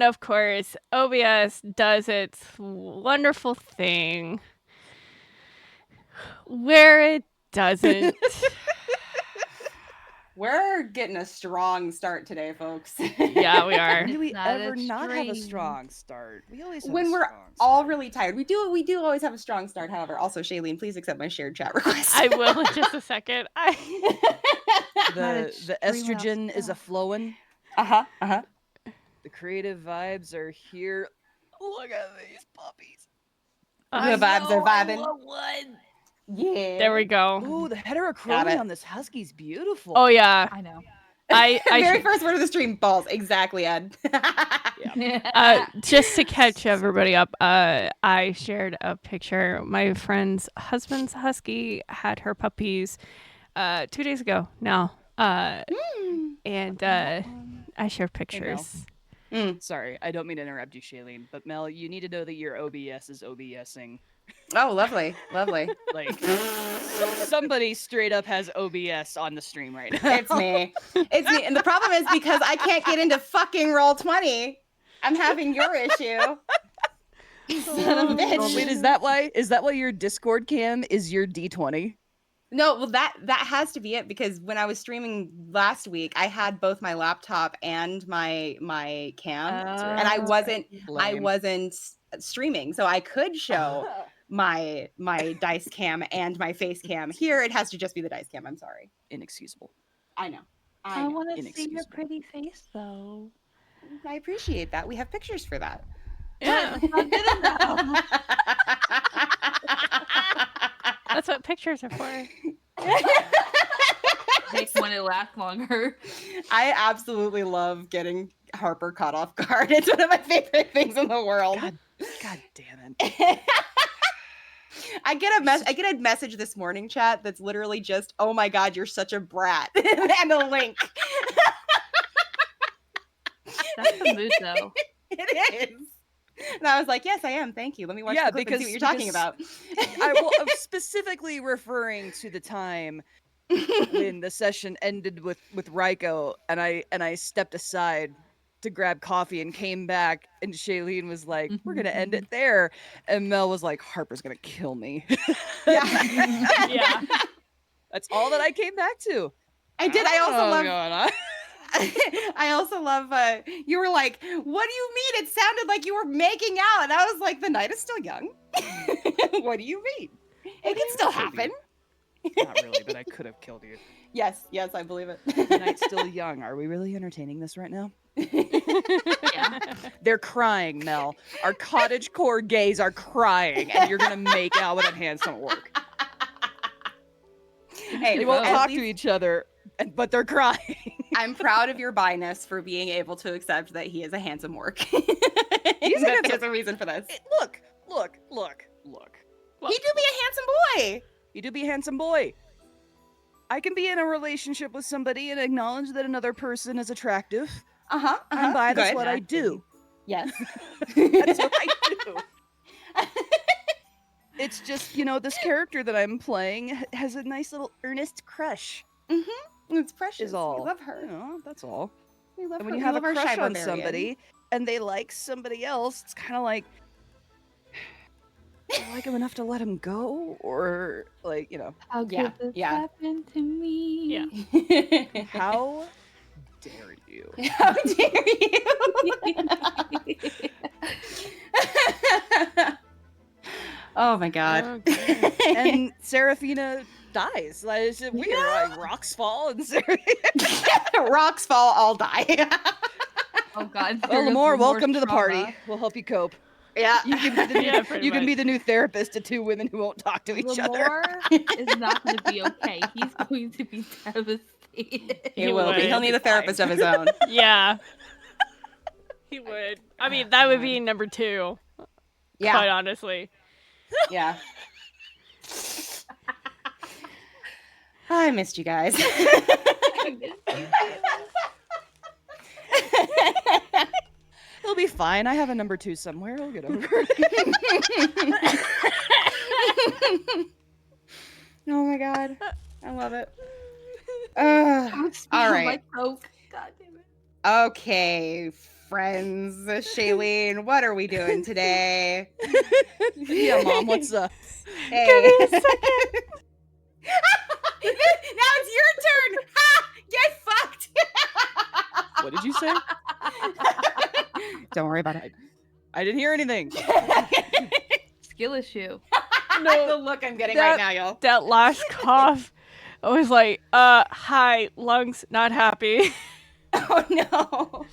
then, of course, OBS does its wonderful thing where it doesn't. We're getting a strong start today, folks. Yeah, we are. When do we It's not ever not have a extreme. strong start? We always have When a we're strong all start. really tired. We do always have a strong start, however. Also, Shailene, please accept my shared chat request. I will in just a second. The extreme enough estrogen is a stuff. flowing. Uh-huh. The creative vibes are here. Look at these puppies. The vibes are vibing. One. Yeah. There we go. Ooh, the Got heterochromia it. on this husky's beautiful. Oh yeah. I know. I Very should- first word of the stream, balls. Exactly, Ed. just to catch everybody up, I shared a picture. My friend's husband's husky had her puppies 2 days ago now. And I shared pictures. Sorry, I don't mean to interrupt you, Shailene, but Mel, you need to know that your OBS is OBSing. Oh, lovely. Lovely. Like, somebody straight up has OBS on the stream right now. It's me. It's me. And the problem is because I can't get into fucking Roll20, I'm having your issue. Son of a bitch. Wait, is that why your Discord cam is your D20? No, well that has to be it, because when I was streaming last week, I had both my laptop and my cam, and I wasn't streaming, so I could show my dice cam and my face cam. Here it has to just be the dice cam. I'm sorry. Inexcusable. I know. I want to see your Inexcusable. pretty face, though. I appreciate that. We have pictures for that. Yeah, That's not good enough. that's what pictures are for. Makes when it lasts longer. I absolutely love getting Harper caught off guard. It's one of my favorite things in the world. God damn it. I get a message this morning, chat, that's literally just, "Oh my god, you're such a brat," and a link. That's the mood, though. It is. And I was like, "Yes, I am. Thank you. Let me watch the clip and see what you're talking about." I'm specifically referring to the time when the session ended with Raiko, and I stepped aside to grab coffee and came back, and Shailene was like, "We're gonna end it there," and Mel was like, "Harper's gonna kill me." Yeah. That's all that I came back to. I did. I also love. Going on. I also love. You were like, "What do you mean? It sounded like you were making out," and I was like, "The night is still young." What do you mean? It can still happen. Not really, but I could have killed you. Yes, I believe it. The night's still young. Are we really entertaining this right now? Yeah. They're crying, Mel. Our cottagecore gays are crying, and you're gonna make out with a handsome orc. Hey, They won't at talk least to each other, but they're crying. I'm proud of your bi-ness for being able to accept that he is a handsome orc. There's a reason for this. Look. He do be a handsome boy. You do be a handsome boy. I can be in a relationship with somebody and acknowledge that another person is attractive. I'm bi, that's what I do. Yes. That's what I do. It's just, this character that I'm playing has a nice little earnest crush. It's precious. Is all. We love her. That's all. We love And her. when you We have a love our crush shy on barbarian. somebody and they like somebody else, it's kind of like, do I like him enough to let him go? Or, How Yeah, could this yeah. happen to me? Yeah. how dare you? How dare you? Oh my god. Okay. And Serephina dies. Like, it's just weird. Like, rocks fall and Serephina. Rocks fall, all die. Oh God. Well, there goes Lamore, the more welcome to the trauma. party. We'll help you cope. Yeah. You can be the new, Yeah, pretty you can be much. the new therapist to two women who won't talk to each other. Lamore is not going to be okay. He's going to be devastated. He will be. would. He'll need a therapist of his own. Yeah. He would. I mean, that would be number 2. Yeah. Quite honestly. Yeah. I missed you guys. He'll be fine. I have a number 2 somewhere. He'll get over it. Oh my god. I love it. Don't spill All right. my Coke. God damn it. Okay. friends. Shailene, what are we doing today? Yeah, Mom, what's up? Hey. Give me a second. Now it's your turn. Ha! Get fucked. What did you say? Don't worry about it. I didn't hear anything. Skill issue. The look I'm getting right now, y'all. That last cough, I was like, hi, lungs, not happy. Oh no.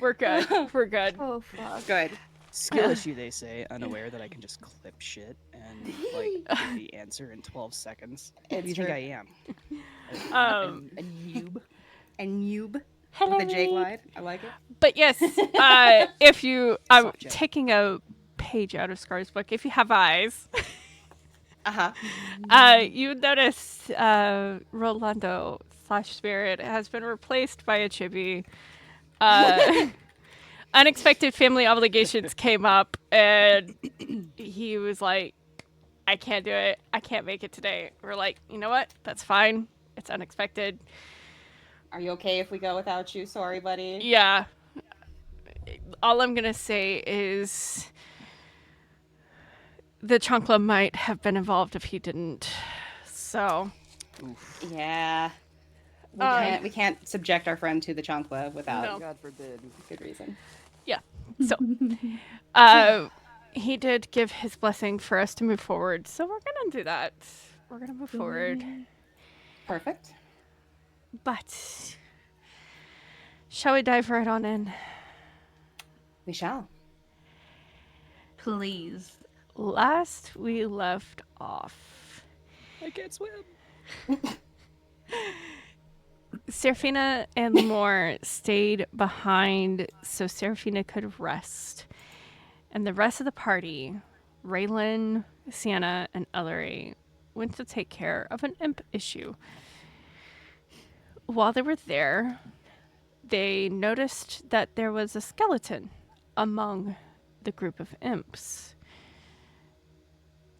We're good. We're good. Oh fuck. Good. Skill issue, they say, unaware that I can just clip shit and like get the answer in 12 seconds. What do you think I am? A noob. And noob. Hello. With a J glide. I like it. But yes, if you, I'm Soft J. taking a page out of Scar's book. If you have eyes, you notice Rolando / Spirit has been replaced by a chibi. Unexpected family obligations came up, and he was like, I can't do it. I can't make it today. We're like, you know what? That's fine. It's unexpected. Are you okay if we go without you? Sorry, buddy. Yeah. All I'm going to say is the Chancla might have been involved if he didn't. So. Oof. Yeah. We can't subject our friend to the chancla without No. God forbid. good reason. Yeah. So. He did give his blessing for us to move forward. So we're going to do that. We're going to move forward. Perfect. But. Shall we dive right on in? We shall. Please. Last we left off, I can't swim. Serephina and Lemore stayed behind so Serephina could rest. And the rest of the party, Raelyn, Sienna, and Elery, went to take care of an imp issue. While they were there, they noticed that there was a skeleton among the group of imps.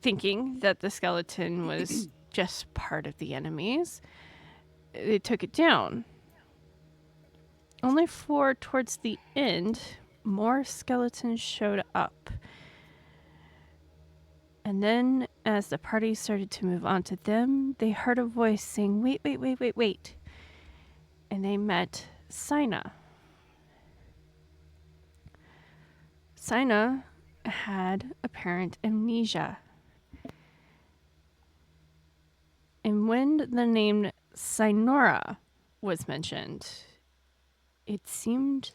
Thinking that the skeleton was just part of the enemies, they took it down. Only for towards the end, more skeletons showed up. And then, as the party started to move on to them, they heard a voice saying, wait. And they met Sienna. Sienna had apparent amnesia. And when the name Sinora was mentioned, it seemed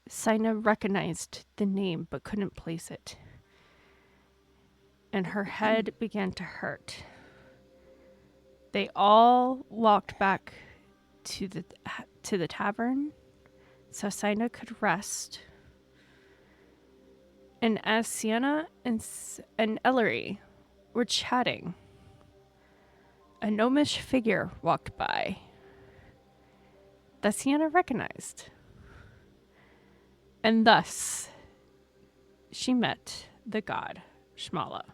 Sienna recognized the name but couldn't place it. And her head began to hurt. They all walked back to the tavern so Sienna could rest. And as Sienna and Elery were chatting, a gnomish figure walked by that Sienna recognized. And thus, she met the god, Shmala.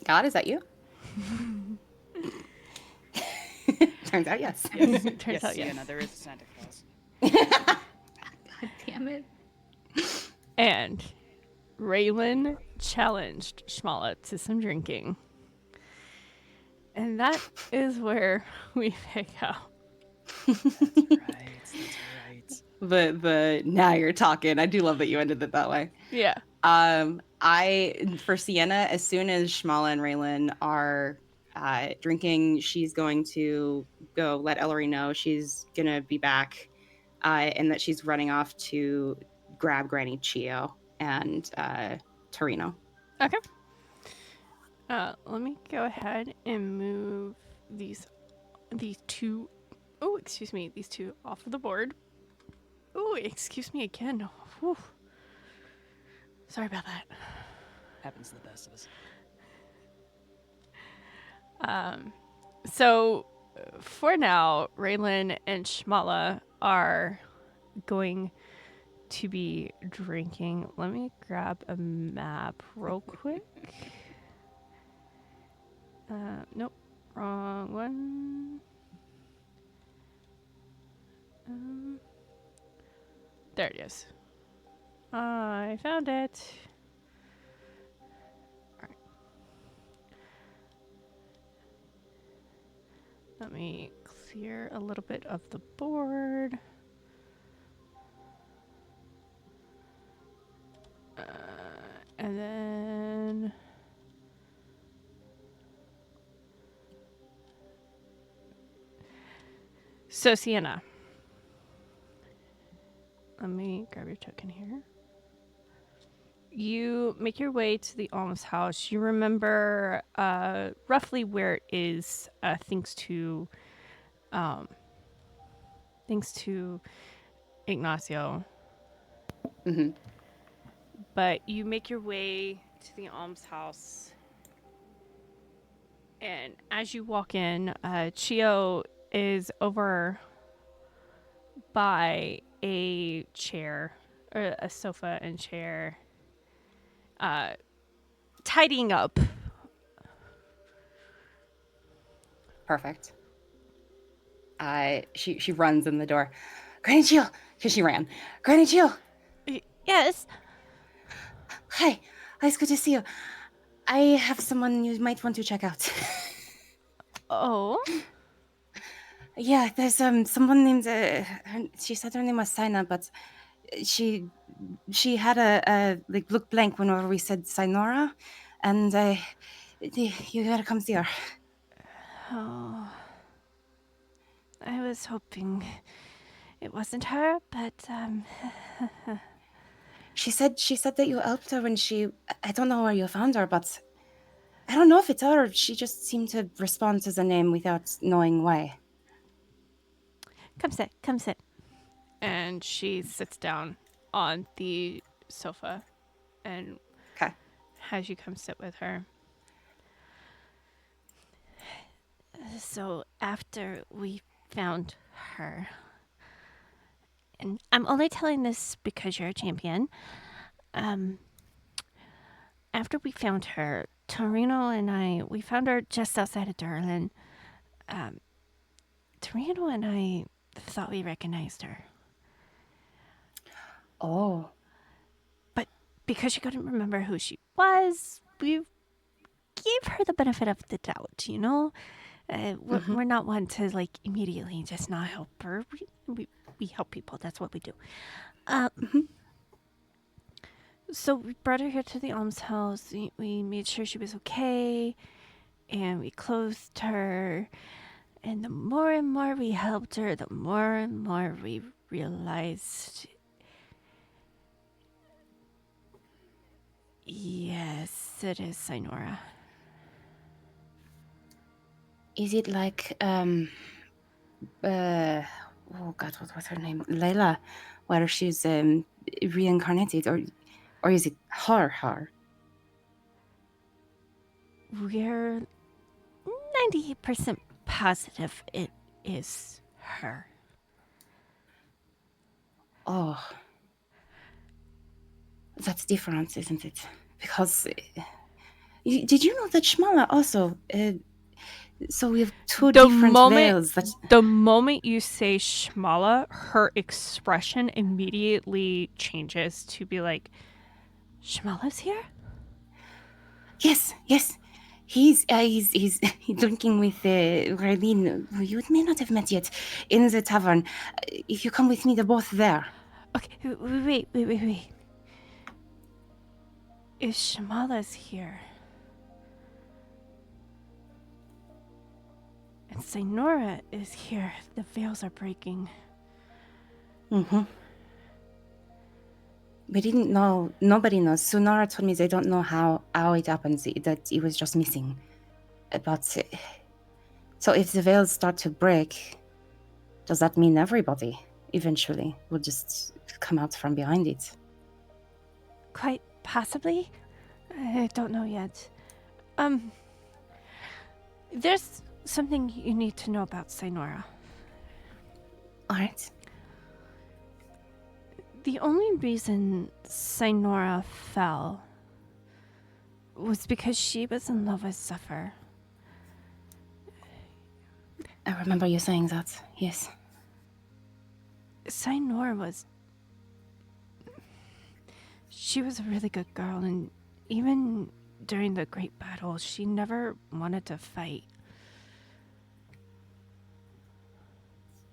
God, is that you? Turns out, yes. Turns out, yes. Sienna, there is a Santa Claus. God damn it. And Raelyn challenged Shmala to some drinking. And that is where we pick up. That's right. The now you're talking. I do love that you ended it that way. Yeah. For Sienna, as soon as Shmala and Raelyn are drinking, she's going to go let Elery know she's gonna be back, and that she's running off to grab Granny Chio and Torino. Okay. Let me go ahead and move these two. Oh, excuse me. These two off of the board. Oh, excuse me again. Whew. Sorry about that. Happens to the best of us. So, for now, Raelyn and Shmala are going to be drinking. Let me grab a map real quick. Nope, wrong one. There it is. I found it. All right. Let me clear a little bit of the board. And then... So, Sienna. Let me grab your token here. You make your way to the almshouse. You remember roughly where it is, thanks to Ignacio. Mm-hmm. But you make your way to the almshouse, and as you walk in, Chio is over by a chair, or a sofa and chair, tidying up. Perfect. She runs in the door. Granny Chio, because she ran. Granny Chio. Yes. Hi, it's good to see you. I have someone you might want to check out. Oh. Yeah, there's someone named she said her name was Sienna, but she had a like look blank whenever we said Sinora, and you gotta come see her. Oh. I was hoping it wasn't her, but She said that you helped her when I don't know where you found her, but I don't know if it's her. She just seemed to respond to the name without knowing why. Come sit. And she sits down on the sofa and Okay. has you come sit with her. So after we found her, and I'm only telling this because you're a champion, after we found her, Torino and we found her just outside of Durlin. Torino and I thought we recognized her. Oh. But because she couldn't remember who she was, we gave her the benefit of the doubt, you know? We're not one to, like, immediately just not help her. We help people. That's what we do. So we brought her here to the almshouse. We made sure she was okay. And we clothed her. And the more and more we helped her, the more and more we realized... Yes, it is Sinora. Is it like oh god, what was her name? Layla, where she's reincarnated, or is it her? We're 98% positive it is her. Oh, that's different, isn't it? Because did you know that Shmala also? So we have two different veils. The moment you say Shmala, her expression immediately changes to be like, Shmala's here? Yes. He's drinking with Raelyn, who you may not have met yet, in the tavern. If you come with me, they're both there. Okay, wait. If Shmala's here, and Sinora is here, the veils are breaking. We didn't know. Nobody knows. Sunara told me they don't know how it happens, that it was just missing. But so if the veils start to break, does that mean everybody eventually will just come out from behind it? Quite possibly. I don't know yet. There's something you need to know about Sinora. All right. The only reason Sinora fell was because she was in love with Zephyr. I remember you saying that, yes. Sinora was She was a really good girl, and even during the Great Battle, she never wanted to fight.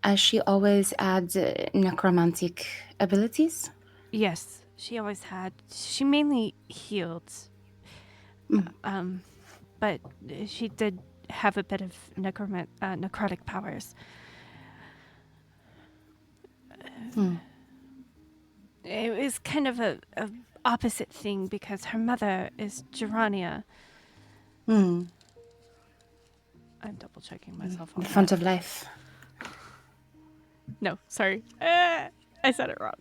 Has she always had necromantic abilities? Yes, she always had. She mainly healed. But she did have a bit of necrotic powers. It was kind of a opposite thing because her mother is Gerania. I'm double checking myself on The that. font of life. No, sorry. I said it wrong.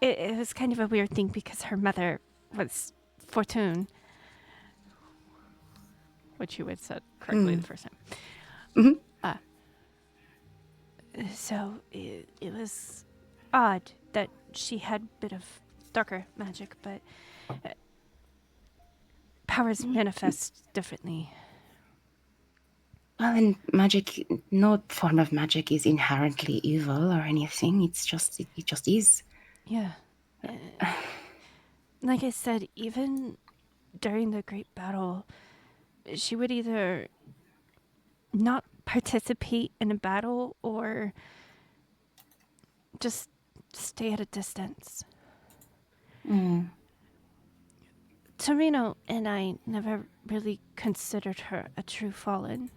It was kind of a weird thing because her mother was Fortune, which you had said correctly the first time. So it was odd that she had a bit of darker magic, but powers manifest differently. Well, in magic, no form of magic is inherently evil or anything. It's just, it just is. Yeah. Like I said, even during the Great Battle, she would either not participate in a battle or just stay at a distance. Torino and I never really considered her a true fallen.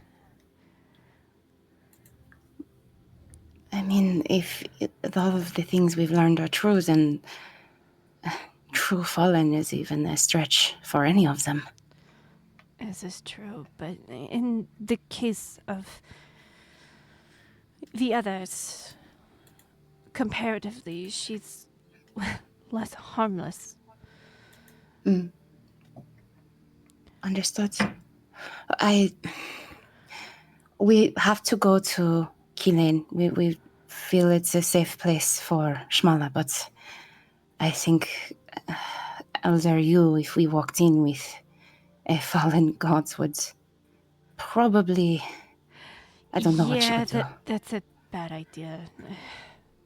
I mean, if all of the things we've learned are true, then true fallen is even a stretch for any of them. This is true, but in the case of the others, comparatively, she's less harmless. Understood. We have to go to Kilane. We feel it's a safe place for Shmala, but I think Elder you, if we walked in with a fallen god, would probably... I don't know what she would do. That's a bad idea.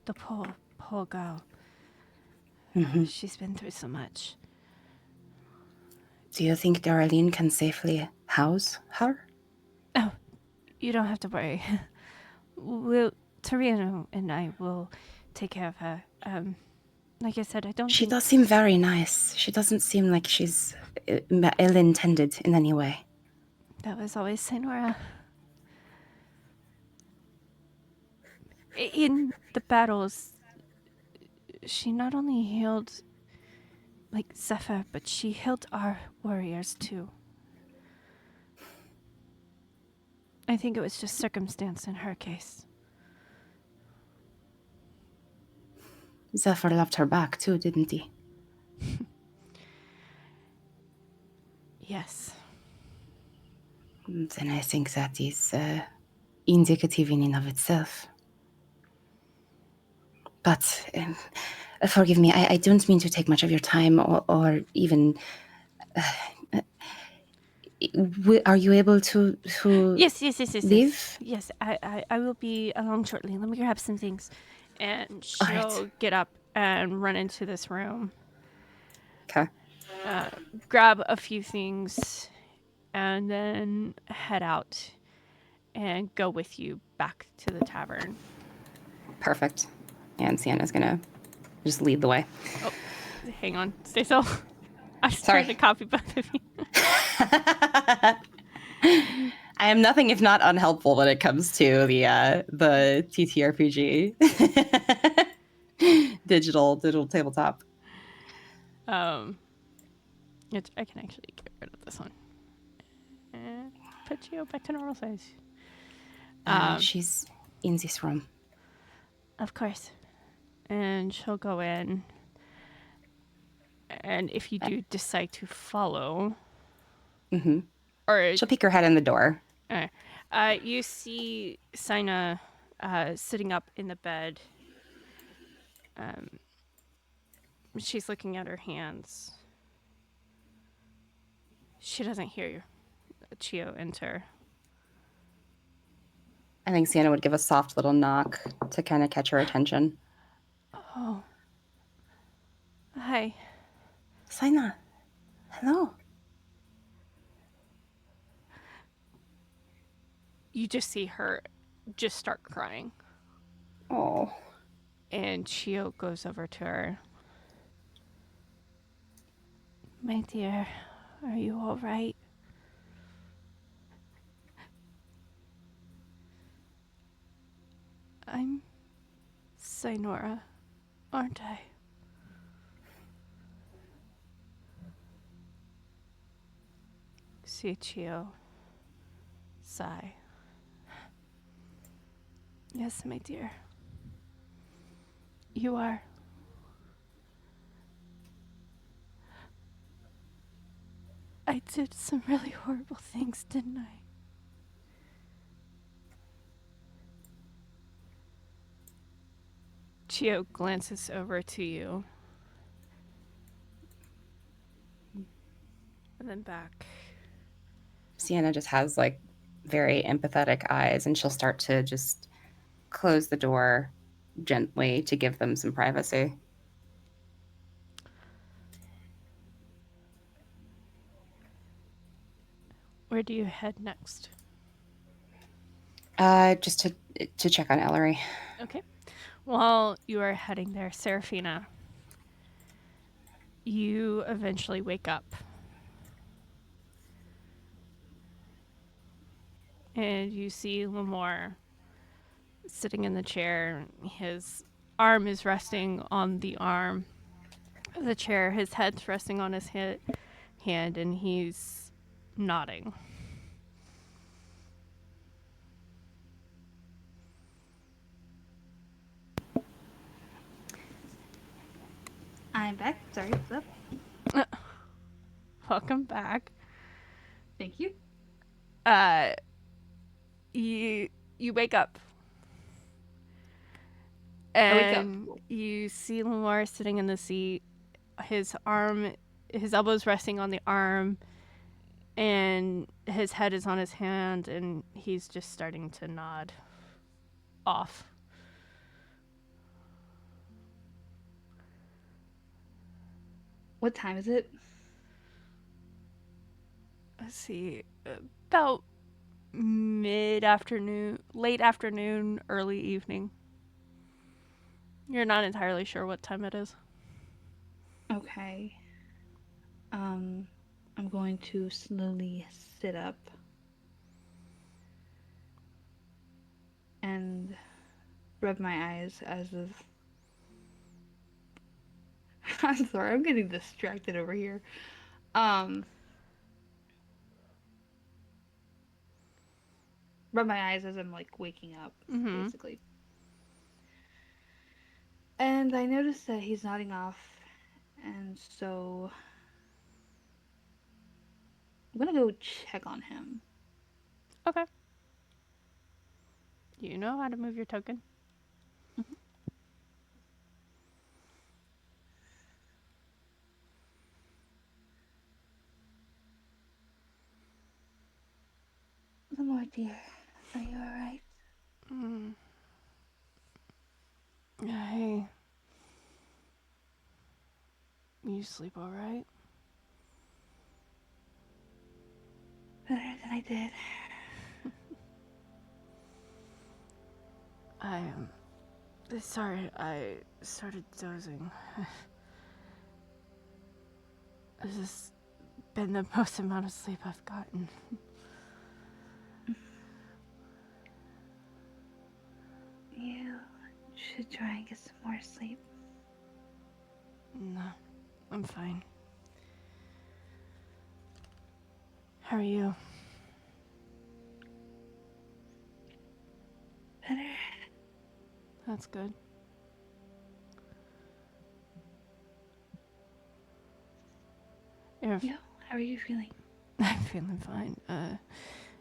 The poor girl. She's been through so much. Do you think Raelyn can safely house her? Oh, you don't have to worry. Torino and I will take care of her. Like I said, I don't She think... does seem very nice. She doesn't seem like she's ill-intended in any way. That was always Senora. In the battles, she not only healed like Zephyr, but she healed our warriors too. I think it was just circumstance in her case. Zephyr loved her back too, didn't he? Yes. Then I think that is indicative in and of itself. But forgive me, I don't mean to take much of your time or even... are you able to Yes. leave? Yes, I will be along shortly. Let me grab some things. And she'll get up and run into this room. Okay. Grab a few things and then head out and go with you back to the tavern. Perfect. And Sienna's gonna just lead the way. Oh, hang on. Stay still. I was Sorry. trying to copy both of you. I am nothing if not unhelpful when it comes to the TTRPG digital tabletop. I can actually get rid of this one. And put you back to normal size. She's in this room. Of course. And she'll go in. And if you do decide to follow... Or She'll peek her head in the door. you see Sienna sitting up in the bed. She's looking at her hands. She doesn't hear Chio enter. I think Sienna would give a soft little knock to kind of catch her attention. Oh. Hi. Sienna. Hello. You just see her just start crying. Oh. And Chio goes over to her. My dear, are you all right? I'm Sinora, aren't I? See Chio sigh. Yes, my dear. You are. I did some really horrible things, didn't I? Chio glances over to you. And then back. Sienna just has like very empathetic eyes, and she'll start to just close the door gently to give them some privacy. Where do you head next? Just to check on Elery. Okay. While you are heading there, Serephina, you eventually wake up. And you see Lamore sitting in the chair. His arm is resting on the arm of the chair. His head's resting on his hand, and he's nodding. I'm back. Sorry, what's up? Welcome back. Thank you. You wake up. I wake up. And you see Lamar sitting in the seat. His elbow's resting on the arm, and his head is on his hand, and he's just starting to nod off. What time is it? Let's see, about mid-afternoon, late afternoon, early evening. You're not entirely sure what time it is. Okay. I'm going to slowly sit up and rub my eyes as if... I'm sorry, I'm getting distracted over here. Rub my eyes as I'm like waking up, basically. And I notice that he's nodding off, and so I'm gonna go check on him. Okay. You know how to move your token? Lamar, dear, are you alright? Hey. You sleep all right? Better than I did. I am sorry I started dozing. This has been the most amount of sleep I've gotten. You should try and get some more sleep. No, I'm fine. How are you? Better. That's good. Yo, how are you feeling? I'm feeling fine.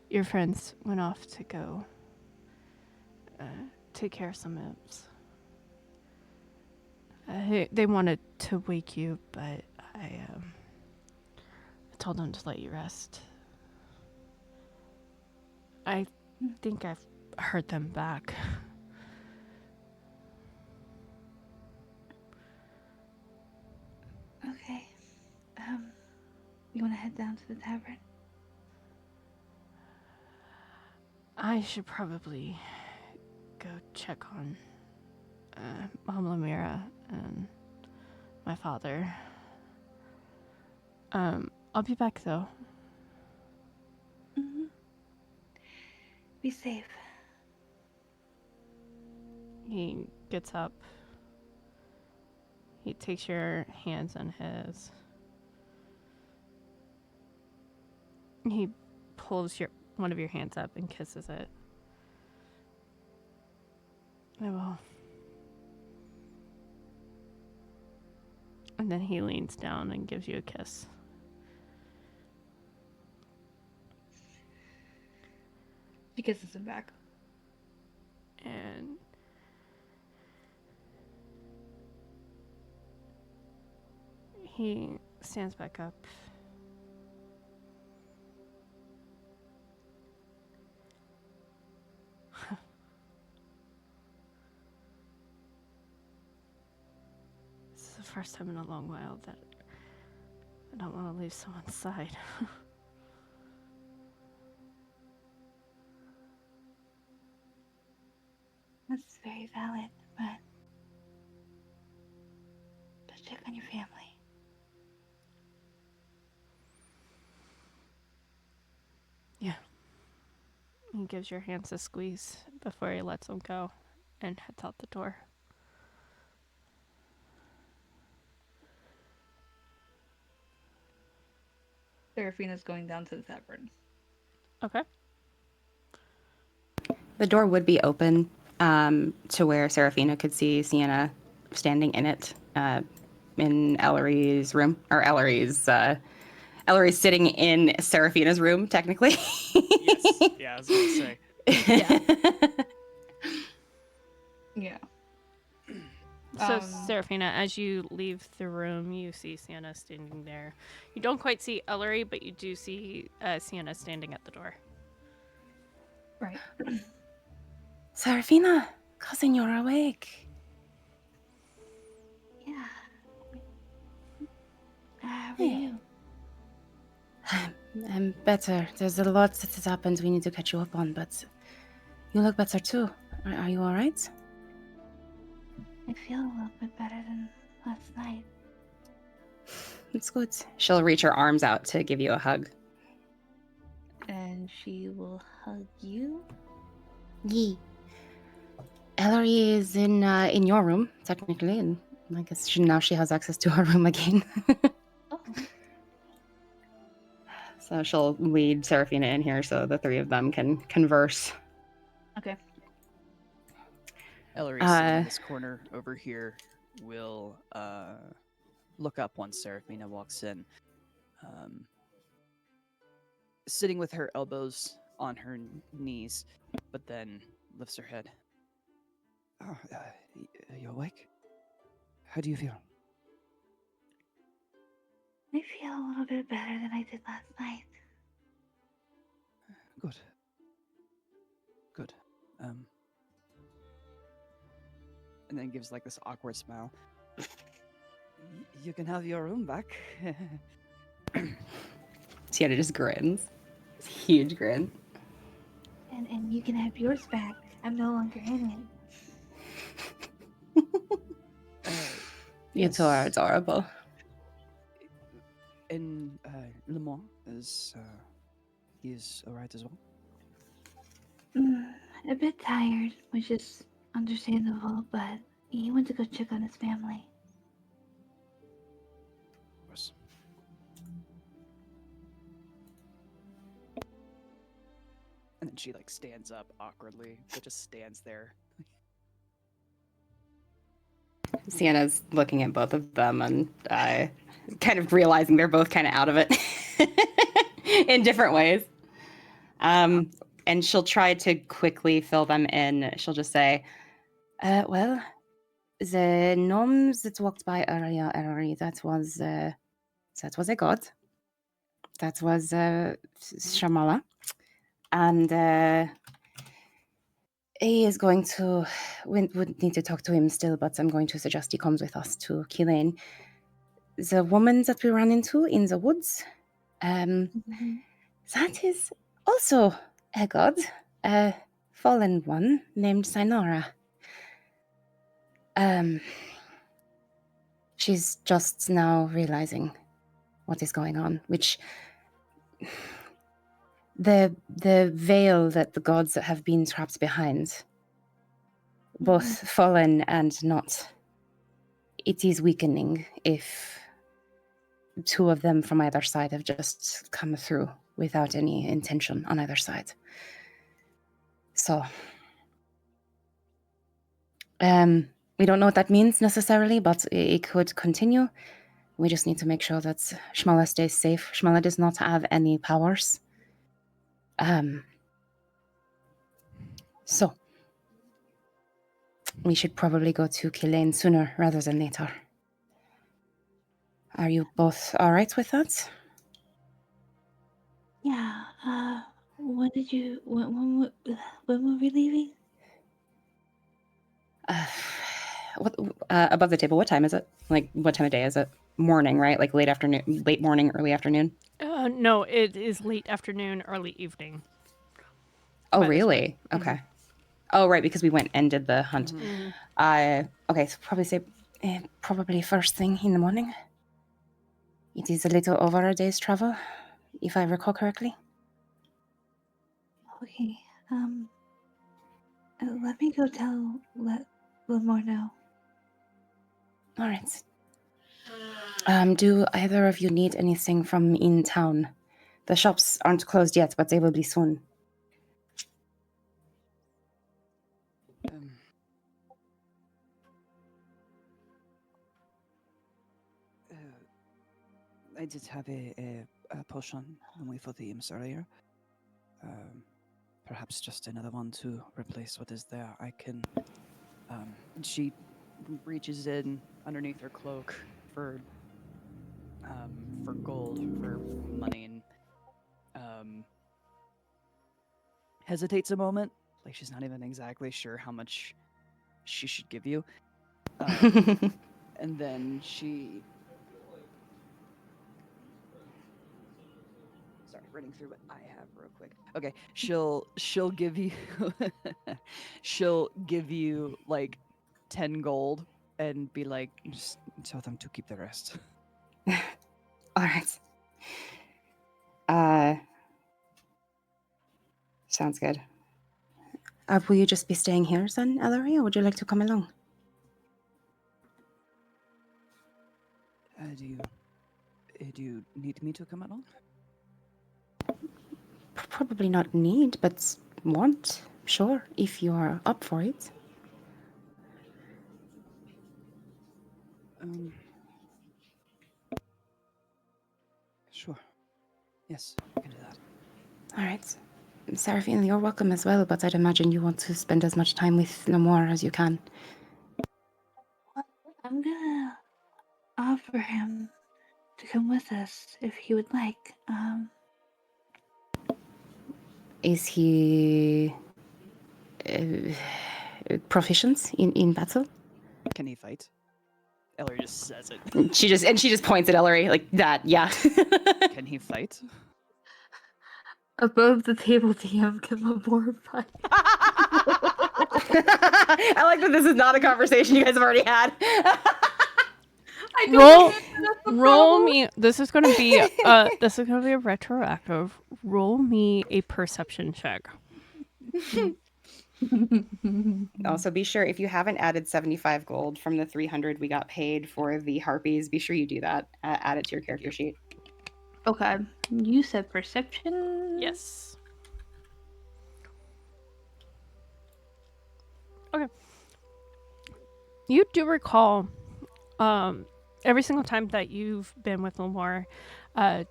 Your friends went off to go take care of some imps. They wanted to wake you, but I told them to let you rest. I think I've heard them back. You want to head down to the tavern? I should probably go check on Mom Lamira and my father. I'll be back though. Mm-hmm. Be safe. He gets up. He takes your hands in his. He pulls one of your hands up and kisses it. I will. And then he leans down and gives you a kiss. She kisses him back. And he stands back up. This is the first time in a long while that I don't want to leave someone's side. That's very valid, but just check on your family. Yeah. He gives your hands a squeeze before he lets them go and heads out the door. Serephina's going down to the tavern. Okay. The door would be open to where Serephina could see Sienna standing in it in Elery's room, or Elery's sitting in Serephina's room, technically. Yes. Yeah, I was going to say. Yeah. So, Serephina, as you leave the room, you see Sienna standing there. You don't quite see Elery, but you do see Sienna standing at the door. Right. Serephina, cousin, you're awake. Yeah. How are you? I'm better. There's a lot that has happened we need to catch you up on, but you look better too. Are you all right? I feel a little bit better than last night. It's good. She'll reach her arms out to give you a hug. And she will hug you? Yee. Elery is in your room, technically, and I guess now she has access to her room again. Oh. So she'll lead Serephina in here so the three of them can converse. Okay. Elery sitting in this corner over here will look up once Serephina walks in. Sitting with her elbows on her knees, but then lifts her head. Oh, are you awake? How do you feel? I feel a little bit better than I did last night. Good. Good. And then gives like this awkward smile. You can have your room back. Sienna just grins. It's a huge grin. And you can have yours back. I'm no longer in it. You two are adorable. And Le Mans is he's alright as well. A bit tired, which is understandable, but he went to go check on his family. Of course. And then she like stands up awkwardly, but just stands there. Sienna's looking at both of them and kind of realizing they're both kind of out of it in different ways. And she'll try to quickly fill them in. She'll just say, well, the gnomes that walked by earlier, Elery, that was a god. That was Shamala. And he is going to, we would need to talk to him still, but I'm going to suggest he comes with us to Kilane. The woman that we ran into in the woods, That is also a god, a fallen one named Sinara. She's just now realizing what is going on, which the veil that the gods have been trapped behind, both fallen and not, it is weakening if two of them from either side have just come through without any intention on either side. So, we don't know what that means necessarily, but it could continue. We just need to make sure that Shmala stays safe. Shmala does not have any powers. So, we should probably go to Kilane sooner rather than later. Are you both all right with that? Yeah, when were we leaving? What above the table? What time is it? Like, what time of day is it? Morning, right? Like late afternoon, late morning, early afternoon. No, it is late afternoon, early evening. Oh, really? Okay. Oh, right, because we went and did the hunt. Okay, so probably say probably first thing in the morning. It is a little over a day's travel, if I recall correctly. Okay, let me go let Lamar know. All right. Do either of you need anything from in town? The shops aren't closed yet, but they will be soon. I did have a potion when we fought the imps earlier. Perhaps just another one to replace what is there. I can. She reaches in underneath her cloak for gold, for money, and hesitates a moment, like she's not even exactly sure how much she should give you. And then she. Sorry, running through what I have real quick. Okay, she'll give you she'll give you like 10 gold and be like, just tell them to keep the rest. All right. Sounds good. Will you just be staying here, then, Elery, or would you like to come along? Do you need me to come along? Probably not need, but want. Sure, if you are up for it. Sure. Yes, I can do that. All right. Serephina, you're welcome as well, but I'd imagine you want to spend as much time with Lamar as you can. I'm gonna offer him to come with us if he would like. Is he proficient in battle? Can he fight? Elery just says it. She just points at Elery like that. Yeah. Can he fight? Above the table, DM, can Lamar fight? I like that this is not a conversation you guys have already had. Roll me. This is gonna be a retroactive. Roll me a perception check. Also, be sure if you haven't added 75 gold from the 300 we got paid for the harpies, be sure you do that. Add it to your character sheet. Okay. You said perception? Yes. Okay. You do recall, every single time that you've been with Lamar, not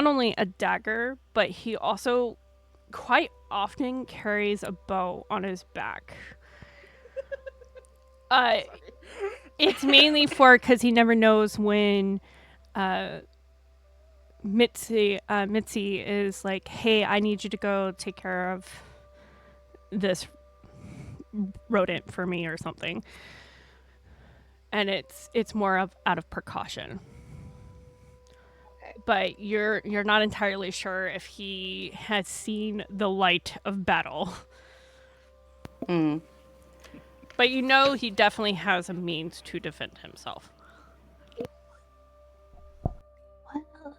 only a dagger, but he also quite often carries a bow on his back. It's mainly because he never knows when Mitzi is like, hey, I need you to go take care of this rodent for me or something. And it's more of out of precaution. but you're not entirely sure if he has seen the light of battle. Mm. But you know he definitely has a means to defend himself. Well,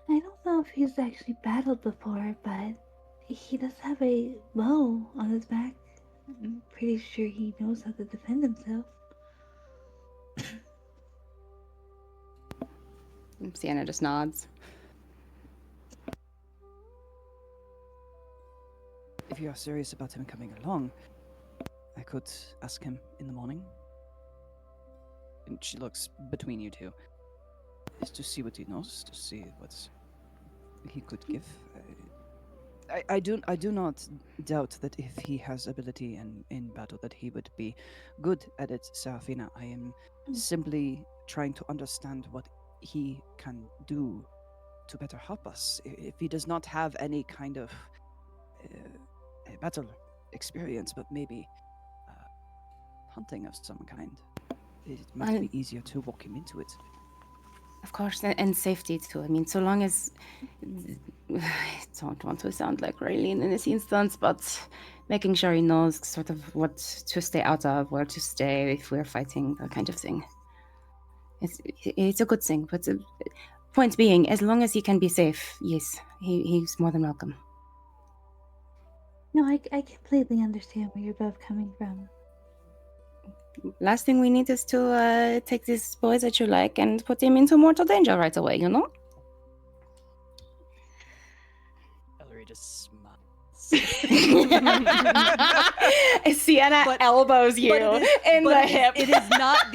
I don't know if he's actually battled before, but he does have a bow on his back. I'm pretty sure he knows how to defend himself. Sienna just nods. If you are serious about him coming along, I could ask him in the morning. And she looks between you two. Is to see what he knows, to see what he could give. I do not doubt that if he has ability in battle that he would be good at it, Serephina. I am simply trying to understand what he can do to better help us. If he does not have any kind of battle experience, but maybe hunting of some kind, it might be easier to walk him into it. Of course, and safety too. I mean, so long as I don't want to sound like Raelyn in this instance, but making sure he knows sort of what to stay out of, where to stay if we're fighting, that kind of thing. It's a good thing, but point being, as long as he can be safe, yes, he's more than welcome. No, I completely understand where you're both coming from. Last thing we need is to take these boys that you like and put them into mortal danger right away, you know? Elery just smiles. Sienna elbows you in the hip. It is not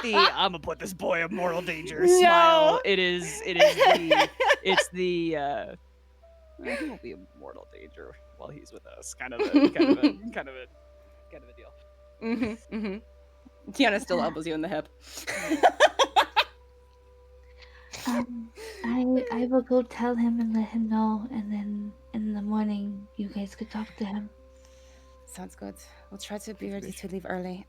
the I'm gonna put this boy in mortal danger smile. It's the he won't be in mortal danger while he's with us. Kind of a deal. Mm-hmm, mm-hmm. Sienna still elbows you in the hip. I will go tell him and let him know, and then in the morning you guys could talk to him. Sounds good. We'll try to be ready to leave early.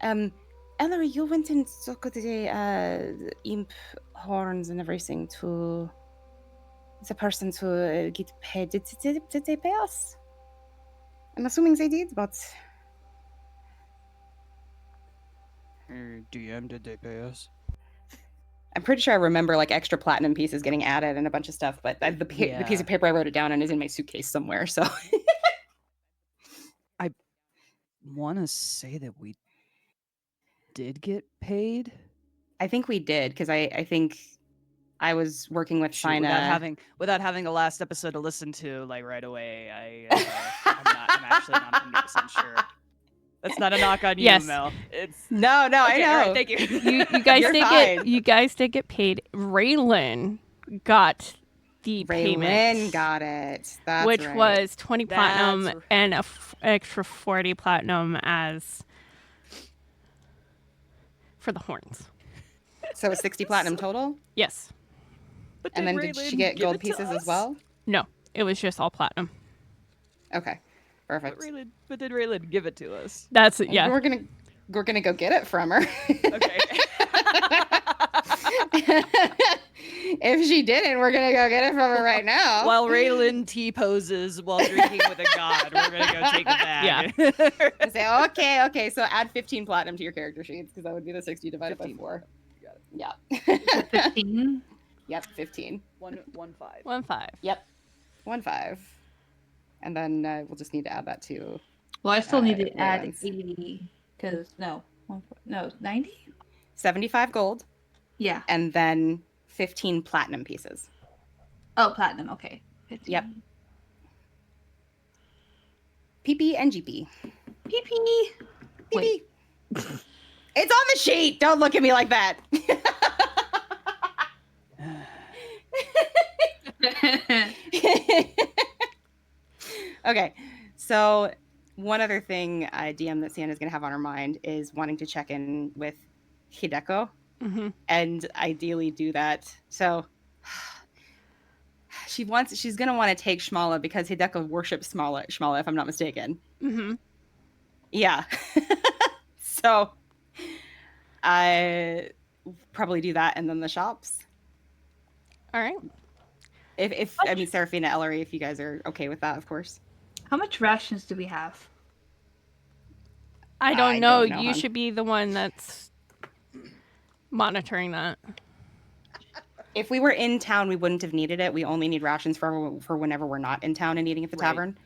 Elery, you went and took the imp horns and everything to the person to get paid. Did they pay us? I'm assuming they did, but DM, did they pay us? I'm pretty sure I remember like extra platinum pieces getting added and a bunch of stuff, but the piece of paper I wrote it down and is in my suitcase somewhere, so. I want to say that we did get paid. I think we did, because I think I was working with China. Without having the last episode to listen to like right away, I'm actually not 100% sure. That's not a knock on you, Mel. It's no, okay, I know. Right, thank you. You guys did get paid. Raelyn got the payment. Raelyn got it. That's which right. was 20 platinum and an extra 40 platinum as for the horns. So it was 60 platinum total? Yes. And then did she get gold pieces as well? No, it was just all platinum. Okay. Perfect. But did Raelyn give it to us? That's it. Yeah. We're gonna go get it from her. Okay. If she didn't, we're gonna go get it from her right now. While Raelyn T-poses while drinking with a god, we're gonna go take a bag. Yeah. Say, okay, so add 15 platinum to your character sheets, because that would be the 60 divided by 4. You got it. Yeah. 15? Yep, 15. 1-5. 1-5. Yep. 1-5. And then we'll just need to add that to. Well, I still need to add Raelyn's. 80, because 90? 75 gold. Yeah. And then 15 platinum pieces. Oh, platinum. Okay. 15. Yep. PP and GP. PP. PP. It's on the sheet. Don't look at me like that. Okay, so one other thing, DM, that Sienna's going to have on her mind is wanting to check in with Hideko, and ideally do that. So she's going to want to take Shmala because Hideko worships Shmala, if I'm not mistaken. Yeah. So I probably do that and then the shops. All right. If I mean, Serephina, Elery, if you guys are okay with that, of course. How much rations do we have? I don't know. don't know, You hon. should be the one that's monitoring that. If we were in town, we wouldn't have needed it. We only need rations for whenever we're not in town and eating at the Right. tavern.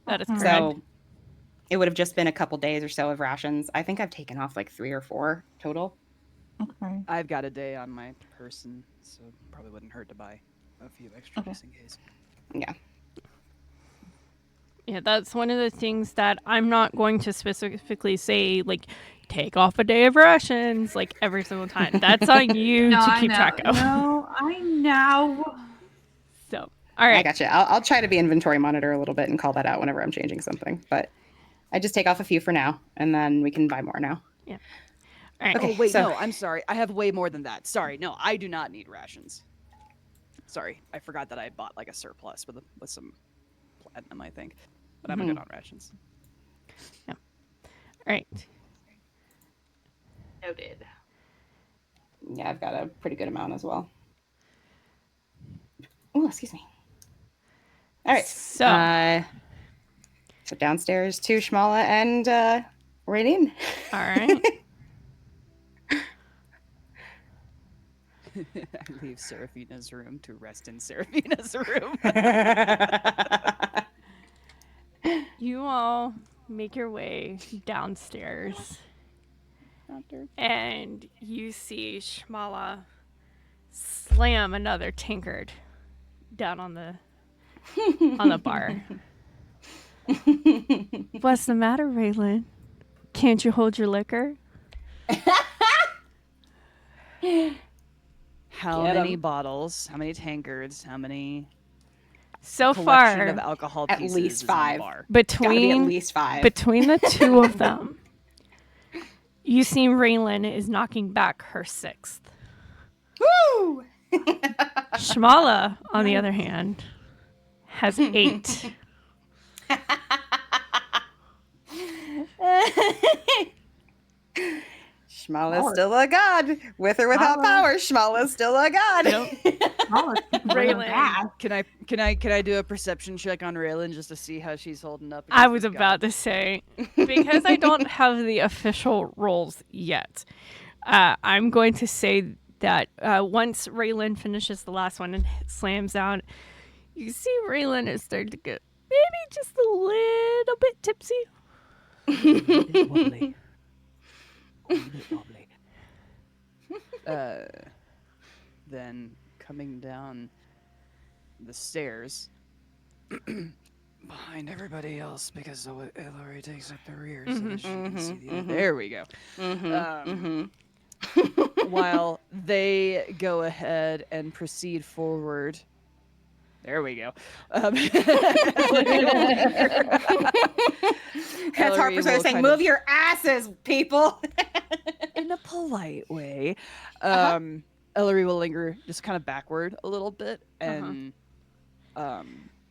That is Mhm. correct. So it would have just been a couple days or so of rations. I think I've taken off like 3 or 4 total. Okay. I've got a day on my person, so probably wouldn't hurt to buy a few extra Okay. just in case. Yeah. Yeah, that's one of the things that I'm not going to specifically say, like, take off a day of rations, like, every single time. That's on you No, to I keep know. track of. No, I know. So, all I right. got you. I'll try to be inventory monitor a little bit and call that out whenever I'm changing something. But I just take off a few for now, and then we can buy more now. All right. Okay, Oh, wait, so- no, I'm sorry. I have way more than that. Sorry, no, I do not need rations. Sorry, I forgot that I bought like a surplus with some platinum, I think. But I'm good on rations. All right. Noted. Yeah, I've got a pretty good amount as well. Oh, excuse me. All right. So, So downstairs to Shmala and Raelyn. all right. I leave Serephina's room to rest in Serephina's room. You all make your way downstairs, and you see Shmala slam another tankard down on the bar. What's the matter, Raelyn? Can't you hold your liquor? How Get many 'em. bottles? How many tankards? How many So collection far, of alcohol At pieces least is in the 5. bar? Gotta be at between least 5. the two of them, you see Raelyn is knocking back her 6th. Woo! Shmala, on the other hand, has 8. Shmala's still a god. With or without power, Shmala's still a god. Raelyn. Can I do a perception check on Raelyn just to see how she's holding up? I was about to say, because I don't have the official rolls yet, I'm going to say that once Raelyn finishes the last one and slams out, you see Raelyn is starting to get maybe just a little bit tipsy. Wobbly. Wobbly. Then coming down the stairs behind everybody else because Elery takes up the rear so that she can see the other. There we go. While they go ahead and proceed forward. There we go. That's Elery Harper started will saying, kind move of- your asses, people. in a polite way. Elery will linger just kind of backward a little bit and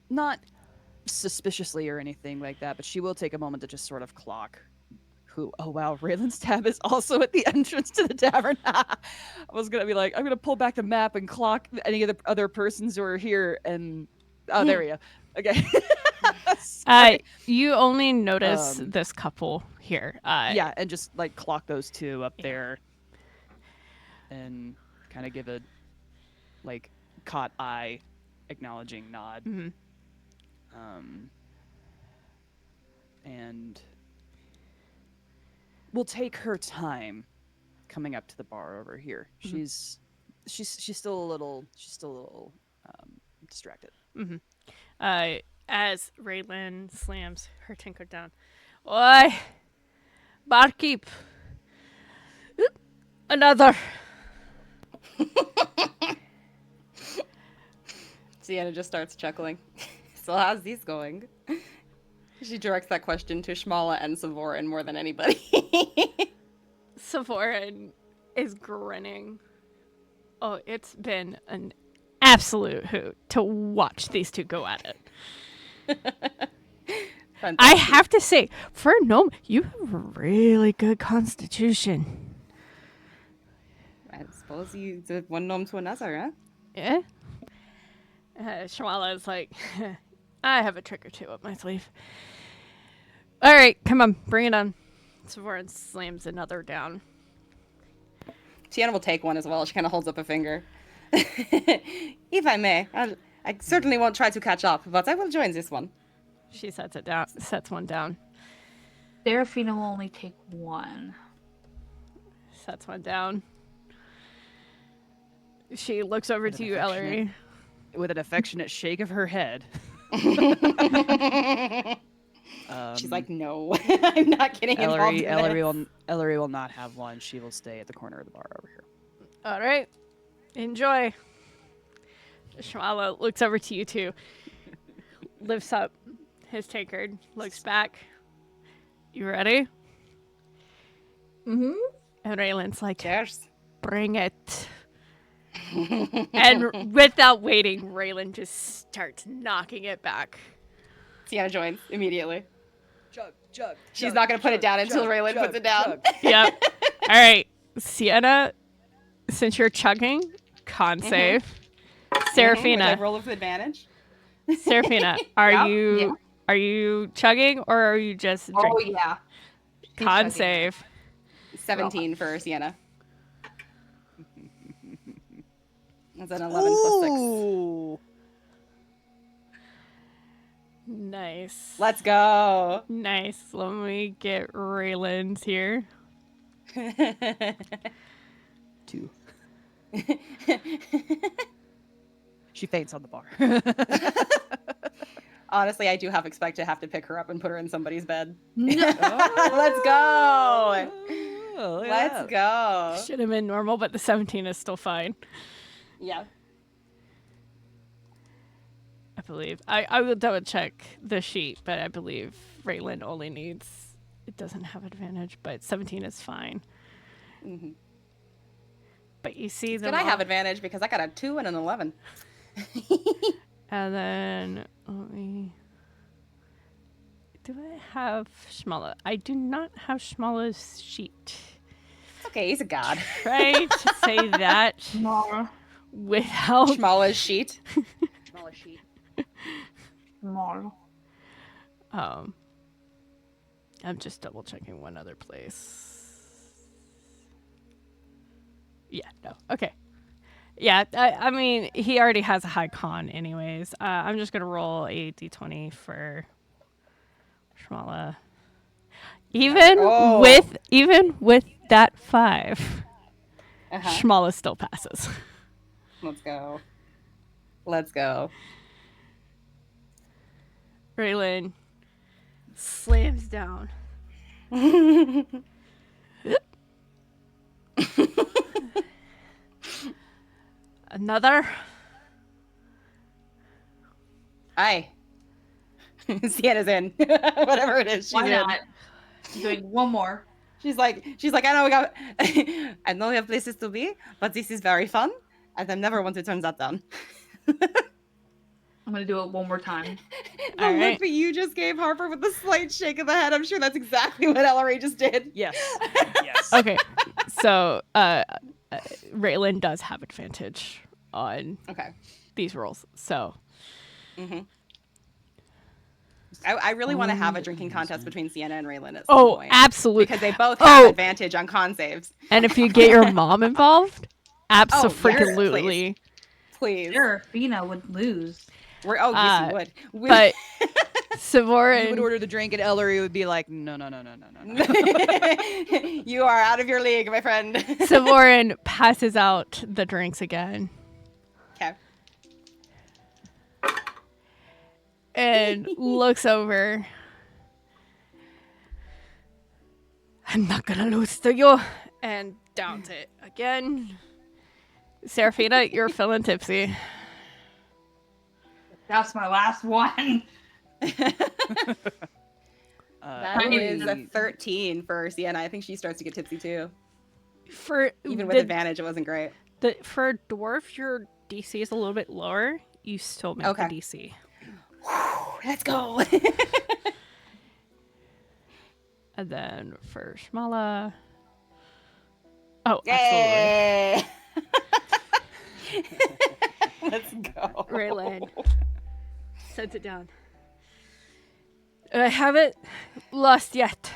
not suspiciously or anything like that, but she will take a moment to just sort of clock who. Oh wow, Raelyn's tab is also at the entrance to the tavern. I was gonna be like, I'm gonna pull back the map and clock any of the other persons who are here, and oh, there we go. Okay. Sorry. You only notice this couple here. Yeah, and just like clock those two up there and kind of give a like caught eye acknowledging nod. Mhm. And we'll take her time coming up to the bar over here. She's still a little distracted. As Raelyn slams her tankard down. Oi, barkeep. Another. Sienna just starts chuckling. So how's these going? She directs that question to Shmala and Savorin more than anybody. Savorin is grinning. Oh, it's been an absolute hoot to watch these two go at it. I Fantastic. have to say, for a gnome, you have a really good constitution. I suppose you one gnome to another, huh? Yeah. Shmala is like, I have a trick or two up my sleeve. All right, come on, bring it on. Severin slams another down. Sienna will take one as well. She kind of holds up a finger. If I may, I certainly won't try to catch up, but I will join this one. She sets one down. Serephina will only take one. Sets one down. She looks over to you, Elery. With an affectionate shake of her head. She's like, no, I'm not getting involved in this. Elery will not have one. She will stay at the corner of the bar over here. All right. Enjoy. Shmala looks over to you two. Lifts up his tankard. Looks back. You ready? Mm-hmm. And Raelyn's like, Cheers. bring it. And without waiting, Raelyn just starts knocking it back. Sienna joins immediately. Chug. She's not going to put it down until Raelyn puts it down. Yep. All right. Sienna, since you're chugging, con save. Serephina. Roll with advantage. Serephina, are you chugging or are you just drinking? Oh, yeah. Con save. 17 for Sienna. That's an 11 plus 6. Ooh. Nice. Let's go. Nice. Let me get Raelyn's here. 2. She faints on the bar. Honestly, I do expect to have to pick her up and put her in somebody's bed. No. Let's go. Oh, yeah. Let's go. Should have been normal, but the 17 is still fine. Yeah. I believe. I will double check the sheet, but I believe Raelyn only needs. It doesn't have advantage, but 17 is fine. Mm-hmm. But you see Did I have advantage because I got a 2 and an 11. And then let me. Do I have Shmala? I do not have Shmala's sheet. It's okay, he's a god. Try to say that Small. without. Shmala's sheet. Smaller sheet. Small. I'm just double checking one other place. Yeah, no. Okay. Yeah, I mean, he already has a high con anyways. I'm just going to roll a d20 for Shmala. Even with that 5, Shmala still passes. Let's go. Let's go. Raelyn slams down. Another. Aye. Sienna's in. Whatever it is, she's Why in. not? Doing one more. She's like, I know I know we have places to be, but this is very fun, and I never want to turn that down. I'm gonna do it one more time. The All look right. that you just gave Harper with the slight shake of the head, I'm sure that's exactly what Elery just did. Yes. Yes. Okay, so Raelyn does have advantage on Okay. these rolls. So Mm-hmm. I really want to have a drinking contest between Sienna and Raelyn at some point. absolutely. Because they both have advantage on con saves. And if you get your mom involved, yes, absolutely. Please. Serafina would lose. Yes, you would. But You Severin, would order the drink, and Elery would be like, no. You are out of your league, my friend. Severin passes out the drinks again Okay. and looks over. I'm not gonna lose to you, and downs it again. Serephina, you're feeling tipsy. That's my last one. That is a 13 for Sienna. I think she starts to get tipsy too. For Even with advantage, it wasn't great. for a dwarf, your DC is a little bit lower. You still make the DC. Let's go. And then for Shmala. Oh, absolutely. Yay! Let's go. Raelyn sets it down. I haven't lost yet.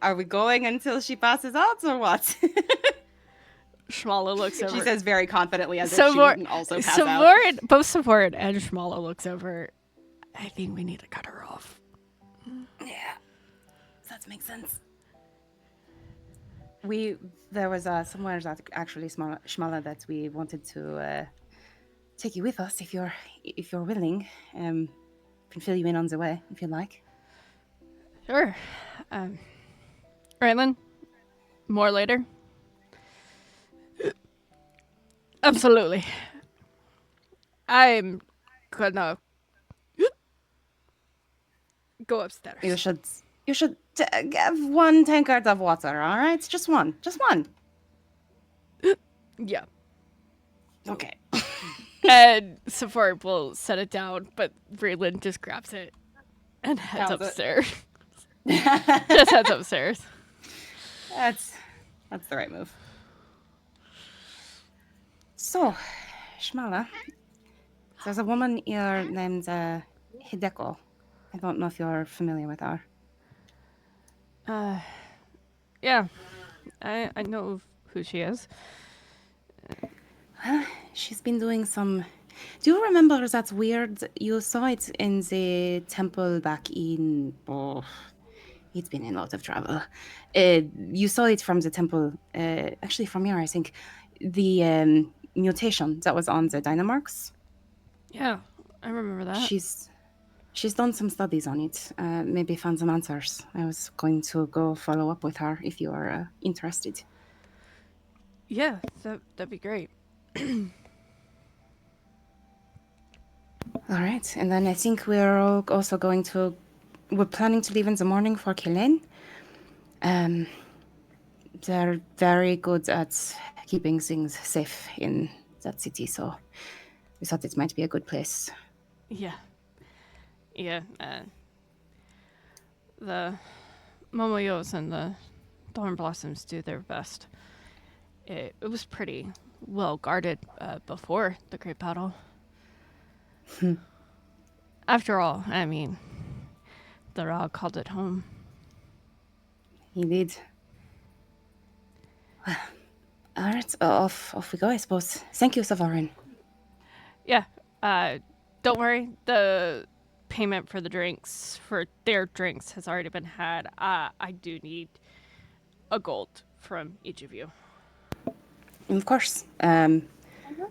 Are we going until she passes out or what? Shmala looks over. She says very confidently as if she wouldn't also pass out. Both Savor and Shmala looks over. I think we need to cut her off. Yeah, that makes sense. There was somewhere that actually Shmala that we wanted to take you with us if you're willing. Can fill you in on the way if you'd like. Sure. Raelyn, more later. Absolutely. I'm gonna go upstairs. You should have one tankard of water, all right? Just one. Yeah. Okay. And Sephora will set it down, but Raelyn just grabs it and heads Pounds it. upstairs. Just heads upstairs. That's the right move. So, Shmala, there's a woman here named Hideko. I don't know if you're familiar with her. Yeah. I know who she is. She's been doing some... Do you remember that weird... You saw it in the temple back in... Oh, it's been a lot of travel. You saw it from the temple... actually, from here, I think. The mutation that was on the Dynamarks. Yeah, I remember that. She's done some studies on it. Maybe found some answers. I was going to go follow up with her if you are interested. Yeah, that'd be great. All right, and then I think we're also going to... We're planning to leave in the morning for Kilane. They're very good at keeping things safe in that city, so we thought it might be a good place. Yeah. The Momoyos and the Thorn Blossoms do their best. It was pretty well guarded before the Great Battle. After all, I mean, the Ra called it home. He did. All right, off we go, I suppose. Thank you, Savarin. Yeah, don't worry. The payment for their drinks has already been had. I do need a gold from each of you. Of course.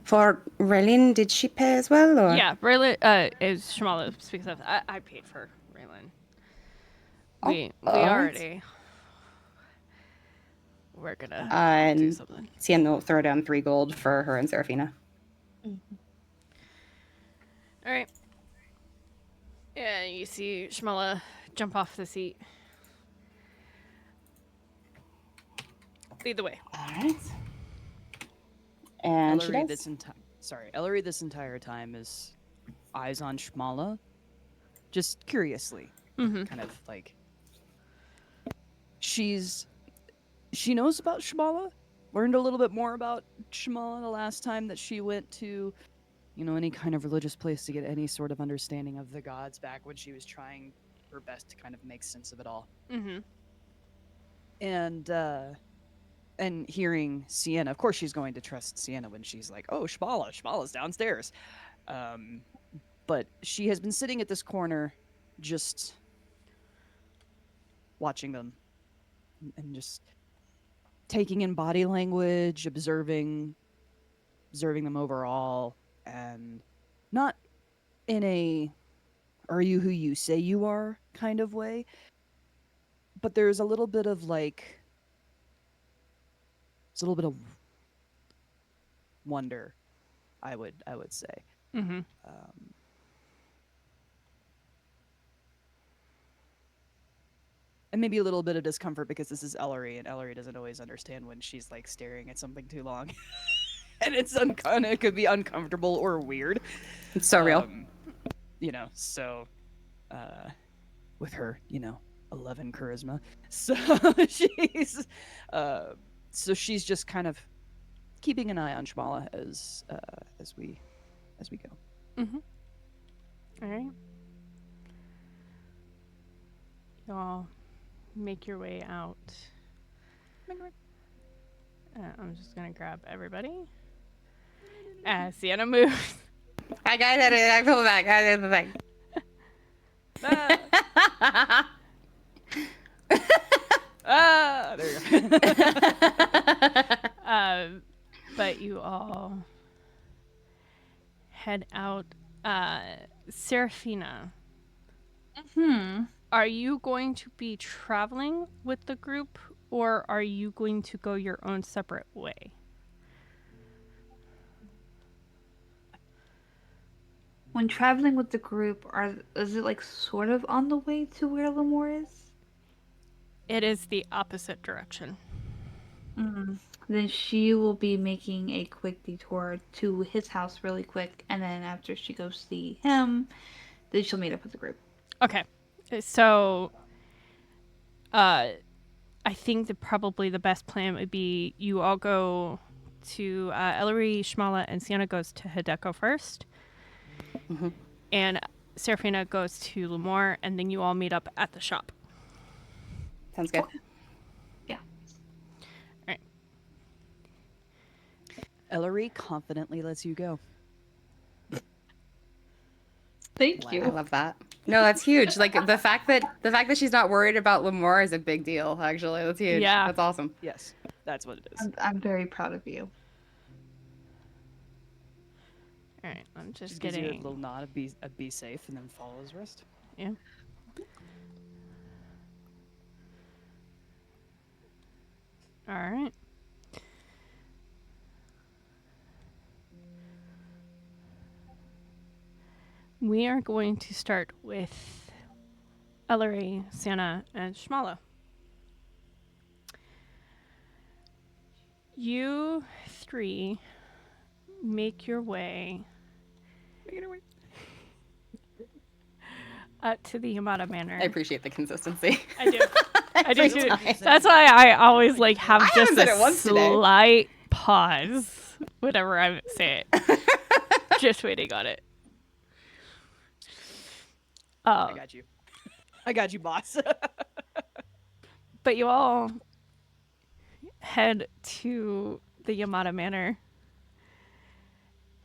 For Raelyn, did she pay as well, or? Yeah, Raelyn, is Shmala speaks of. I paid for Raelyn. We already. We're gonna do something. Sienna will throw down 3 gold for her and Serephina. Mm-hmm. All right. Yeah, you see Shmala jump off the seat. Lead the way. All right. And Elery this entire time is eyes on Shmala, just curiously, kind of like she knows about Shmala, learned a little bit more about Shmala the last time that she went to, any kind of religious place to get any sort of understanding of the gods back when she was trying her best to kind of make sense of it all. Mm-hmm. And hearing Sienna, of course she's going to trust Sienna when she's like, oh, Shmala's downstairs. But she has been sitting at this corner just watching them and just taking in body language, observing them overall, and not in a are you who you say you are kind of way, but there's a little bit of wonder, I would say. Mm-hmm. And maybe a little bit of discomfort because this is Elery, and Elery doesn't always understand when she's staring at something too long. And it could be uncomfortable or weird. It's so real. So with her, 11 charisma. So she's just kind of keeping an eye on Shmala as we go. Mm-hmm. All right. Y'all make your way out. I'm just gonna grab everybody. Sienna moves. I got it. I pull back. I pull back. There you go. But you all head out. Serephina, are you going to be traveling with the group, or are you going to go your own separate way? When traveling with the group, is it like sort of on the way to where Lemore is? It is the opposite direction. Then she will be making a quick detour to his house really quick, and then after she goes see him, then she'll meet up with the group. Okay. So, I think that probably the best plan would be you all go to Elery, Shmala, and Sienna goes to Hideko first. Mm-hmm. And Serephina goes to Lemore, and then you all meet up at the shop. Sounds good. Okay. Yeah. All right. Elery confidently lets you go. Thank you. I love that. No, that's huge. Like the fact that she's not worried about Lemore is a big deal. Actually, that's huge. Yeah. That's awesome. Yes, that's what it is. I'm very proud of you. All right. I'm just Gives you a getting. little nod of be safe, and then follow his wrist. Yeah. All right. We are going to start with Elery, Sienna, and Shmala. You three make your way up to the Yamada Manor. I appreciate the consistency. I do. I do too. Every time. That's why I always like have I just haven't said a it once today. slight pause whenever I say it. Just waiting on it. I got you. I got you, boss. But you all head to the Yamada Manor.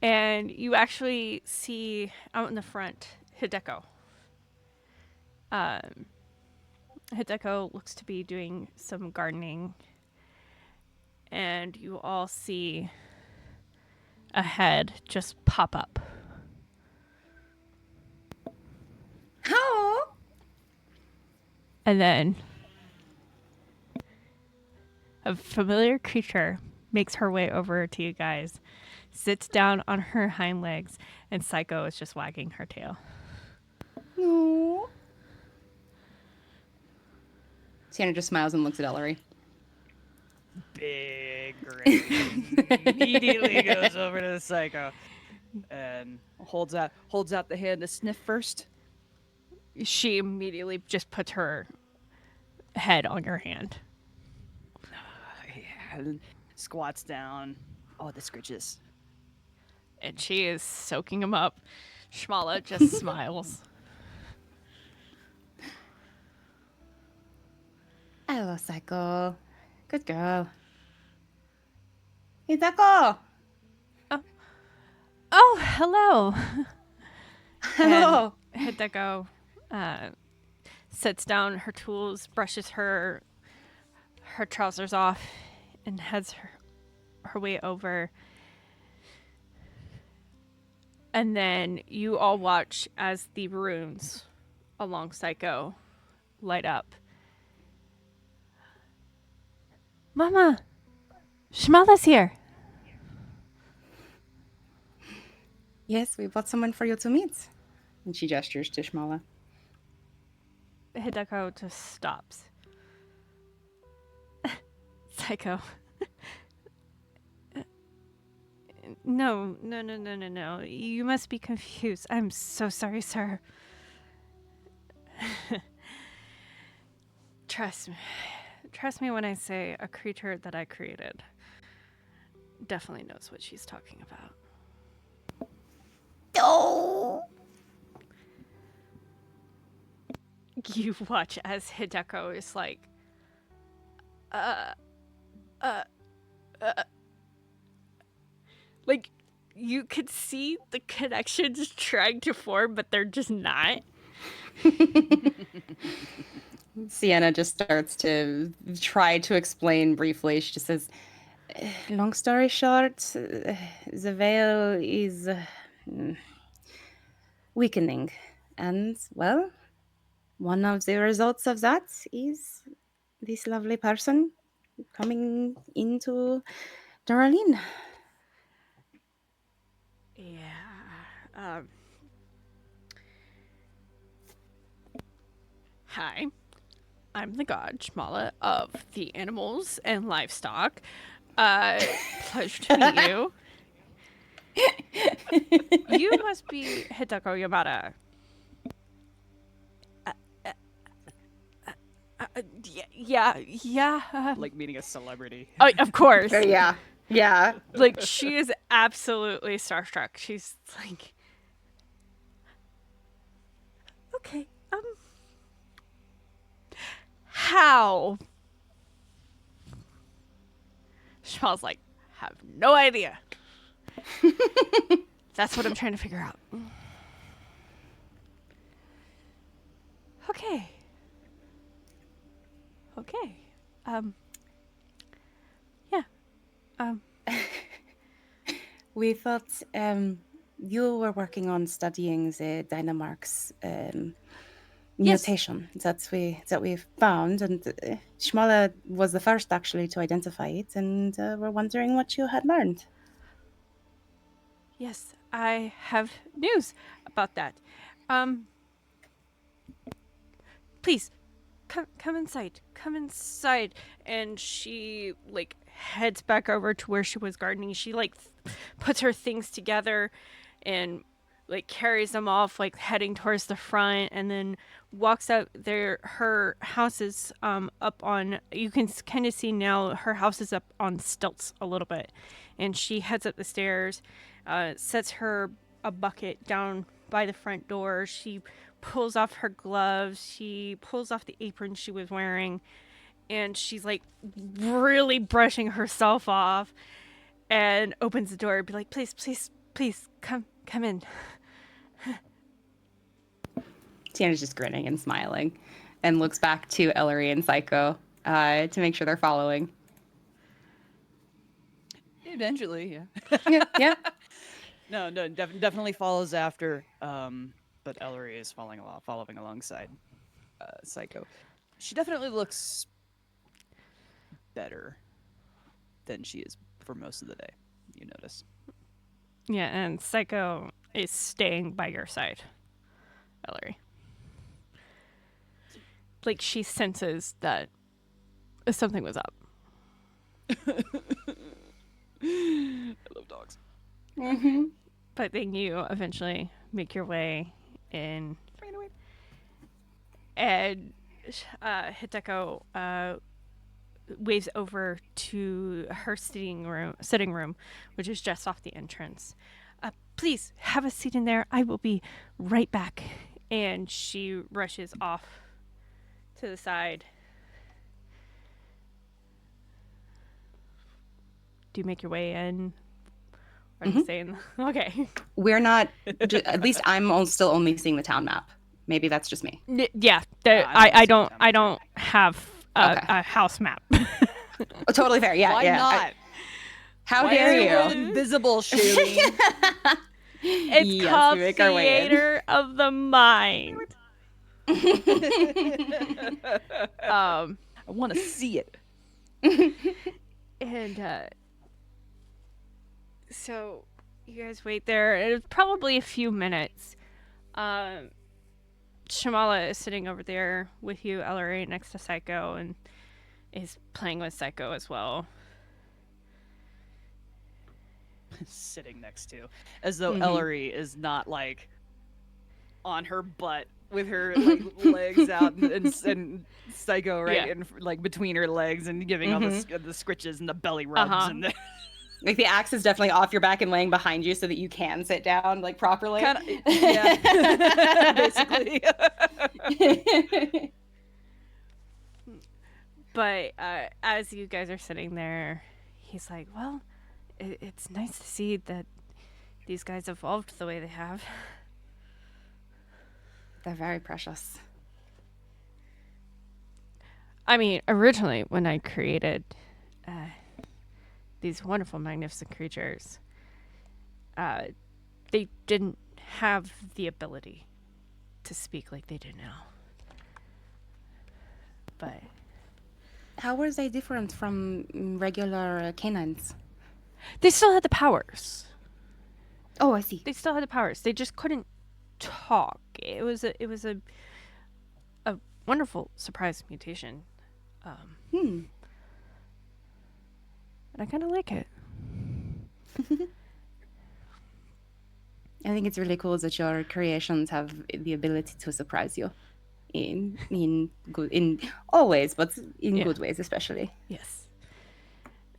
And you actually see out in the front Hideko. Hideko looks to be doing some gardening. And you all see a head just pop up. Oh. And then a familiar creature makes her way over to you guys, sits down on her hind legs, and Psycho is just wagging her tail. No. Sienna just smiles and looks at Elery. Big grin. Immediately goes over to the Psycho and holds out the hand to sniff first. She immediately just puts her head on your hand. Yeah, and squats down. Oh, the scritches. And she is soaking him up. Shmala just smiles. Hello, Psycho. Good girl. Hideko. Oh, hello. Hello. And Hideko sets down her tools, brushes her trousers off, and heads her way over. And then you all watch as the runes along Psycho light up. Mama, Shmala's here. Yes, we brought someone for you to meet. And she gestures to Shmala. Hideko just stops. Psycho. No. You must be confused. I'm so sorry, sir. Trust me when I say a creature that I created definitely knows what she's talking about. Oh. You watch as Hideko is like, like, you could see the connections trying to form, but they're just not. Sienna just starts to try to explain briefly. She just says, long story short, the veil is weakening. And, well, one of the results of that is this lovely person coming into Raelyn. Yeah. Hi. I'm the god Shmala of the animals and livestock. Pleasure to meet you. You must be Hideko Yamada. Yeah. Like meeting a celebrity. Oh, of course. Yeah. Like, she is absolutely starstruck. She's like, okay, how? Shmal's like, have no idea. That's what I'm trying to figure out. Okay. Yeah. We thought you were working on studying the Dynamark's mutation that we found, and Shmala was the first actually to identify it, and we're wondering what you had learned. Yes, I have news about that. Please, come inside. Come inside. And she, like, heads back over to where she was gardening. She, like, puts her things together and, like, carries them off, like, heading towards the front, and then walks out there. Her house is up on, you can kind of see now, her house is up on stilts a little bit. And she heads up the stairs, sets a bucket down by the front door. She pulls off her gloves. She pulls off the apron she was wearing. And she's, like, really brushing herself off. And opens the door and be like, please, come in. Sienna's just grinning and smiling and looks back to Elery and Psycho to make sure they're following. Eventually, yeah. Yeah. No, definitely follows after. But Elery is following alongside Psycho. She definitely looks better than she is for most of the day. You notice. Yeah, and Psycho is staying by your side, Elery. Like, she senses that something was up. I love dogs. Mm-hmm. But then you eventually make your way in. And Hideko waves over to her sitting room, which is just off the entrance. Please have a seat in there. I will be right back. And she rushes off to the side. Do you make your way in? Are you saying okay? We're not. At least I'm still only seeing the town map. Maybe that's just me. Yeah, I don't have a house map. Oh, totally fair. Yeah. Why not? How Why dare is you? everyone invisible, shooting? It's Yes, called we make our way in. theater of the mind. I want to see it. And so you guys wait there. It's probably a few minutes. Shmala is sitting over there with you, Elery, next to Psycho, and is playing with Psycho as well. Sitting next to, as though Elery is not like on her butt with her like legs out and Psycho right in like between her legs and giving all the scritches and the belly rubs and the Like the axe is definitely off your back and laying behind you so that you can sit down like properly. Yeah, basically. But as you guys are sitting there, he's like, well, it's nice to see that these guys evolved the way they have. They're very precious. I mean, originally, when I created these wonderful, magnificent creatures, they didn't have the ability to speak like they do now. But How were they different from regular canines? they still had the powers. Oh, I see. They still had the powers. They just couldn't talk. It was a wonderful surprise mutation. And I kind of like it. I think it's really cool that your creations have the ability to surprise you in all ways, but in good ways especially. Yes.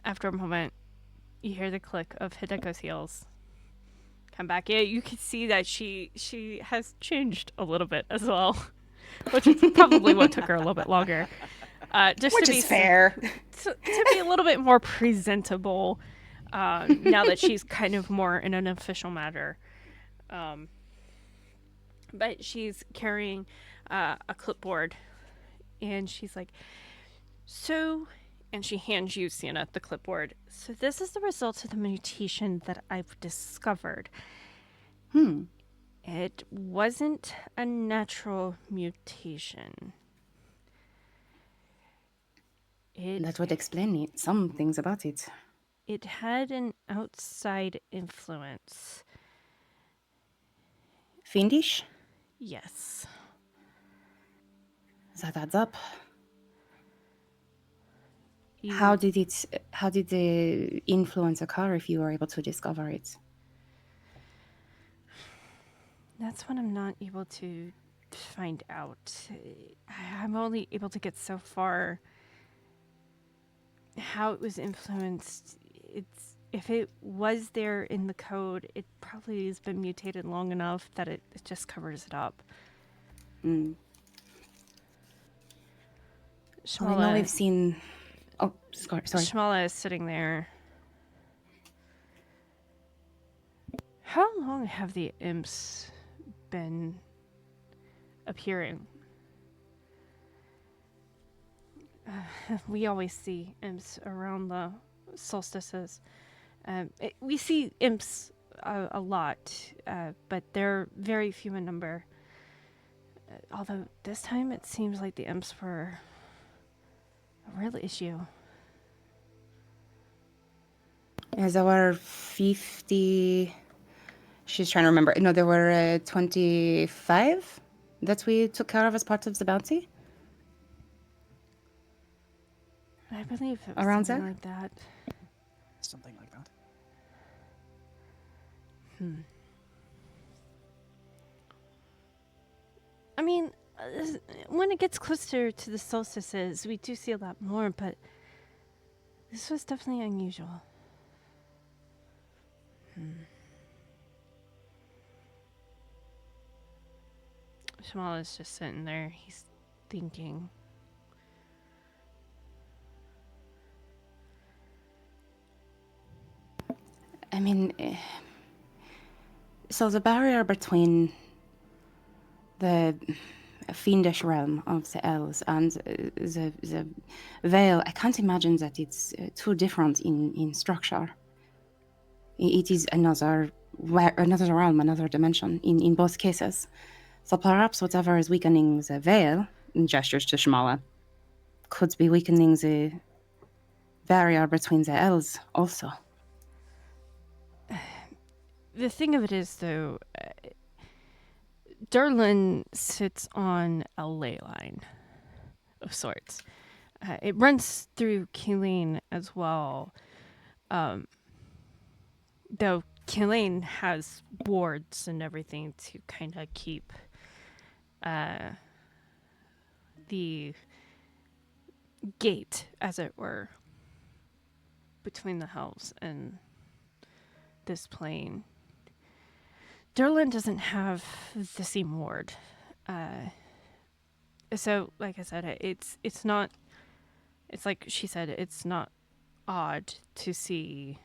After a moment, you hear the click of Hideko's heels come back. Yeah, you can see that she has changed a little bit as well, which is probably what took her a little bit longer. Just Which to be is fair. to be a little bit more presentable now that she's kind of more in an official matter. But she's carrying a clipboard, and she's like, so, and she hands you, Sienna, the clipboard. So this is the result of the mutation that I've discovered. It wasn't a natural mutation. That would explain some things about it. It had an outside influence. Fiendish? Yes. That adds up. How did the influence occur if you were able to discover it? That's what I'm not able to find out. I'm only able to get so far. How it was influenced, if it was there in the code, it probably has been mutated long enough that it just covers it up. Well, I know we've seen... Oh, sorry. Shmala is sitting there. How long have the imps been appearing? We always see imps around the solstices. We see imps a lot, but they're very few in number. Although this time it seems like the imps were a real issue. As there were 50... She's trying to remember. No, there were 25 that we took care of as part of the bounty. I believe it was Around something there? like that. Something like that. I mean, when it gets closer to the solstices, we do see a lot more, but this was definitely unusual. Shamal is just sitting there. He's thinking. I mean, so the barrier between the fiendish realm of the elves and the veil, I can't imagine that it's too different in structure. It is another realm, another dimension in both cases. So perhaps whatever is weakening the veil, gestures to Shmala, could be weakening the barrier between the elves also. The thing of it is, though, Durlin sits on a ley line of sorts. It runs through Kilane as well. Though Kilane has boards and everything to kind of keep the gate, as it were, between the hells and this plane. Durlin doesn't have the same ward. So, like I said, it's not. It's like she said. It's not odd to see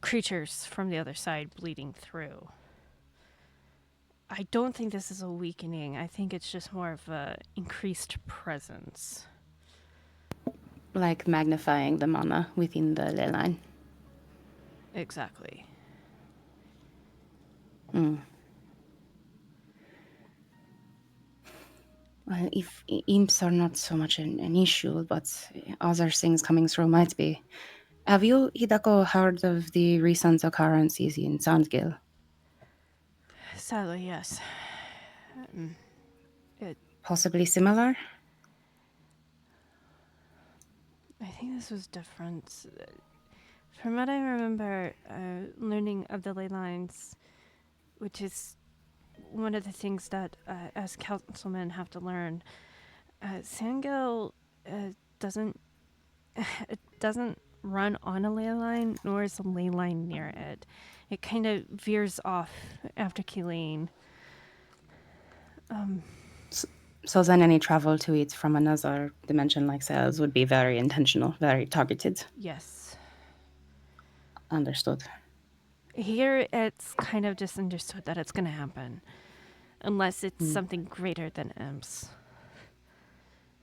creatures from the other side bleeding through. I don't think this is a weakening. I think it's just more of a increased presence. Like magnifying the mana within the ley line. Exactly. Well, if imps are not so much an issue, but other things coming through might be. Have you, Hidako, heard of the recent occurrences in Sandgill? Sadly, yes. Possibly similar? I think this was different. From what I remember, learning of the ley lines, which is one of the things that as councilmen have to learn, Sandgill doesn't run on a ley line, nor is a ley line near it. It kind of veers off after Kilane. So then any travel to it from another dimension like cells would be very intentional, very targeted. Yes. Understood. Here, it's kind of just understood that it's going to happen. Unless it's something greater than imps.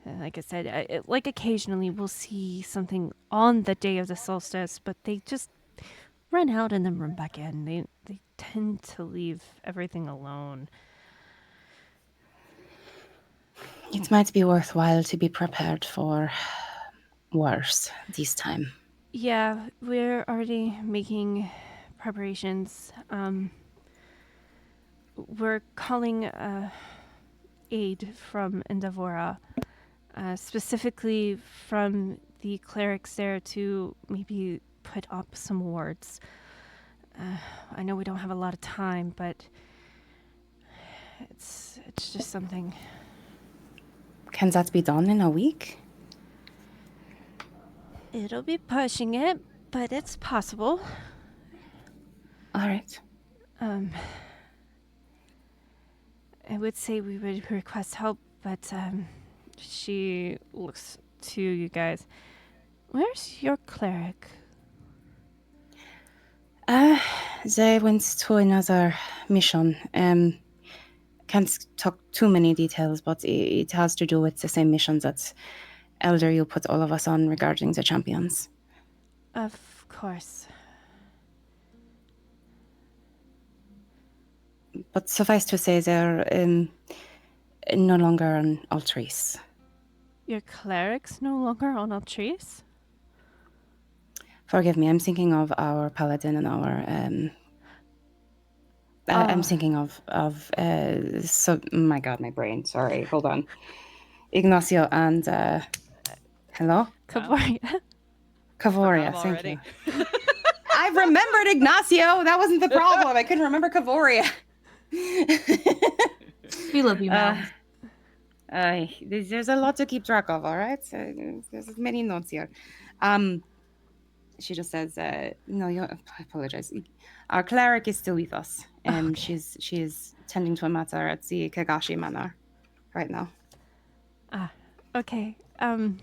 Like I said, like occasionally we'll see something on the day of the solstice, but they just run out and then run back in. They tend to leave everything alone. It might be worthwhile to be prepared for worse this time. Yeah, we're already making preparations. We're calling aid from Endavora, specifically from the clerics there to maybe put up some wards. I know we don't have a lot of time, but it's just something. Can that be done in a week? It'll be pushing it, but it's possible. All right. I would say we would request help, but she looks to you guys. Where's your cleric? They went to another mission. Can't talk too many details, but it has to do with the same mission that Elder you put all of us on regarding the champions. Of course. But suffice to say, they're no longer on Altris. Your cleric's no longer on Altris? Forgive me, I'm thinking of our paladin and our... I'm thinking of so my god, my brain, sorry, hold on. Ignacio and hello? Kavoria. Kavoria, thank you. I remembered Ignacio, that wasn't the problem. I couldn't remember Kavoria. We love you, Mel. There's a lot to keep track of, all right? So there's many notes here. She just says, no, I apologize. Our cleric is still with us, and okay. she's tending to a matter at the Kagashi Manor right now. Okay. I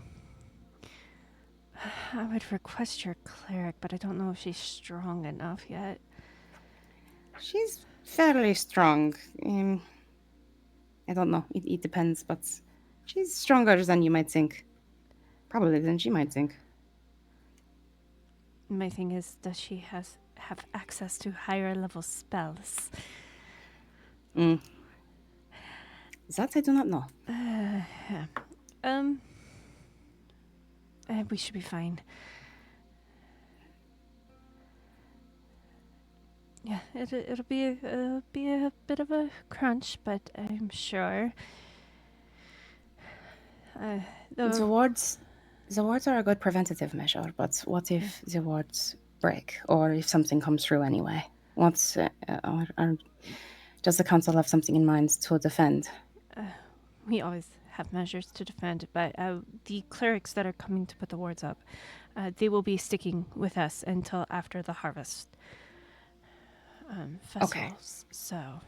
would request your cleric, but I don't know if she's strong enough yet. She's fairly strong. I don't know. It depends, but she's stronger than you might think. Probably than she might think. My thing is, does she have access to higher level spells? That I do not know. We should be fine. Yeah, it'll be a bit of a crunch, but I'm sure. The wards are a good preventative measure, but what if the wards break, or if something comes through anyway? Does the council have something in mind to defend? We always have measures to defend, but the clerics that are coming to put the wards up, they will be sticking with us until after the harvest festivals. So,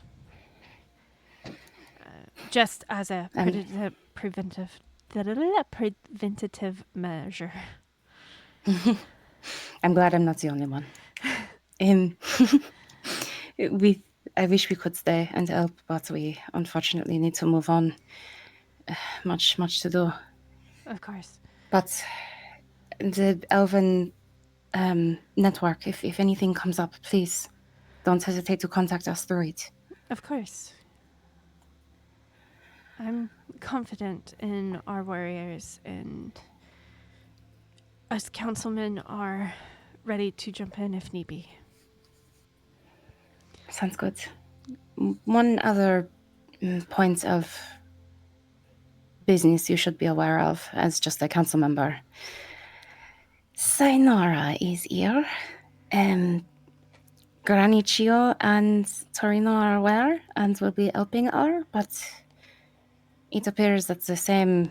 just as a preventative measure. I'm glad I'm not the only one. I wish we could stay and help, but we unfortunately need to move on. Much to do. Of course. But the Elven network, if anything comes up, please don't hesitate to contact us through it. Of course. I'm confident in our warriors, and us councilmen are ready to jump in if need be. Sounds good. One other point of business you should be aware of as just a council member. Sainara is here. Granicio and Torino are aware and will be helping her, but it appears that the same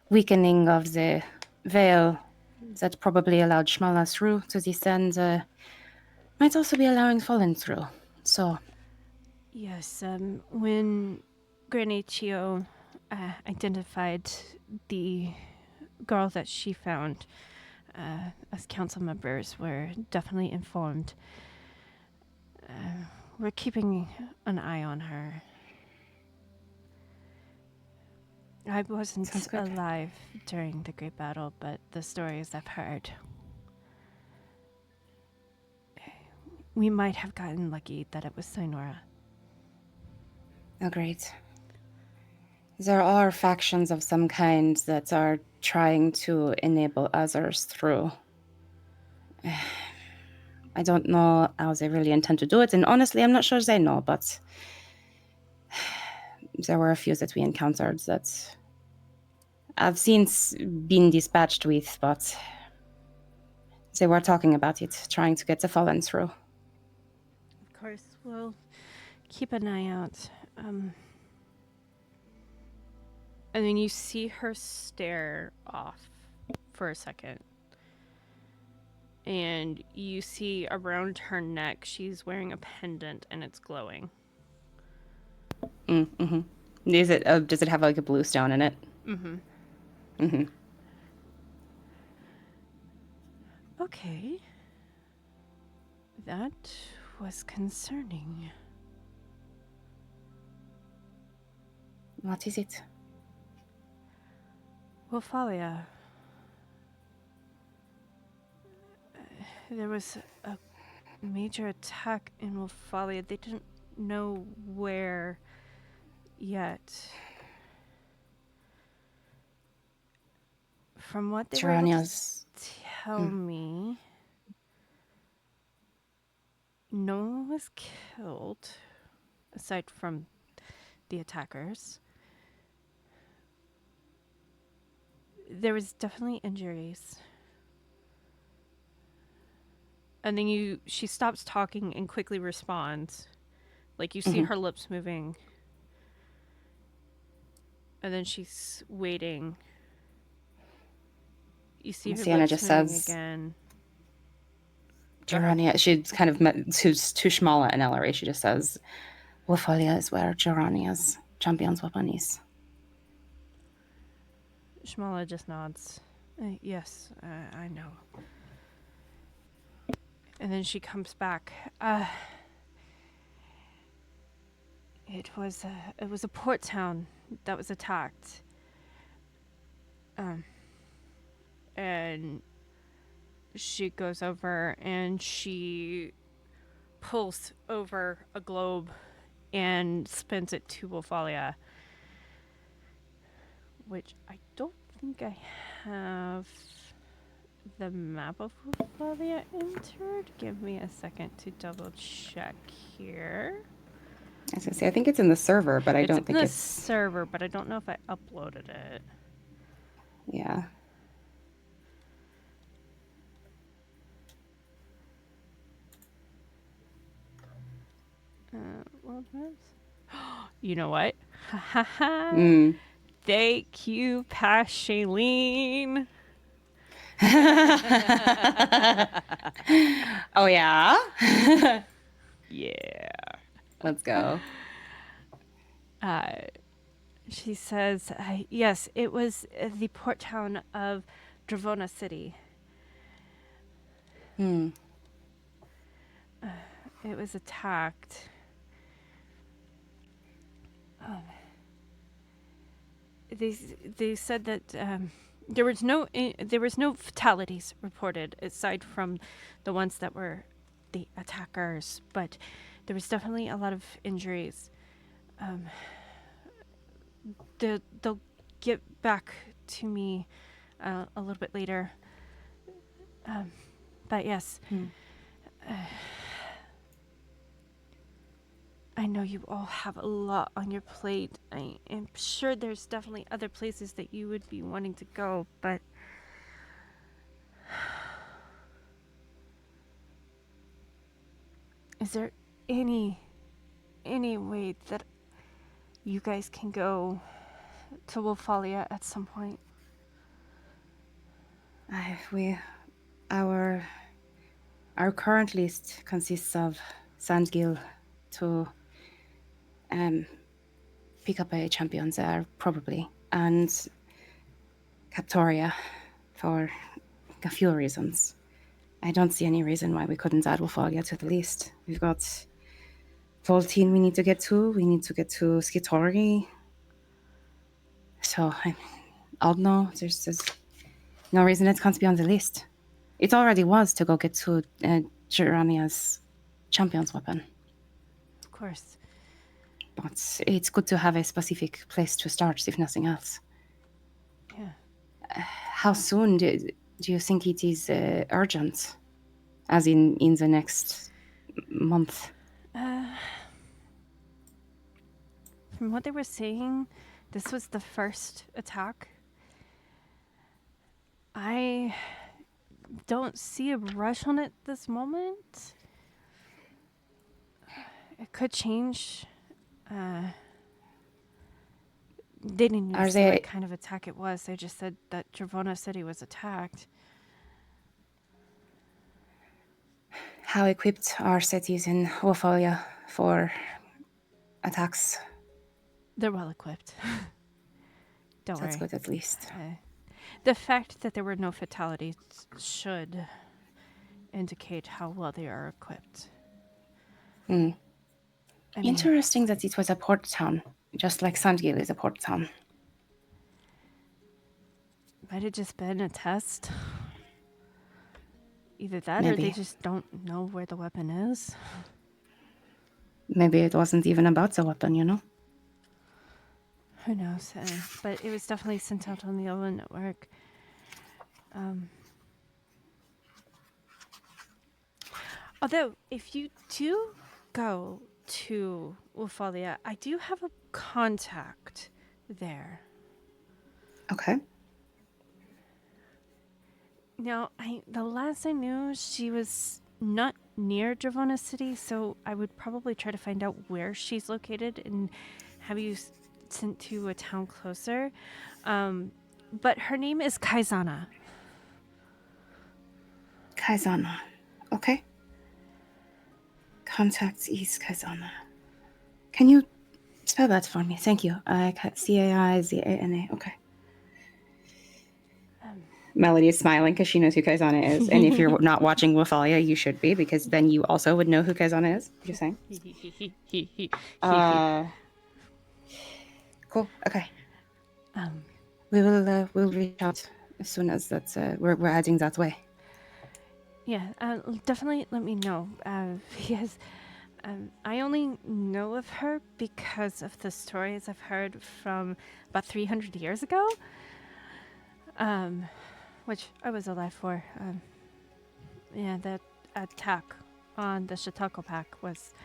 weakening of the veil that probably allowed Shmala through to descend might also be allowing Fallen through. So, yes, when Granicio identified the girl that she found, us council members were definitely informed. We're keeping an eye on her. I wasn't alive during the Great Battle, but the stories I've heard, we might have gotten lucky that it was Sainora. Agreed. There are factions of some kind that are trying to enable others through. I don't know how they really intend to do it, and honestly, I'm not sure they know, but there were a few that we encountered that I've since been dispatched with, but they were talking about it, trying to get the Fallen through. Of course, we'll keep an eye out. And then you see her stare off for a second. And you see around her neck, she's wearing a pendant and it's glowing. Mm-hmm. Does it have like a blue stone in it? Mm-hmm. Mm-hmm. Okay. That was concerning. What is it? Wolfalia. There was a major attack in Wolfalia. They didn't know where yet. From what they were able to tell me, no one was killed, aside from the attackers. There was definitely injuries. And then she stops talking and quickly responds. Like, you see her lips moving. And then she's waiting. You see her Sienna lips just moving says, again. Gerania, she kind of met to Shmala and Elery. She just says, Wolfalia is where Gerania's champion's weapon is. Shmala just nods. Yes, I know. And then she comes back. It was a port town that was attacked. And she goes over and she pulls over a globe and spins it to Wolfalia, which I don't think I have the map of Wolfalia entered. Give me a second to double check here. I was gonna say, I think it's in the server, but I don't think it's in the server, but I don't know if I uploaded it. Yeah. World maps. You know what? Thank you, past Shailene. Oh yeah. Yeah. Let's go. She says, yes, it was the port town of Dravona City. It was attacked. They said that there was no fatalities reported aside from the ones that were the attackers, but there was definitely a lot of injuries. They'll get back to me a little bit later. But yes, I know you all have a lot on your plate. I am sure there's definitely other places that you would be wanting to go, but is there any way that you guys can go to Wolfalia at some point? Our current list consists of Sandgill to Pixabay champions are probably, and Captoria for a few reasons. I don't see any reason why we couldn't add Wolfalia to the list. We've got Voltine we need to get to. We need to get to Skitori. So I don't know. There's no reason it can't be on the list. It already was to go get to Jeremiah's champion's weapon. Of course. But it's good to have a specific place to start, if nothing else. Yeah. How soon do you think it is urgent? As in the next month? From what they were saying, this was the first attack. I don't see a rush on it this moment. It could change. They didn't even say what kind of attack it was. They just said that Dravona City was attacked. How equipped are cities in Wolfalia for attacks? They're well equipped. Don't worry. That's good at least. The fact that there were no fatalities should indicate how well they are equipped. Interesting that it was a port town, just like Sandgill is a port town. Might have just been a test. Either that Maybe. or they just don't know where the weapon is. Maybe it wasn't even about the weapon, you know? Who knows? But it was definitely sent out on the Owen network. Although, if you do go to Wolfalia, I do have a contact there. Okay. Now, the last I knew, she was not near Dravona City, so I would probably try to find out where she's located and have you sent to a town closer. But her name is Kaizana. Kaizana. Okay. Contact is Kaizana. Can you spell that for me? Thank you. Caizana. Okay. Melody is smiling because she knows who Kaizana is. And if you're not watching Wolfalia, you should be, because then you also would know who Kaizana is. Just saying. Cool. Okay. We'll reach out as soon as that's we're heading that way. Yeah, definitely let me know. Because I only know of her because of the stories I've heard from about 300 years ago. Which I was alive for. Yeah, that attack on the Shatako pack was...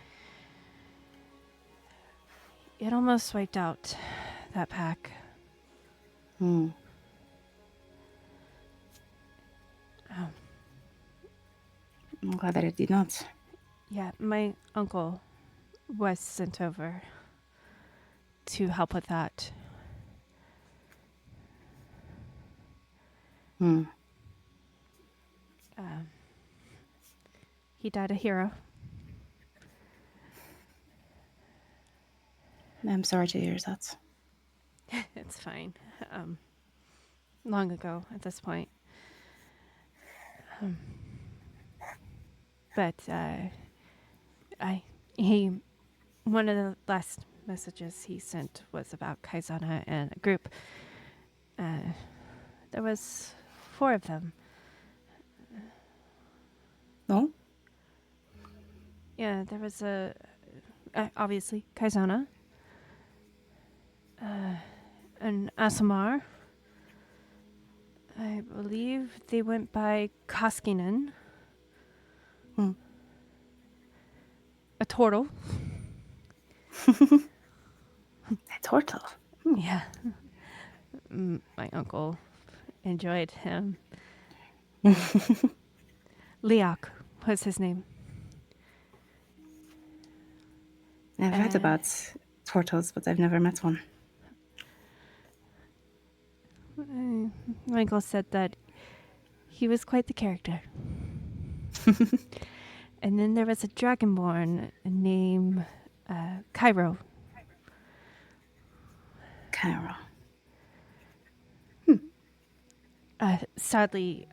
It almost wiped out that pack. I'm glad that it did not. Yeah, my uncle was sent over to help with that. Hmm. He died a hero. I'm sorry to hear that. It's fine. Long ago at this point. But one of the last messages he sent was about Kaizana and a group. There was 4 of them. No? Yeah, there was obviously Kaizana, and Asamar. I believe they went by Koskinen. Hmm. A turtle. A turtle. Yeah. My uncle enjoyed him. Liak was his name. I've read about turtles, but I've never met one. My uncle said that he was quite the character. And then there was a dragonborn named Cairo. Cairo. Sadly,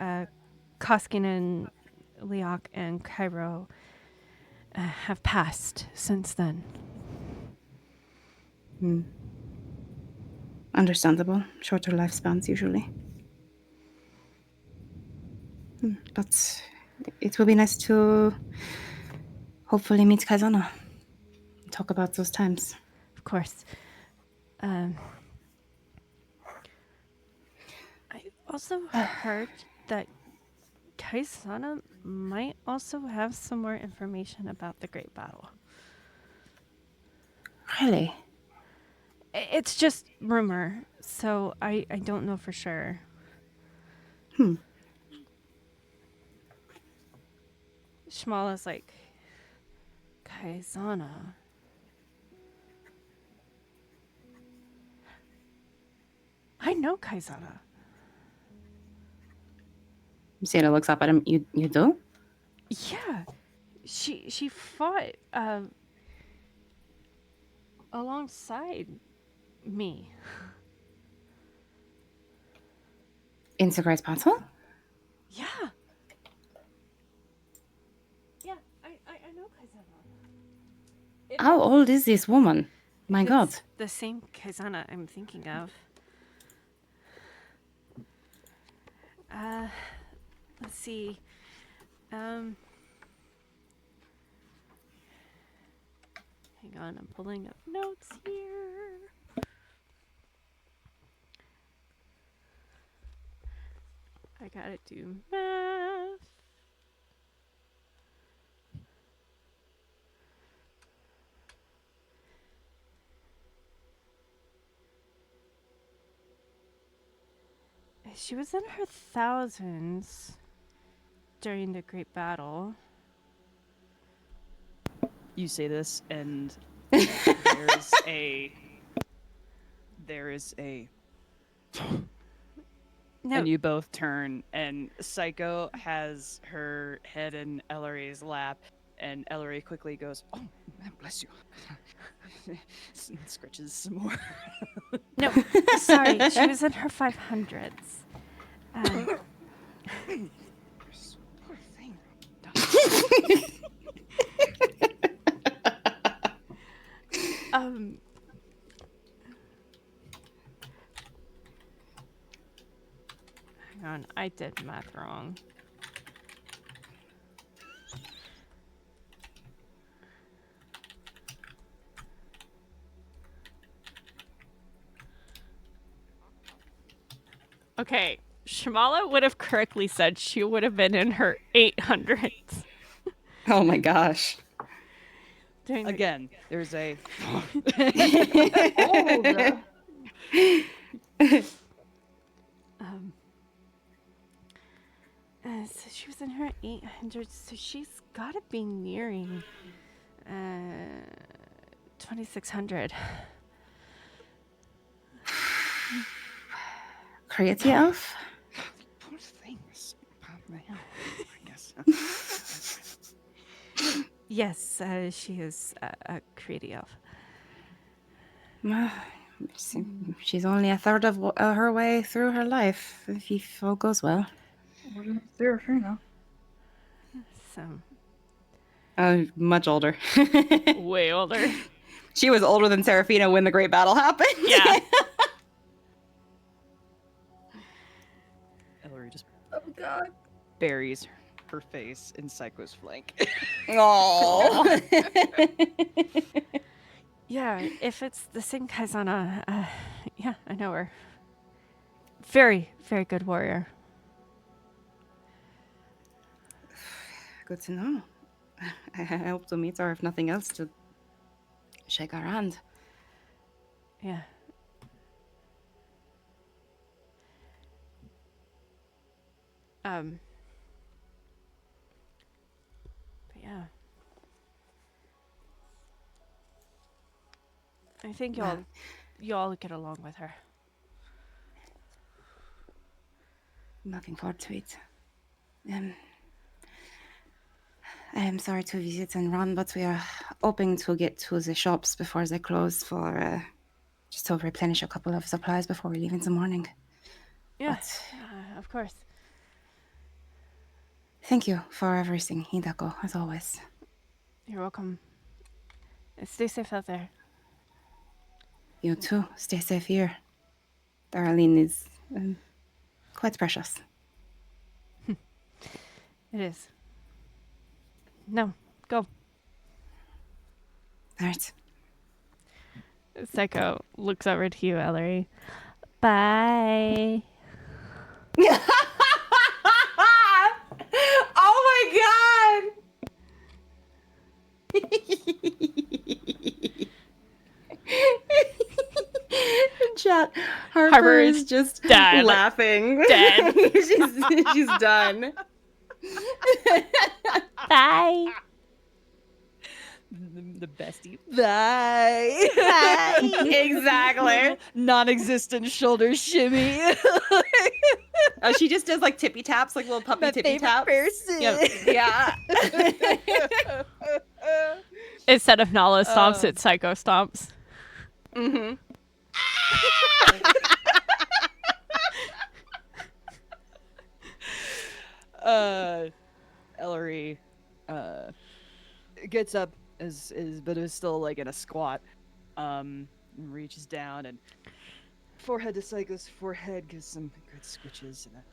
Koskinen, Liak, and Cairo have passed since then. Understandable. Shorter lifespans usually. But it will be nice to hopefully meet Kaizana. Talk about those times. Of course. I also heard that Kaizana might also have some more information about the Great Battle. Really? It's just rumor, so I don't know for sure. Shmala's like, Kaizana. I know Kaizana. Sienna looks up at him. You do? Yeah. She fought alongside me. In the Great Battle? Yeah. Yeah, I know Kaizana. How old is this woman? My God. It's the same Kaizana I'm thinking of. Let's see. Hang on, I'm pulling up notes here. I gotta do math. She was in her thousands during the Great Battle. You say this, and there is a No, and you both turn, and Psycho has her head in Elery's lap, and Elery quickly goes, "Oh, man, bless you." Scratches some more. no, sorry, she was in her 500s. Poor thing. Hang on, I did math wrong. Okay, Shamala would have correctly said she would have been in her 800s. Oh my gosh. Again, there's a so she was in her 800s, so she's got to be nearing 2600. Crazy elf? Yes, she is a creative elf. She's only a third of her way through her life, if all goes well. We're gonna Serephina. So Much older. way older. She was older than Serephina when the Great Battle happened. Yeah. Elery just Oh God. buries her face in Psycho's flank. Oh. Yeah, if it's the same Kaizana, yeah, I know her. Very, very good warrior. Good to know. I hope to meet her, if nothing else, to shake her hand. Yeah. But yeah. I think y'all get along with her. I'm looking forward to it. I am sorry to visit and run, but we are hoping to get to the shops before they close for just to replenish a couple of supplies before we leave in the morning. Yeah, But of course. thank you for everything, Hidako, as always. You're welcome. Stay safe out there. You too. Stay safe here. Raelyn is quite precious. It is. No, go. All right. Psycho looks over to you, Elery. Bye. Oh my god! Chat. Harper is just dead. laughing. Dead. she's done. Bye. The bestie. Bye. Exactly. Non-existent shoulder shimmy. Oh, she just does like tippy taps, like little puppy My tippy favorite taps. person. Yep. Yeah. Instead of Nala stomps, it's Psycho stomps. Mm-hmm. Elery gets up but is still like in a squat. Reaches down and forehead to Psycho's forehead, gives some good squitches and a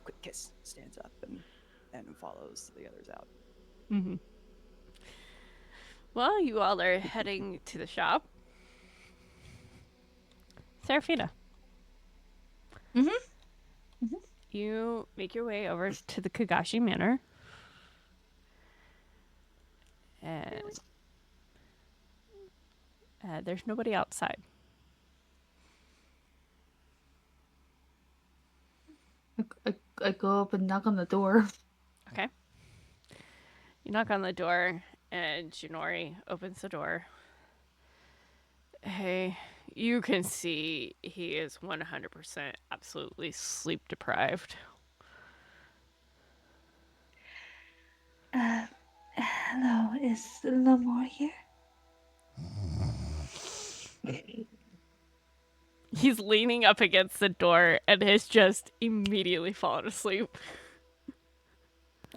quick kiss. Stands up and follows the others out. Mm-hmm. Well, you all are heading to the shop. Serephina. You make your way over to the Kagashi Manor. And there's nobody outside. I go up and knock on the door. Okay. You knock on the door, and Jinori opens the door. Hey, you can see he is 100% absolutely sleep deprived. Hello, is Lamore here? He's leaning up against the door and has just immediately fallen asleep.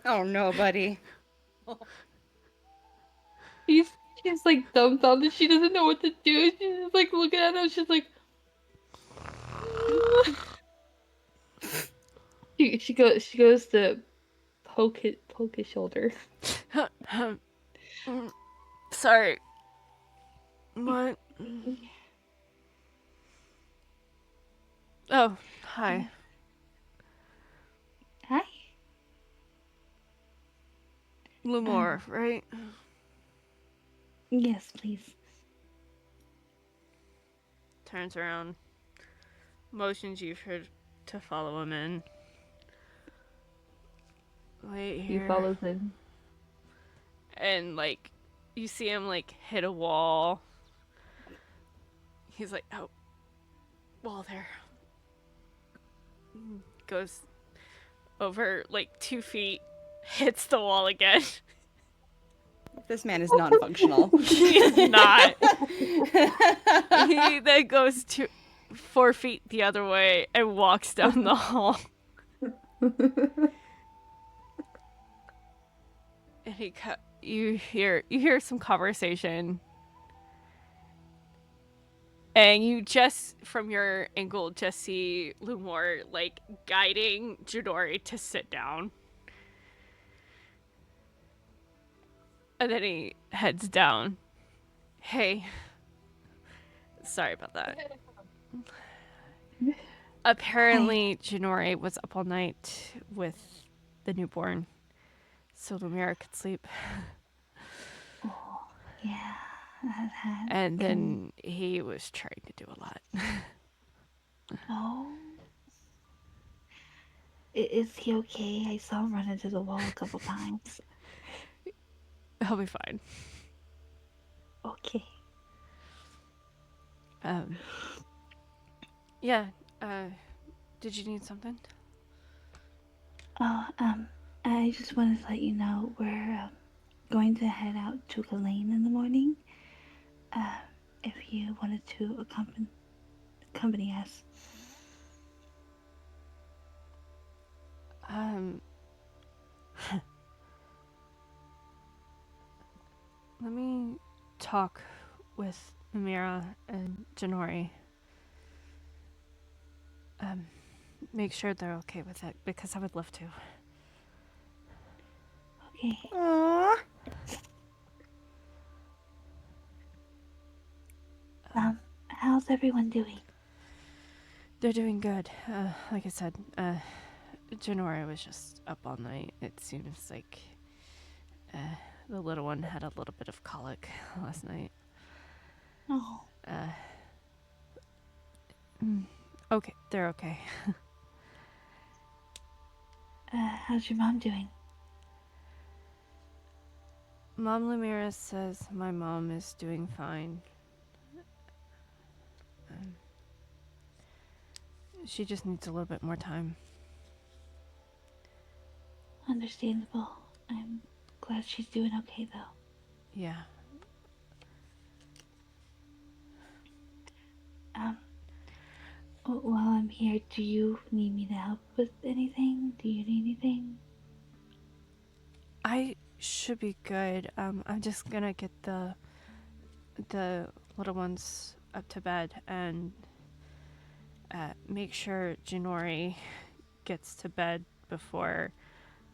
Oh no, buddy. She's like dumbfounded. She doesn't know what to do. She's just like looking at him. She's like, she goes to poke his shoulder. Sorry. What? Oh, hi. Hi. Lamore, right? Yes, please. Turns around, motions you to follow him in. Wait here. He follows him. And like, you see him like hit a wall. He's like, oh, wall there. Goes over like 2 feet, hits the wall again. This man is non-functional. He's not. He then goes 4 feet the other way and walks down the hall. And you hear some conversation. And you just, from your angle, just see Lumore, like, guiding Jinori to sit down. And then he heads down. Hey. Sorry about that. Apparently, Jinori was up all night with the newborn. So Lumire could sleep. Oh, yeah. That And then he was trying to do a lot. Oh. Is he okay? I saw him run into the wall a couple times. He'll be fine. Okay. Yeah, did you need something? Oh, I just wanted to let you know we're going to head out to Kilane in the morning. If you wanted to accompany us. Let me talk with Mira and Jinori. Make sure they're okay with it, because I would love to. Okay. Aww. How's everyone doing? They're doing good. Like I said, Jinori was just up all night. It seems like the little one had a little bit of colic last night. Oh. Okay, they're okay. How's your mom doing? Mom Lumira says my mom is doing fine. She just needs a little bit more time. Understandable. I'm glad she's doing okay, though. Yeah. While I'm here, do you need me to help with anything? Do you need anything? I should be good. I'm just gonna get the little ones up to bed and make sure Jinori gets to bed before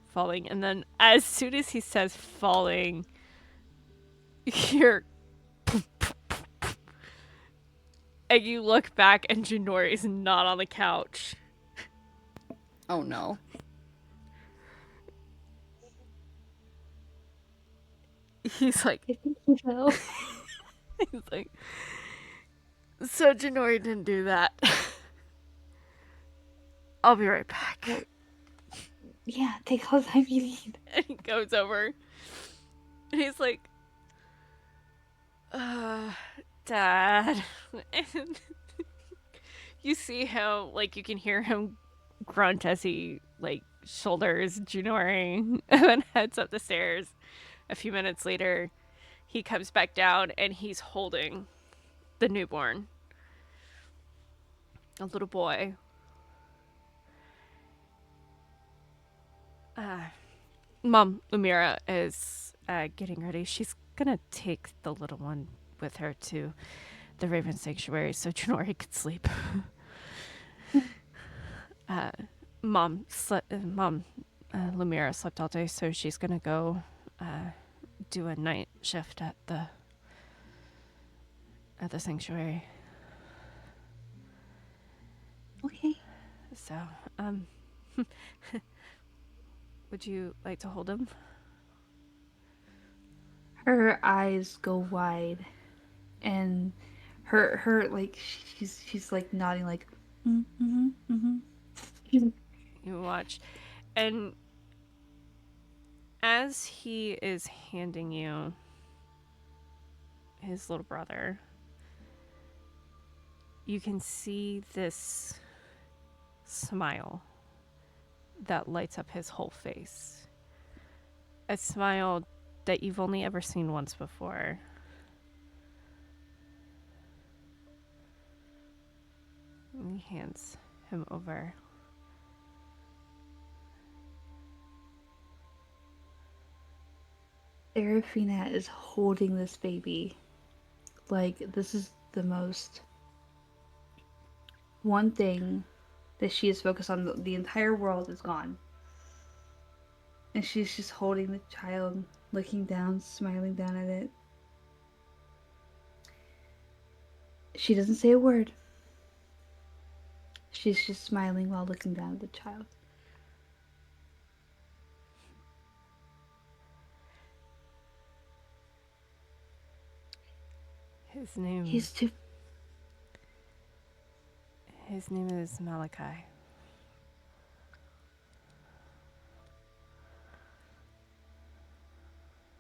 falling. And then as soon as he says falling, you're and you look back and Jinori's not on the couch. Oh no. He's like, I think he fell. he's like, so Jinori didn't do that. I'll be right back. Yeah, take all the time you need. And he goes over and he's like, Dad. And you see how, like, you can hear him grunt as he, like, shoulders Jinori and then heads up the stairs. A few minutes later, he comes back down and he's holding the newborn. A little boy. Mom, Lumira, is getting ready. She's gonna take the little one with her to the Raven Sanctuary so Jinori could sleep. Mom, Lumira slept all day, so she's gonna go do a night shift at the sanctuary. Okay. So, would you like to hold him? Her eyes go wide, and her like she's like nodding like You watch, and as he is handing you his little brother, you can see this smile that lights up his whole face. a smile that you've only ever seen once before. And he hands him over. Serephina is holding this baby. Like, this is the most one thing that she is focused on. The entire world is gone. And she's just holding the child, looking down, smiling down at it. She doesn't say a word. She's just smiling while looking down at the child. His name is Malachi.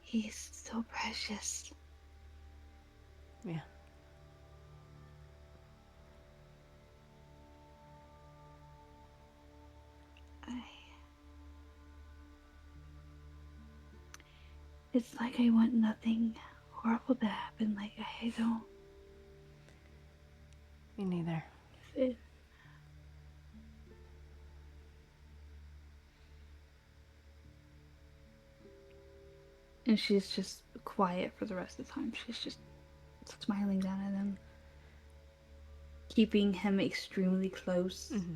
He's so precious. Yeah. It's like I want nothing horrible to happen. Like, I don't... Me neither. And she's just quiet for the rest of the time. She's just smiling down at him. Keeping him extremely close. Mm-hmm.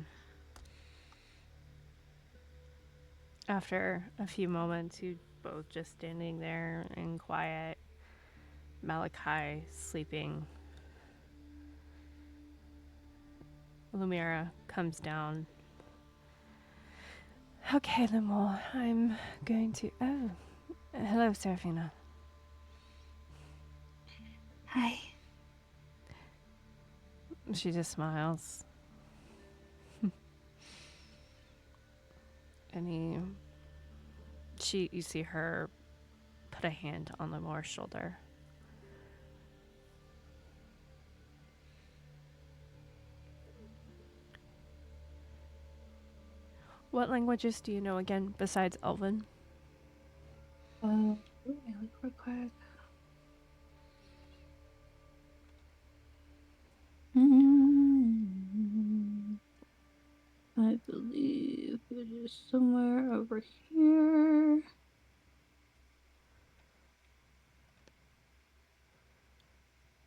After a few moments, you both just standing there and quiet. Malachi sleeping. Lumira comes down. Okay, Lemore, I'm going to... Oh, hello, Serephina. Hi. She just smiles. And you see her put a hand on Lemore's shoulder. What languages do you know again besides Elven? I look real quick. I believe it is somewhere over here.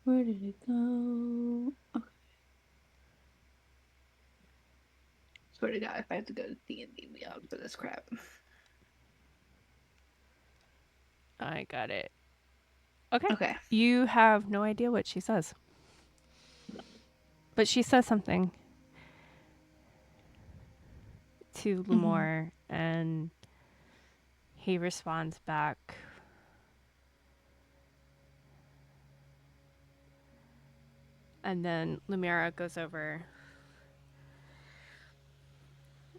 Where did it go? Okay. Swear to God, if I have to go to D&D Beyond for this crap. I got it. Okay. Okay. You have no idea what she says. But she says something to Lemore, and he responds back. And then Lumira goes over.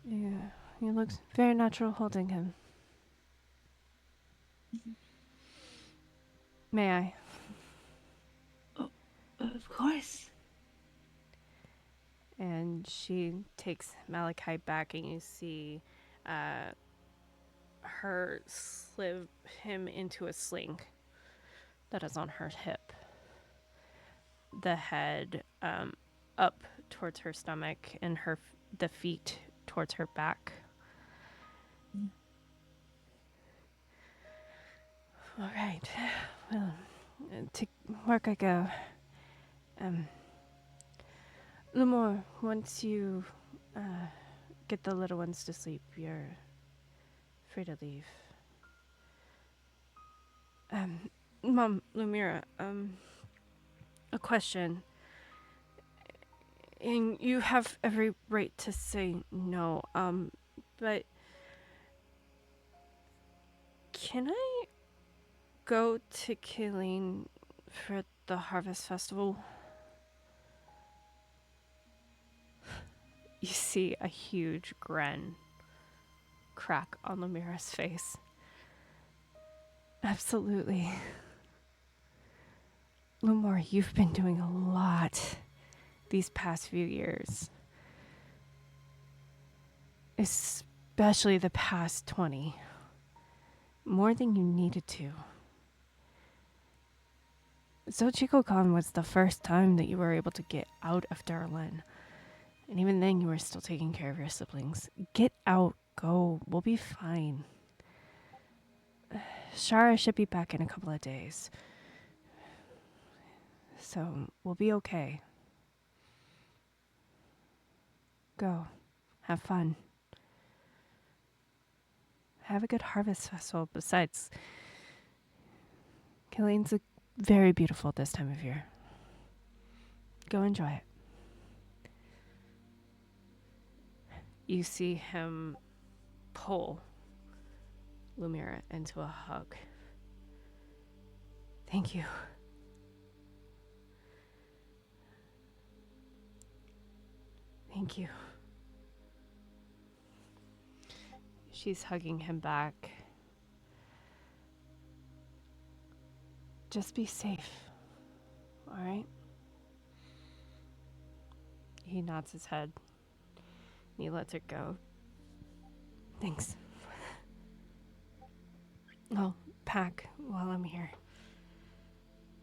Yeah, he looks very natural holding him. May I? Oh, of course. And she takes Malachi back, and you see her slip him into a sling that is on her hip. The head up towards her stomach, and the feet towards her back. All right. Well, to work I go. Lemore, once you get the little ones to sleep, you're free to leave. Mom, Lumira, a question. And you have every right to say no, but can I go to Kilane for the Harvest Festival? You see a huge grin crack on Lumira's face. Absolutely. Lemore, you've been doing a lot these past few years. Especially the past 20. more than you needed to. Zochiko-con was the first time that you were able to get out of Darlin. And even then, you were still taking care of your siblings. Get out. Go. We'll be fine. Shara should be back in a couple of days. So, we'll be okay. Go. Have fun. Have a good harvest festival. Besides, Kilane's very beautiful this time of year. Go enjoy it. You see him pull Lumira into a hug. Thank you. Thank you. She's hugging him back. Just be safe, all right? He nods his head. He lets her go. Thanks. I'll pack while I'm here.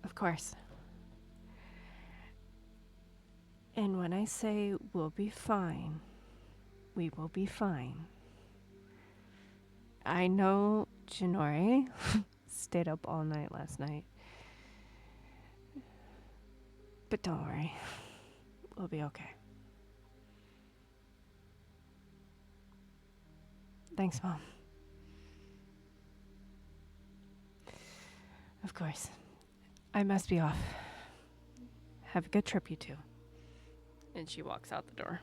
Of course. And when I say we'll be fine, we will be fine. I know Jinori stayed up all night last night. But don't worry. We'll be okay. Thanks, Mom. Of course. I must be off. Have a good trip, you two. And she walks out the door.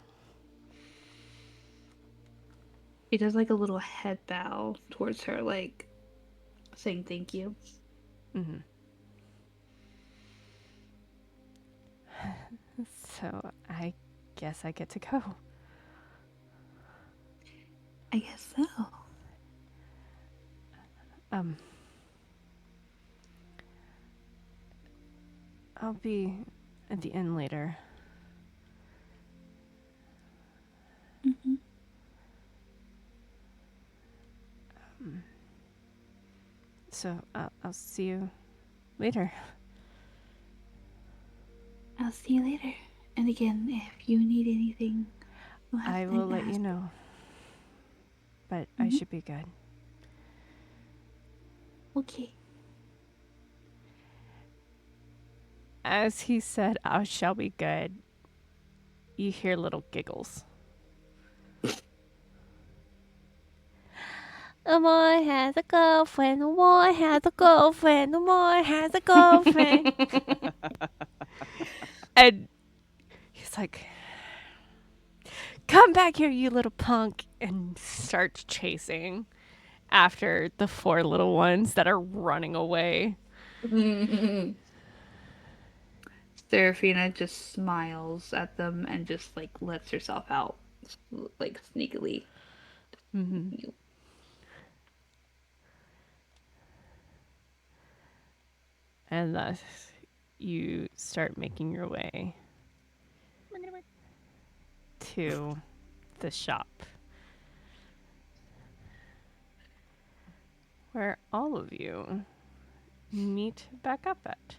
He does like a little head bow towards her, like saying thank you. Mm-hmm. So I guess I get to go. I guess so. I'll be at the inn later. Mm-hmm. So I'll see you later. I'll see you later. And again, if you need anything, you'll have I to will let ask. you know. But I should be good. Okay. As he said, I shall be good, you hear little giggles. The boy has a girlfriend, the boy has a girlfriend, the boy has a girlfriend. And he's like, come back here, you little punk, and starts chasing after the 4 little ones that are running away. Serephina just smiles at them and just like lets herself out, like sneakily. Mm-hmm. And thus, you start making your way to the shop, where all of you meet back up at.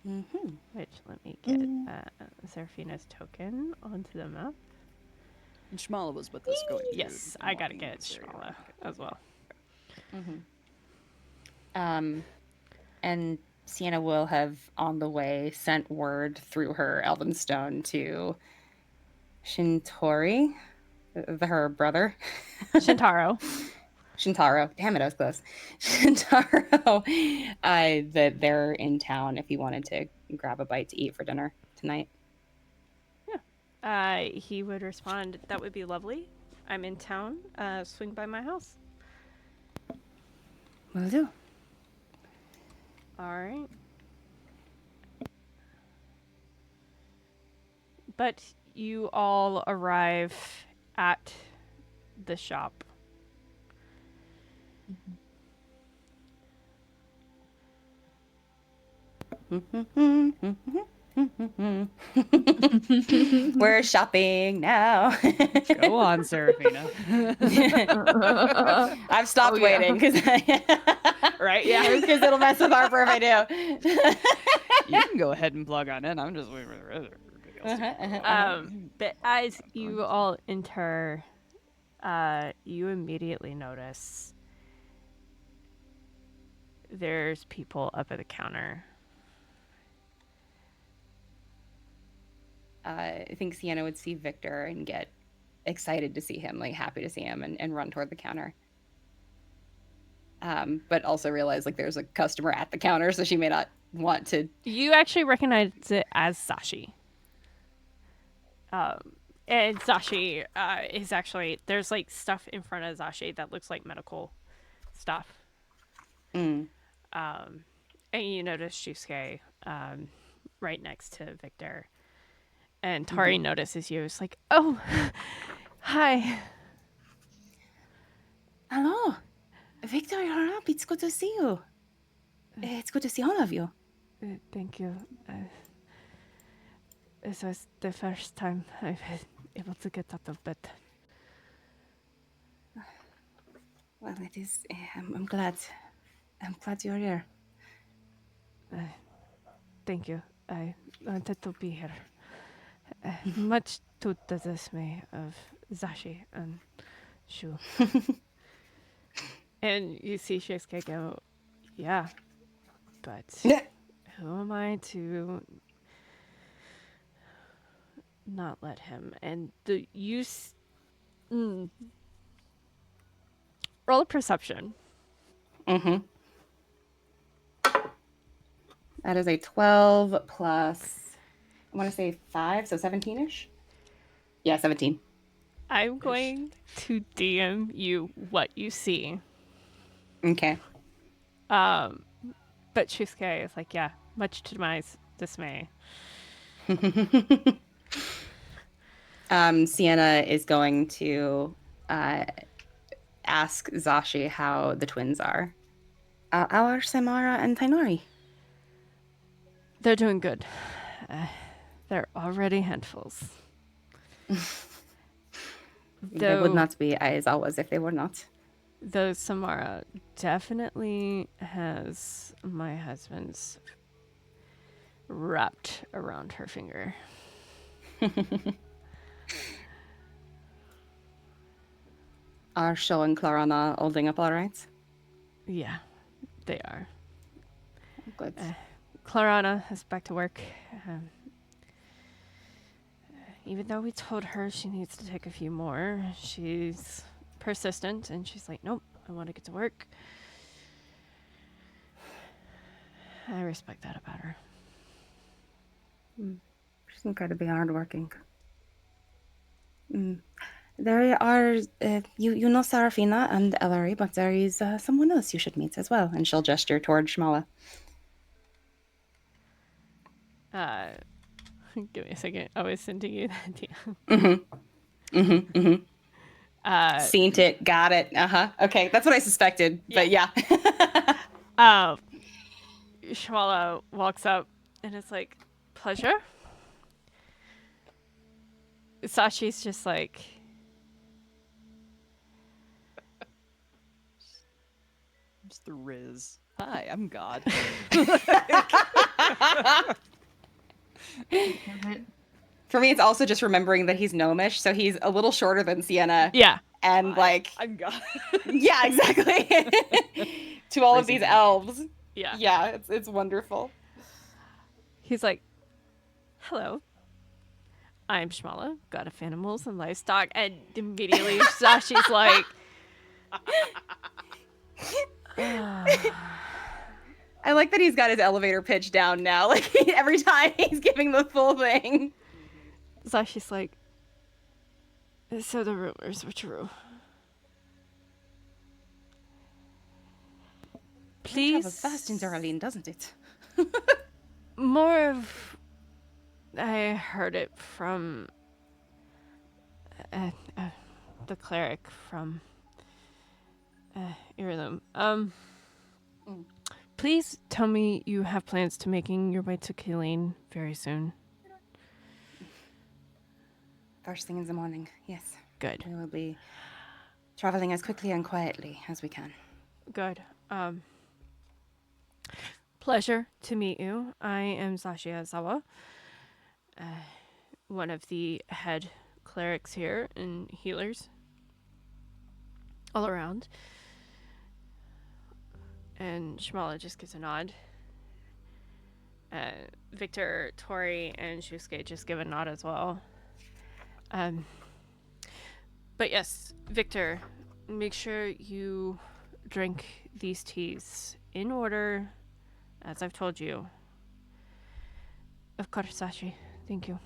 Mm-hmm. Which, let me get Serephina's token onto the map. And Shmala was with us going through. Yes, I gotta walking get this area. Shmala as well. Mm-hmm. And Sienna will have on the way sent word through her Elven Stone to Shintori, her brother. Shintaro. Shintaro. Damn it, I was close. Shintaro, that they're in town if he wanted to grab a bite to eat for dinner tonight. He would respond, that would be lovely. I'm in town. Swing by my house. Will do. All right. But you all arrive at the shop. We're shopping now. Go on, Serephina. I've stopped waiting because Right? Yeah. because it'll mess with Harper if I do. You can go ahead and plug on in. I'm just waiting for the rest of everybody else. But as you all enter, you immediately notice there's people up at the counter. I think Sienna would see Victor and get excited to see him, like happy to see him, and run toward the counter. But also realize like there's a customer at the counter, so she may not want to. You actually recognize it as Sashi. And Zashi is actually, there's like stuff in front of Zashi that looks like medical stuff. And you notice Shusuke right next to Victor. And Tari notices you. It's like, oh, hi. Hello, Victor, you're up. It's good to see you. It's good to see all of you. Thank you. This was the first time I've been able to get out of bed. Well, it is. I'm glad. I'm glad you're here. Thank you. I wanted to be here. Much to the dismay of Zashi and Shu. And you see Shusuke go, yeah, but who am I to not let him? And the use... Roll a perception. That is a 12 plus, I want to say 5, so 17-ish? Yeah, 17. I'm going to DM you what you see. Okay. But Shusuke is like, yeah, much to my dismay. Sienna is going to ask Zashi how the twins are. How are Samara and Tainari? They're doing good. They're already handfuls. They would not be as always if they were not. Though Samara definitely has my husband's wrapped around her finger. Are Sho and Clarana holding up all right? Yeah, they are. Good. Clarana is back to work. Even though we told her she needs to take a few more, she's persistent and she's like, nope, I want to get to work. I respect that about her. She's incredibly hardworking. There are, you know Serephina and Elery, but there is someone else you should meet as well. And she'll gesture toward Shmala. Give me a second. I was sending you that. Seen it, got it. Okay, that's what I suspected. But yeah. Shmala walks up and it's like, pleasure? Sashi's just like... Just the Riz. Hi, I'm God. For me, it's also just remembering that he's gnomish, so he's a little shorter than Sienna. Yeah. And like... I'm God. Yeah, exactly. To all of these elves. Yeah. Yeah, it's wonderful. He's like, hello. I'm Shmala, god of animals and livestock. And immediately Sashi's like... I like that he's got his elevator pitch down now. Like, every time he's giving the full thing. Sashi's like, so the rumors were true. Please. Travels fast in Raelyn, doesn't it? More of... I heard it from the cleric from Irilum. Please tell me you have plans to making your way to Kilane very soon. First thing in the morning, yes. Good. We will be traveling as quickly and quietly as we can. Good. Pleasure to meet you. I am Sashi Azawa, one of the head clerics here and healers all around. And Shmala just gives a nod. Victor, Tori, and Shusuke just give a nod as well. But yes, Victor, make sure you drink these teas in order, as I've told you. Of course, Sashi. Thank you.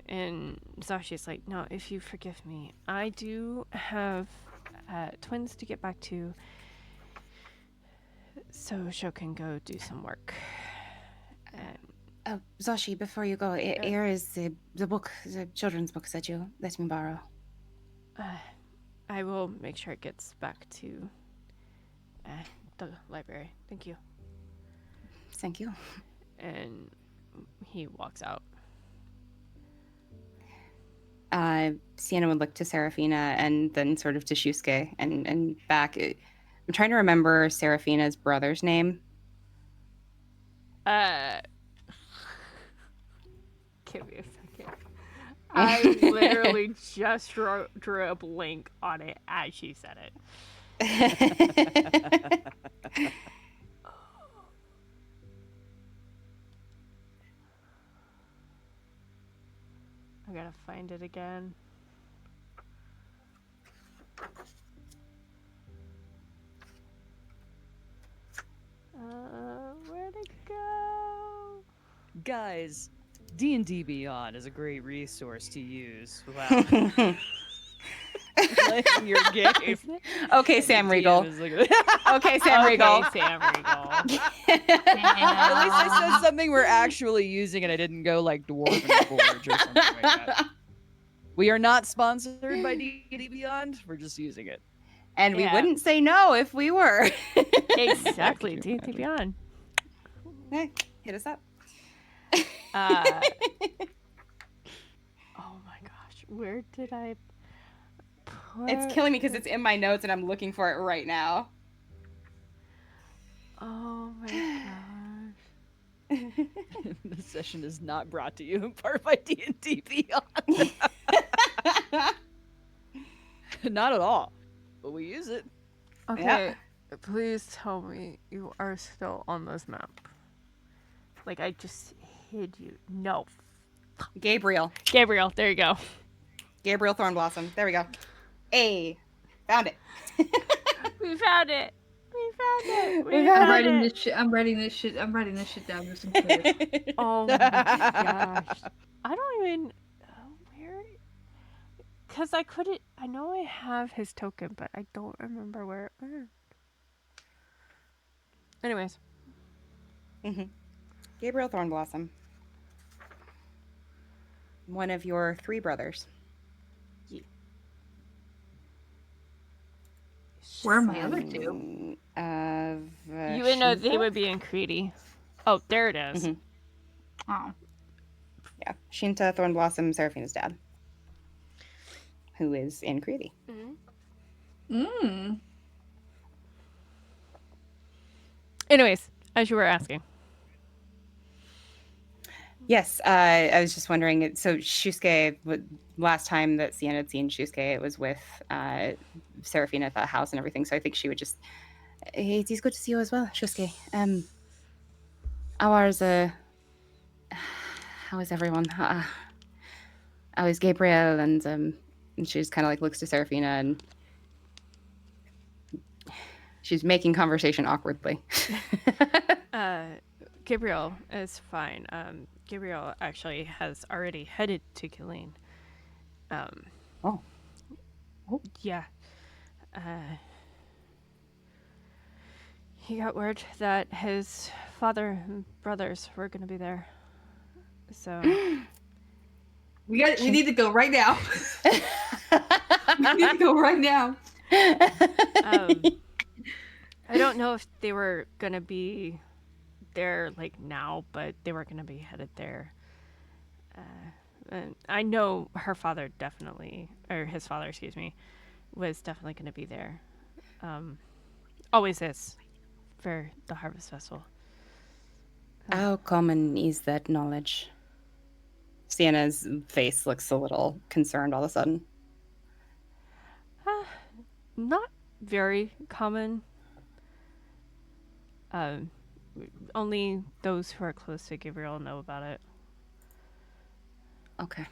And Sashi's like, no, if you forgive me, I do have twins to get back to, so Sho can go do some work. Zashi, before you go, here is the book, the children's book that you let me borrow. I will make sure it gets back to the library. Thank you. Thank you. And he walks out. Sienna would look to Serephina and then sort of to Shusuke and back. I'm trying to remember Seraphina's brother's name. Give me a second. I literally just drew a blank on it as she said it. I gotta find it again. Where'd it go? Guys, D&D Beyond is a great resource to use while playing your game. Okay, Sam Riegel. Okay, Sam Riegel. Sam Riegel. At least I said something we're actually using and I didn't go like Dwarven Forge or something like that. We are not sponsored by D&D Beyond. We're just using it. And we wouldn't say no if we were. Exactly. D&D Beyond. Hey, hit us up. Oh my gosh. Where did I put... It's killing me because it's in my notes and I'm looking for it right now. Oh my gosh. This session is not brought to you in part by D&D Beyond. Not at all. But we use it. Okay, please tell me you are still on this map. Like, I just hid you. No. Gabriel, there you go. Gabriel Thornblossom. There we go. Hey, found it. We found it. I'm writing this shit. I'm writing this shit down. This is clear. Oh my gosh. I don't even... where... Because I couldn't... I know I have his token, but I don't remember where it went. Anyways. Gabriel Thornblossom. One of your 3 brothers. Where are my other 2? You would know they would be in Creedy. Oh, there it is. Oh. Yeah, Shinta Thornblossom, Seraphina's dad. Who is in Creedy. Anyways, as you were asking. Yes, I was just wondering. So Shusuke, last time that Sienna had seen Shusuke, it was with Seraphina at that house and everything. So I think she would just, hey, it is good to see you as well, Shusuke. How is everyone? How is Gabriel? And she just kind of like looks to Serephina and she's making conversation awkwardly. Gabriel is fine. Gabriel actually has already headed to Kilane. Oh. Yeah. He got word that his father and brothers were going to be there. So We need to go right now. We need to go right now. I don't know if they were going to be there like now, but they were going to be headed there. And I know her father definitely, or his father, excuse me, was definitely going to be there. Always is for the Harvest Festival. How common is that knowledge? Sienna's face looks a little concerned all of a sudden. Not very common. Only those who are close to Gabriel know about it. Okay.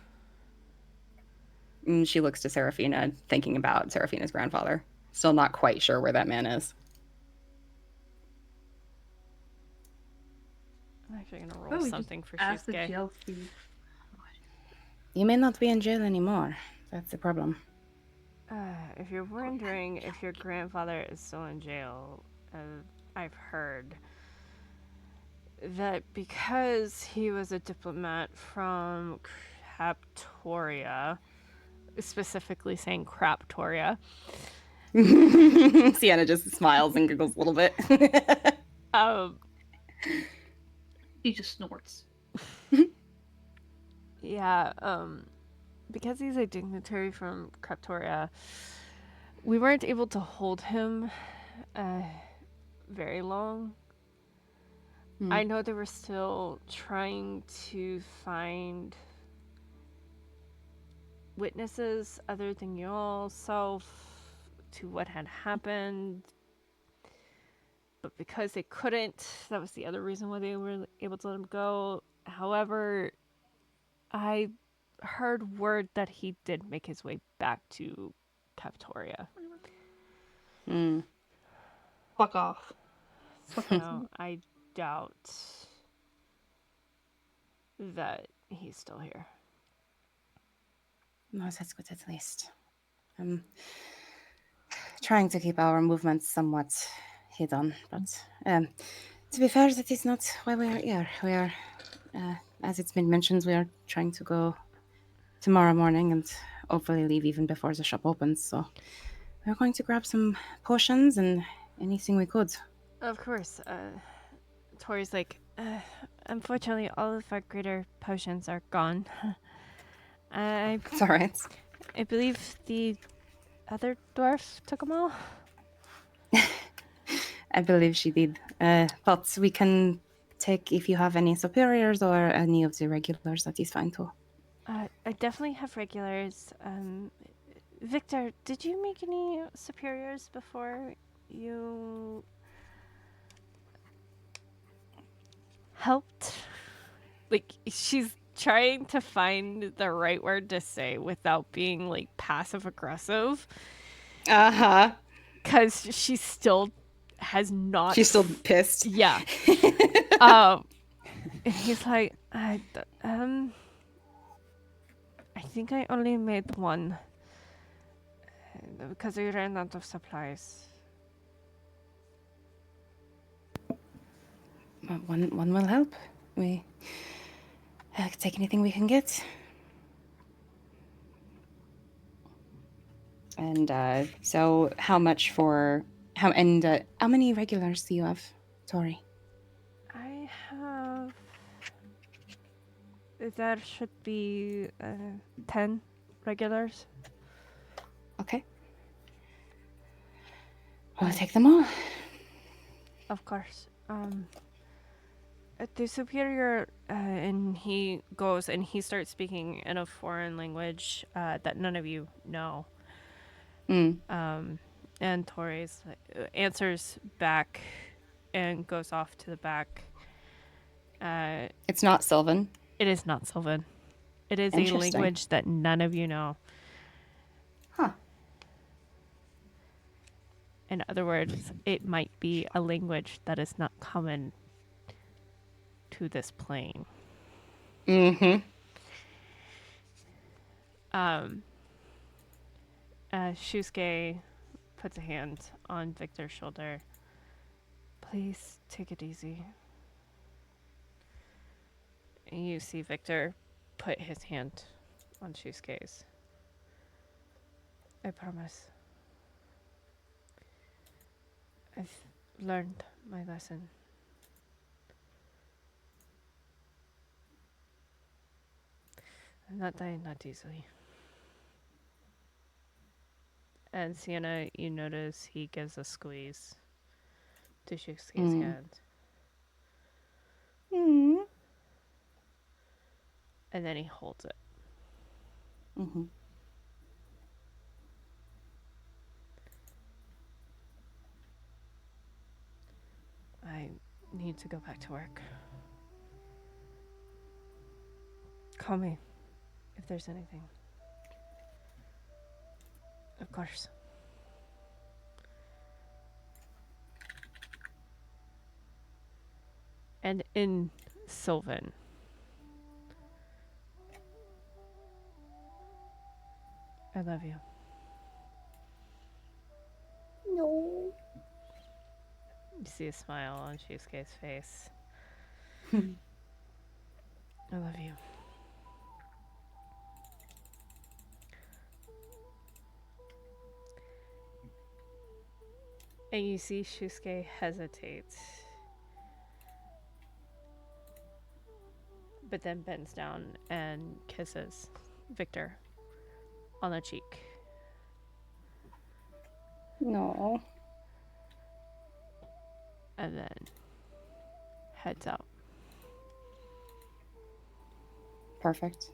And she looks to Serephina, thinking about Serephina's grandfather. Still not quite sure where that man is. I'm actually going to roll something for ask the Shusuke. jail thief. You may not be in jail anymore. That's the problem. If you're wondering if your grandfather is still in jail, I've heard that because he was a diplomat from Craptoria, specifically saying Craptoria. Sienna just smiles and giggles a little bit. He just snorts. Yeah, because he's a dignitary from Craptoria, we weren't able to hold him very long. I know they were still trying to find witnesses other than y'all self to what had happened. But because they couldn't, that was the other reason why they were able to let him go. However, I heard word that he did make his way back to Captoria. Fuck off. So I doubt that he's still here. No, that's good at least. I'm trying to keep our movements somewhat hidden, but to be fair, that is not why we are here. We are, as it's been mentioned, we are trying to go tomorrow morning and hopefully leave even before the shop opens. So we're going to grab some potions and anything we could. Of course. Tori's like, unfortunately, all of our greater potions are gone. It's all right. I believe the other dwarf took them all. I believe she did. But we can take, if you have any superiors or any of the regulars, that is fine too. I definitely have regulars. Victor, did you make any superiors before you helped? Like, she's trying to find the right word to say without being, like, passive-aggressive. Uh-huh. Because she still has not... She's still pissed. Yeah. And he's like, I think I only made one. Because we ran out of supplies. One will help. We take anything we can get. And so how much for... How many regulars do you have, Tori? I have... There should be 10 regulars. Okay. We'll take them all. Of course. The superior, and he goes and he starts speaking in a foreign language that none of you know. And Tori's answers back and goes off to the back. It's not Sylvan. It is not Sylvan. It is a language that none of you know. Huh. In other words, it might be a language that is not common to this plane. Mm-hmm. Shusuke puts a hand on Victor's shoulder. Please take it easy. And you see Victor put his hand on Shusuke's. I promise. learned my lesson. I'm not dying that easily. And Sienna, you notice he gives a squeeze to Shusuke's hand. And then he holds it. I need to go back to work. Call me if there's anything. Of course. And in Sylvan, I love you. No. You see a smile on Shusuke's face. I love you. And you see Shusuke hesitate, but then bends down and kisses Victor on the cheek. No. And then heads out. Perfect.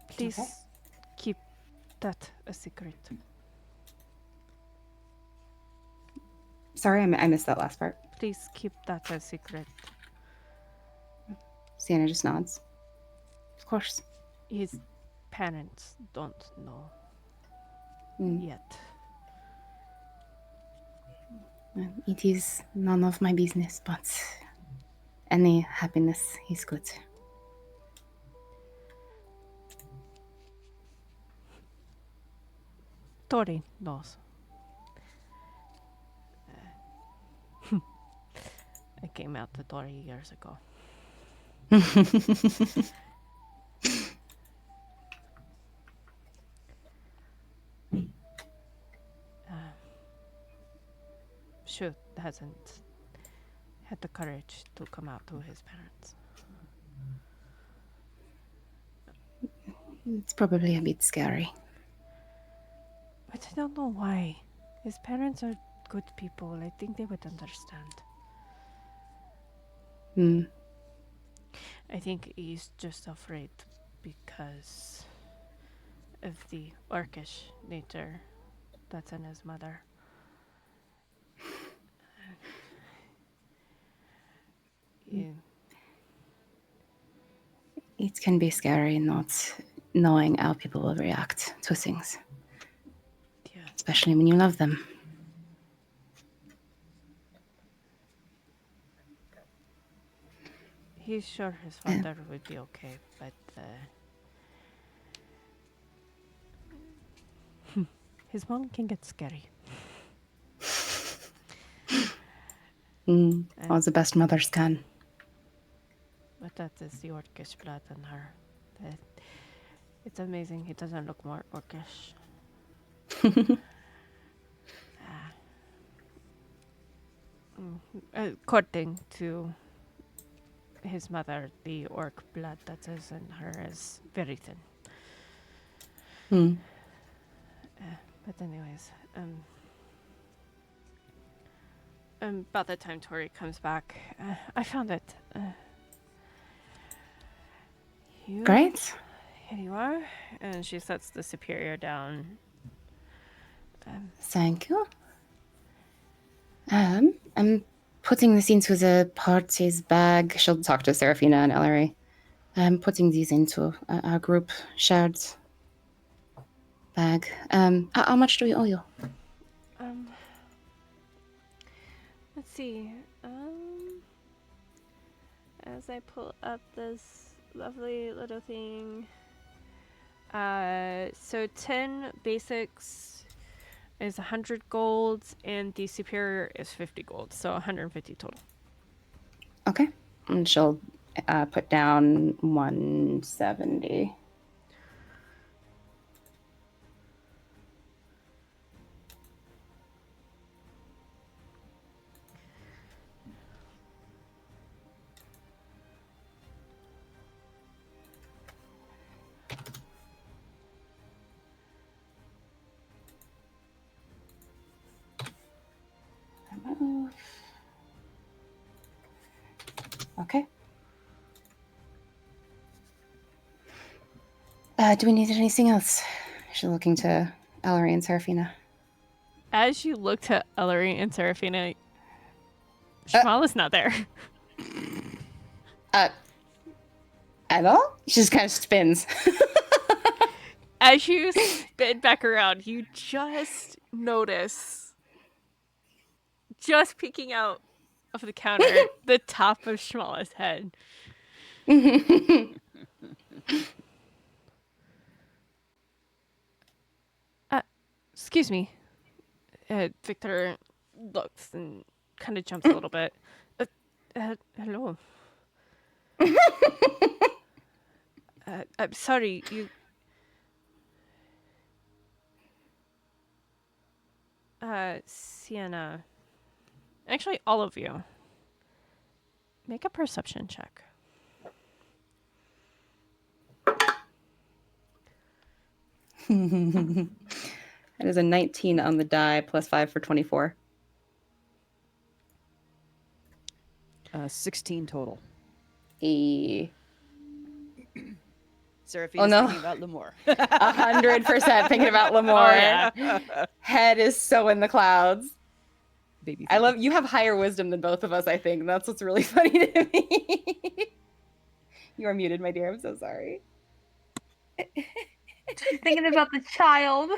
Please keep that a secret. Sorry, I missed that last part. Please keep that a secret. Sienna just nods. Of course. His parents don't know yet. It is none of my business, but any happiness is good. Tori knows. I came out to Tori years ago. Shu hasn't had the courage to come out to his parents. It's probably a bit scary. But I don't know why. His parents are good people. I think they would understand. I think he's just afraid because of the orcish nature that's in his mother. Yeah. It can be scary not knowing how people will react to things. Yeah. Especially when you love them. He's sure his father would be okay, but his mom can get scary. All the best mothers can. But that is the orcish blood in her. It's amazing he doesn't look more orcish. According to his mother, the orc blood that is in her is very thin. But anyways, about the time Tori comes back, I found it. Great. Here you are. And she sets the superior down. Thank you. I'm putting this into the party's bag. She'll talk to Serephina and Elery. I'm putting these into our group shared bag. How much do we owe you? Let's see. As I pull up this lovely little thing. So 10 basics is 100 gold, and the superior is 50 gold, so 150 total. Okay. And she'll put down 170. Okay. Do we need anything else? She's looking to Elery and Serephina. As you look to Elery and Serephina, Shmala's not there. At all? She just kind of spins. As you spin back around, you just notice, just peeking out of the counter, the top of Shmala's head. Excuse me. Victor looks and kind of jumps a little bit. Hello. I'm sorry, you... Sienna. Actually, all of you. Make a perception check. That is a 19 on the die, plus 5 for 24. 16 total. Seraphina's thinking about Lemore. 100% thinking about Lemore. Oh, yeah. Head is so in the clouds. Baby. I love you have higher wisdom than both of us, I think. That's what's really funny to me. You are muted, my dear. I'm so sorry. Just thinking about the child.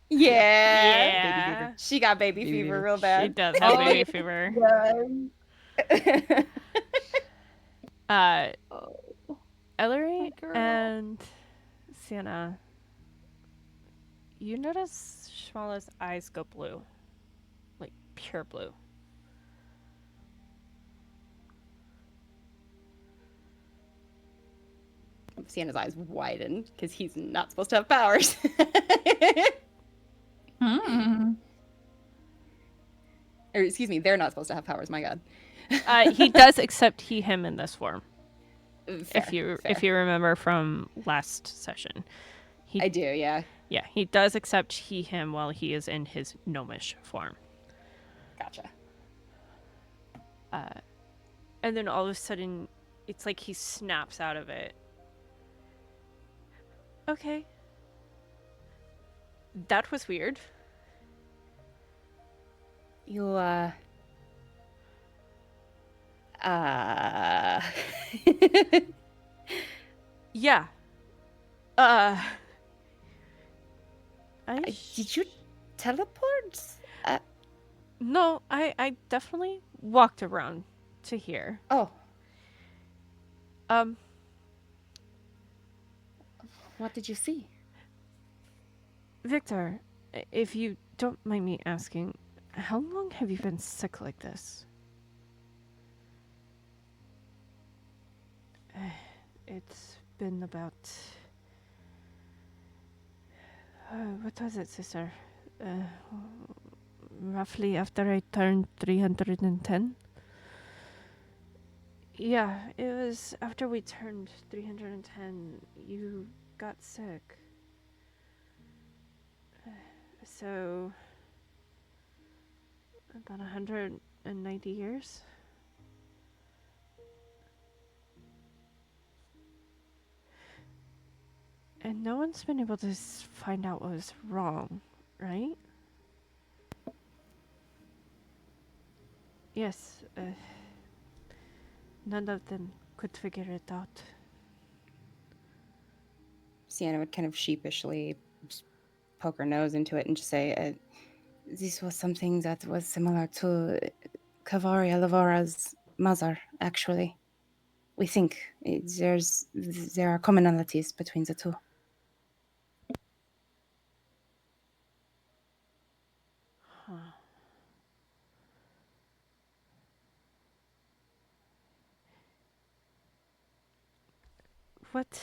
Yeah. Yeah. She got baby fever real She bad. does have baby fever. Elery and Sienna, you notice Shmala's eyes go blue. Like pure blue. Sienna's eyes widen because he's not supposed to have powers. Or excuse me, they're not supposed to have powers. My God. He does accept he, him in this form. Fair. If you remember from last session, I do, yeah. Yeah, he does accept he, him while he is in his gnomish form. Gotcha. And then all of a sudden, it's like he snaps out of it. Okay. That was weird. You, Yeah. Did you teleport? No, I definitely walked around to here. Oh. Um, What did you see? Victor, if you don't mind me asking, how long have you been sick like this? It's been about... what was it, sister? Roughly after I turned 310? Yeah, it was after we turned 310, you got sick. So, about 190 years? And no one's been able to find out what was wrong, right? Yes, none of them could figure it out. Sienna would kind of sheepishly poke her nose into it and just say, this was something that was similar to Kavaria Lavora's mother, actually. We think there are commonalities between the two. Huh. What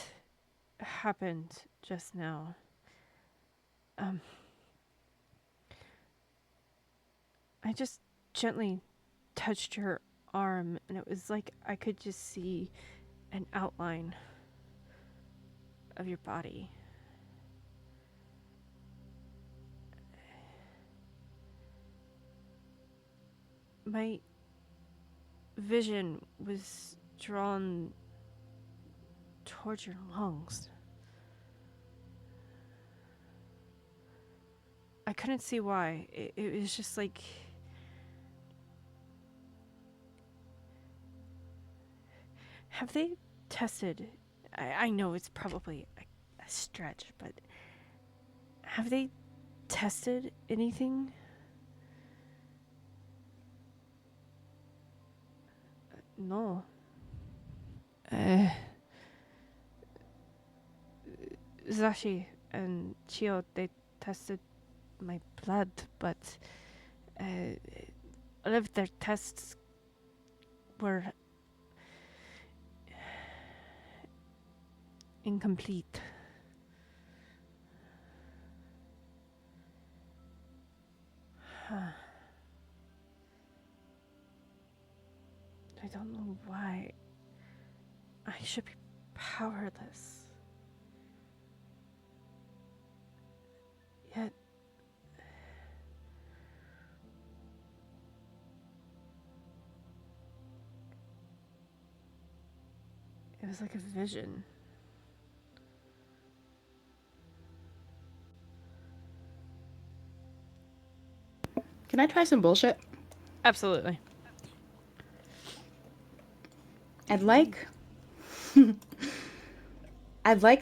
happened just now? I just gently touched your arm, and it was like I could just see an outline of your body. My vision was drawn towards your lungs. I couldn't see why. It was just like... Have they tested... I know it's probably a stretch, but... Have they tested anything? No. Zashi and Chio, they tested my blood, but all of their tests were incomplete. I don't know why. I should be powerless. Yet... It was like a vision. Can I try some bullshit? Absolutely. I'd like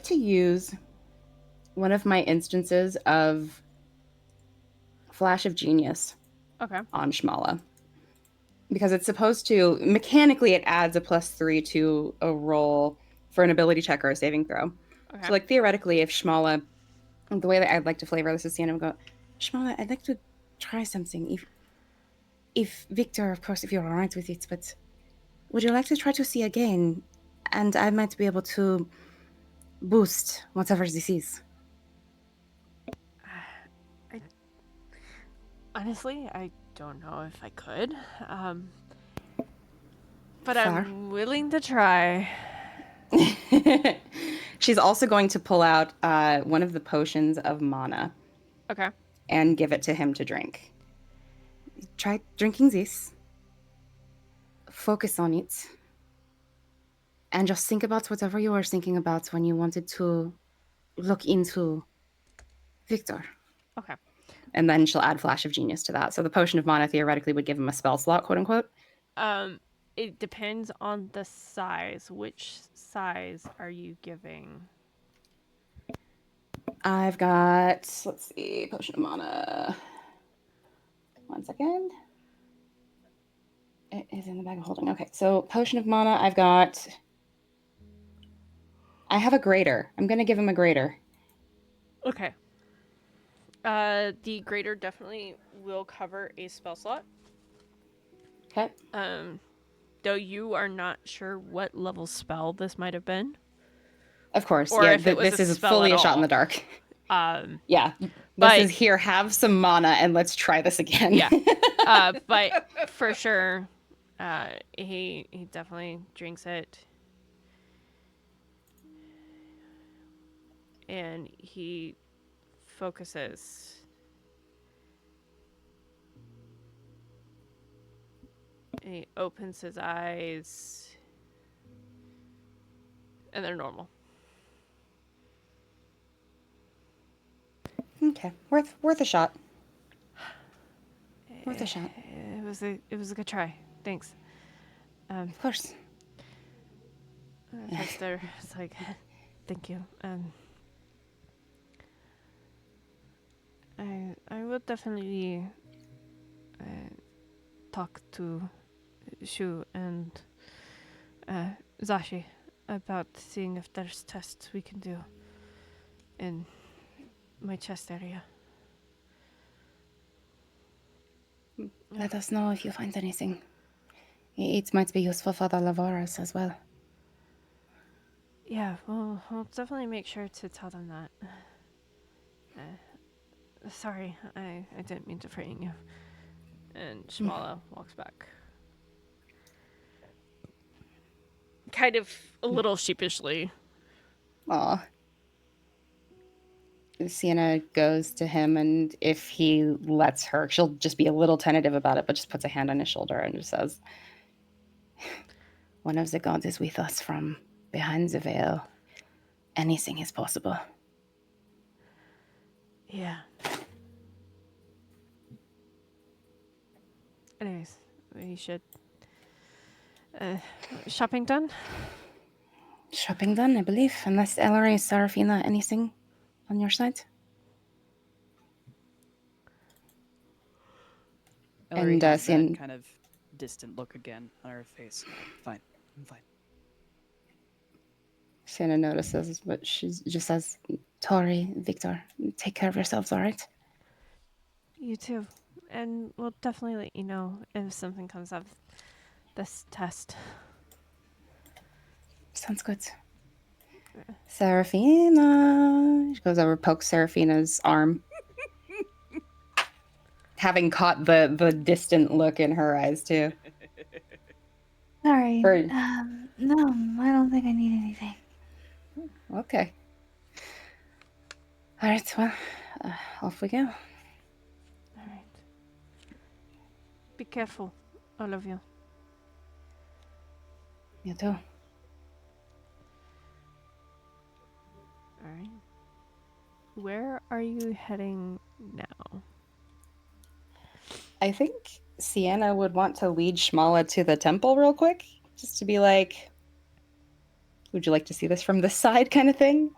to use one of my instances of Flash of Genius Okay. on Shmala. Because it's supposed to, mechanically, it adds a +3 to a roll for an ability check or a saving throw. Okay. So, like, theoretically, if Shmala, the way that I'd like to flavor this is Sienna would go, Shmala, I'd like to try something. If Victor, of course, if you're all right with it, but would you like to try to see again? And I might be able to boost whatever this is. Honestly, I don't know if I could. But Fair. I'm willing to try. She's also going to pull out one of the potions of mana Okay. and give it to him to drink. Try drinking this. Focus on it. And just think about whatever you were thinking about when you wanted to look into Victor. Okay. And then she'll add Flash of Genius to that. So the potion of mana theoretically would give him a spell slot, quote unquote. It depends on the size. Which size are you giving? I've got, let's see, potion of mana. 1 second. It is in the bag of holding. Okay, so potion of mana, I have a greater. I'm going to give him a greater. Okay. The greater definitely will cover a spell slot. Okay. Though you are not sure what level spell this might have been. Of course. Or yeah, if it was this a is spell fully at a shot in all. the dark. Yeah. But- This is here, have some mana and let's try this again. Yeah. But for sure, he definitely drinks it. And he focuses. And he opens his eyes. And they're normal. Okay. Worth a shot. Worth a shot. It was a good try. Thanks. Of course. Pastor, it's like, thank you. I will definitely talk to Shu and Zashi about seeing if there's tests we can do in my chest area. Let us know if you find anything. It might be useful for the Lavoras as well. Yeah, well, I'll definitely make sure to tell them that. Sorry, I didn't mean to frighten you. And Shmala walks back. Kind of a little sheepishly. Aw. Sienna goes to him, and if he lets her, she'll just be a little tentative about it, but just puts a hand on his shoulder and just says, "One of the gods is with us from behind the veil. Anything is possible." Yeah. Anyways, we should... shopping done? Shopping done, I believe, unless Elery, Serephina, anything on your side? Elery And, has Sien- that kind of distant look again on her face. Fine, I'm fine. Sienna notices, but she just says, "Tori, Victor, take care of yourselves, all right?" You too. And we'll definitely let you know if something comes of this test. Sounds good. Serephina. She goes over, pokes Serephina's arm. Having caught the distant look in her eyes, too. Sorry. Or- No, I don't think I need anything. Okay. All right, well, off we go. All right. Be careful, all of you. You too. All right. Where are you heading now? I think Sienna would want to lead Shmala to the temple real quick, just to be like, "Would you like to see this from this side?" kind of thing.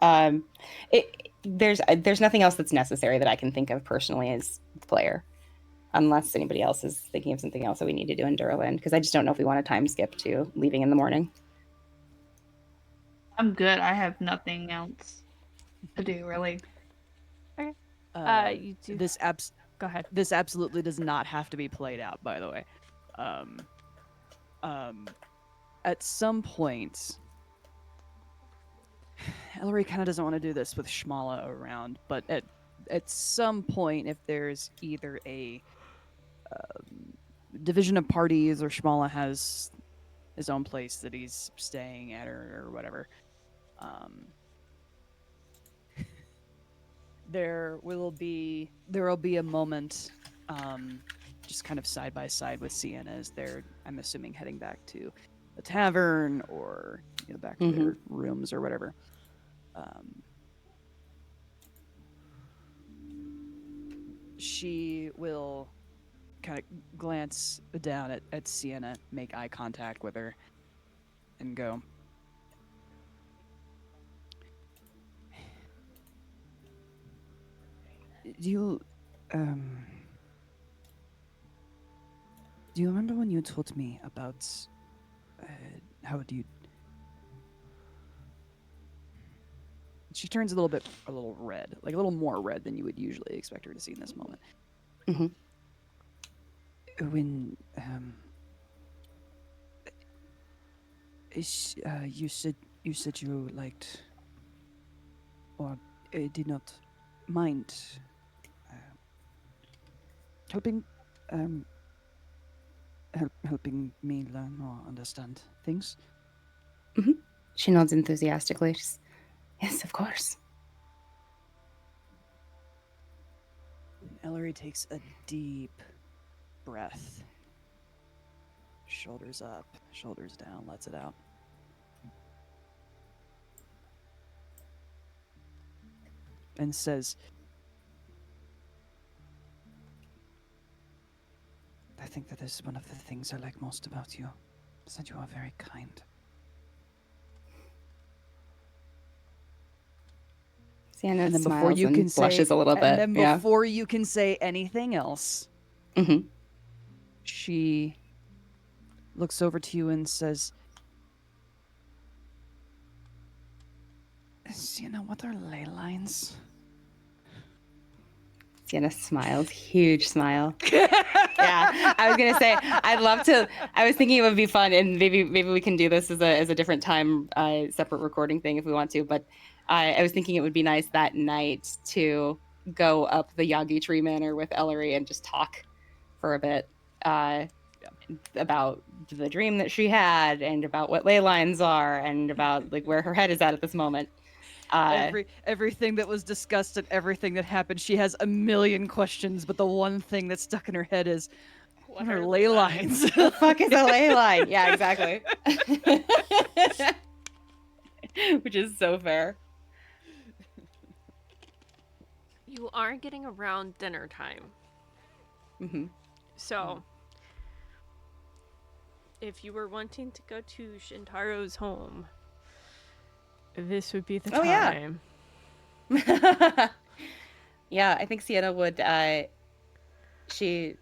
There's nothing else that's necessary that I can think of personally as the player, unless anybody else is thinking of something else that we need to do in Durland, because I just don't know if we want to time skip to leaving in the morning. I'm good. I have nothing else to do, really. You do... Go ahead. This absolutely does not have to be played out, by the way. At some point, Elery kind of doesn't want to do this with Shmala around, but at some point, if there's either a division of parties or Shmala has his own place that he's staying at or whatever, there will be a moment just kind of side by side with Sienna as they're, I'm assuming, heading back to the tavern or back to their rooms or whatever. She will kind of glance down at Sienna, make eye contact with her, and go, Do you remember when you told me about how do you... She turns a little red, like a little more red than you would usually expect her to see in this moment. When you said you liked or did not mind helping helping me learn or understand things. She nods enthusiastically. Just, "Yes, of course." Elery takes a deep breath. Shoulders up, shoulders down, lets it out. And says, I think that is one of the things I like most about you, is that you are very kind. Sienna And then smiles before you and can blushes say, a little bit. and then Yeah. before you can say anything else, she looks over to you and says, Sienna, what are ley lines? Sienna smiles, huge smile. Yeah, I was gonna say I'd love to. I was thinking it would be fun, and maybe we can do this as a different time, separate recording thing if we want to. But I was thinking it would be nice that night to go up the Yagi Tree Manor with Elery and just talk for a bit about the dream that she had, and about what ley lines are, and about like where her head is at this moment. Everything that was discussed and everything that happened, she has a million questions, but the one thing that's stuck in her head is, what are ley lines? What the fuck is a ley line? Yeah, exactly. Which is so fair. You are getting around dinner time. Mm-hmm. So, if you were wanting to go to Shintaro's home, this would be the time. Yeah, I think Sienna would. She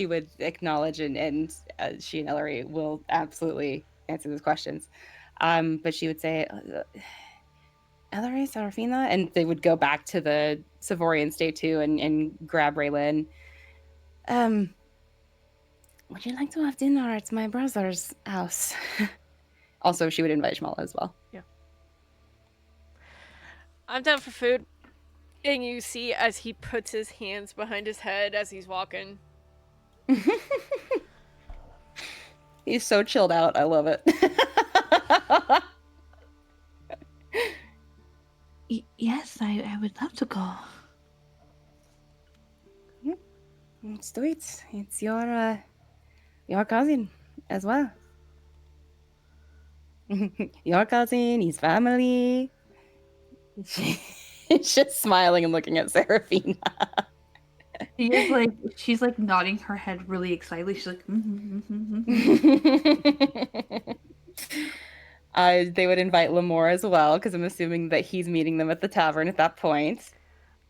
would acknowledge, and she and Elery will absolutely answer those questions. But she would say, Elery, Serephina, and they would go back to the Savorian state too, and grab Raelyn. Would you like to have dinner at my brother's house? Also, she would invite Shmala as well. Yeah. I'm down for food. And you see as he puts his hands behind his head as he's walking. He's so chilled out. I love it. Yes, I would love to go. Let's do it. It's your cousin as well. Your cousin, his family. She's just smiling and looking at Serephina. She's like nodding her head really excitedly. She's like, They would invite Lemore as well, because I'm assuming that he's meeting them at the tavern at that point.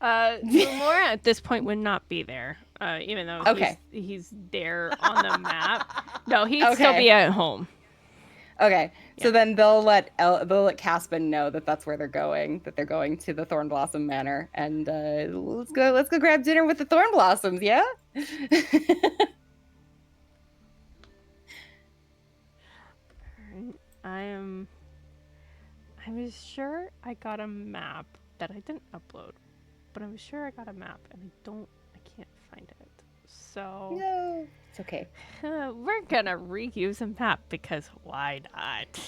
Lemore at this point would not be there, even though he's there on the map. No, he'd still be at home. Okay, so then they'll let Caspin know that that's where they're going. That they're going to the Thornblossom Manor, and let's go grab dinner with the Thornblossoms. Yeah. I was sure I got a map that I didn't upload, but I was sure I got a map, and I can't find it. So no, it's okay. We're gonna reuse a map because why not?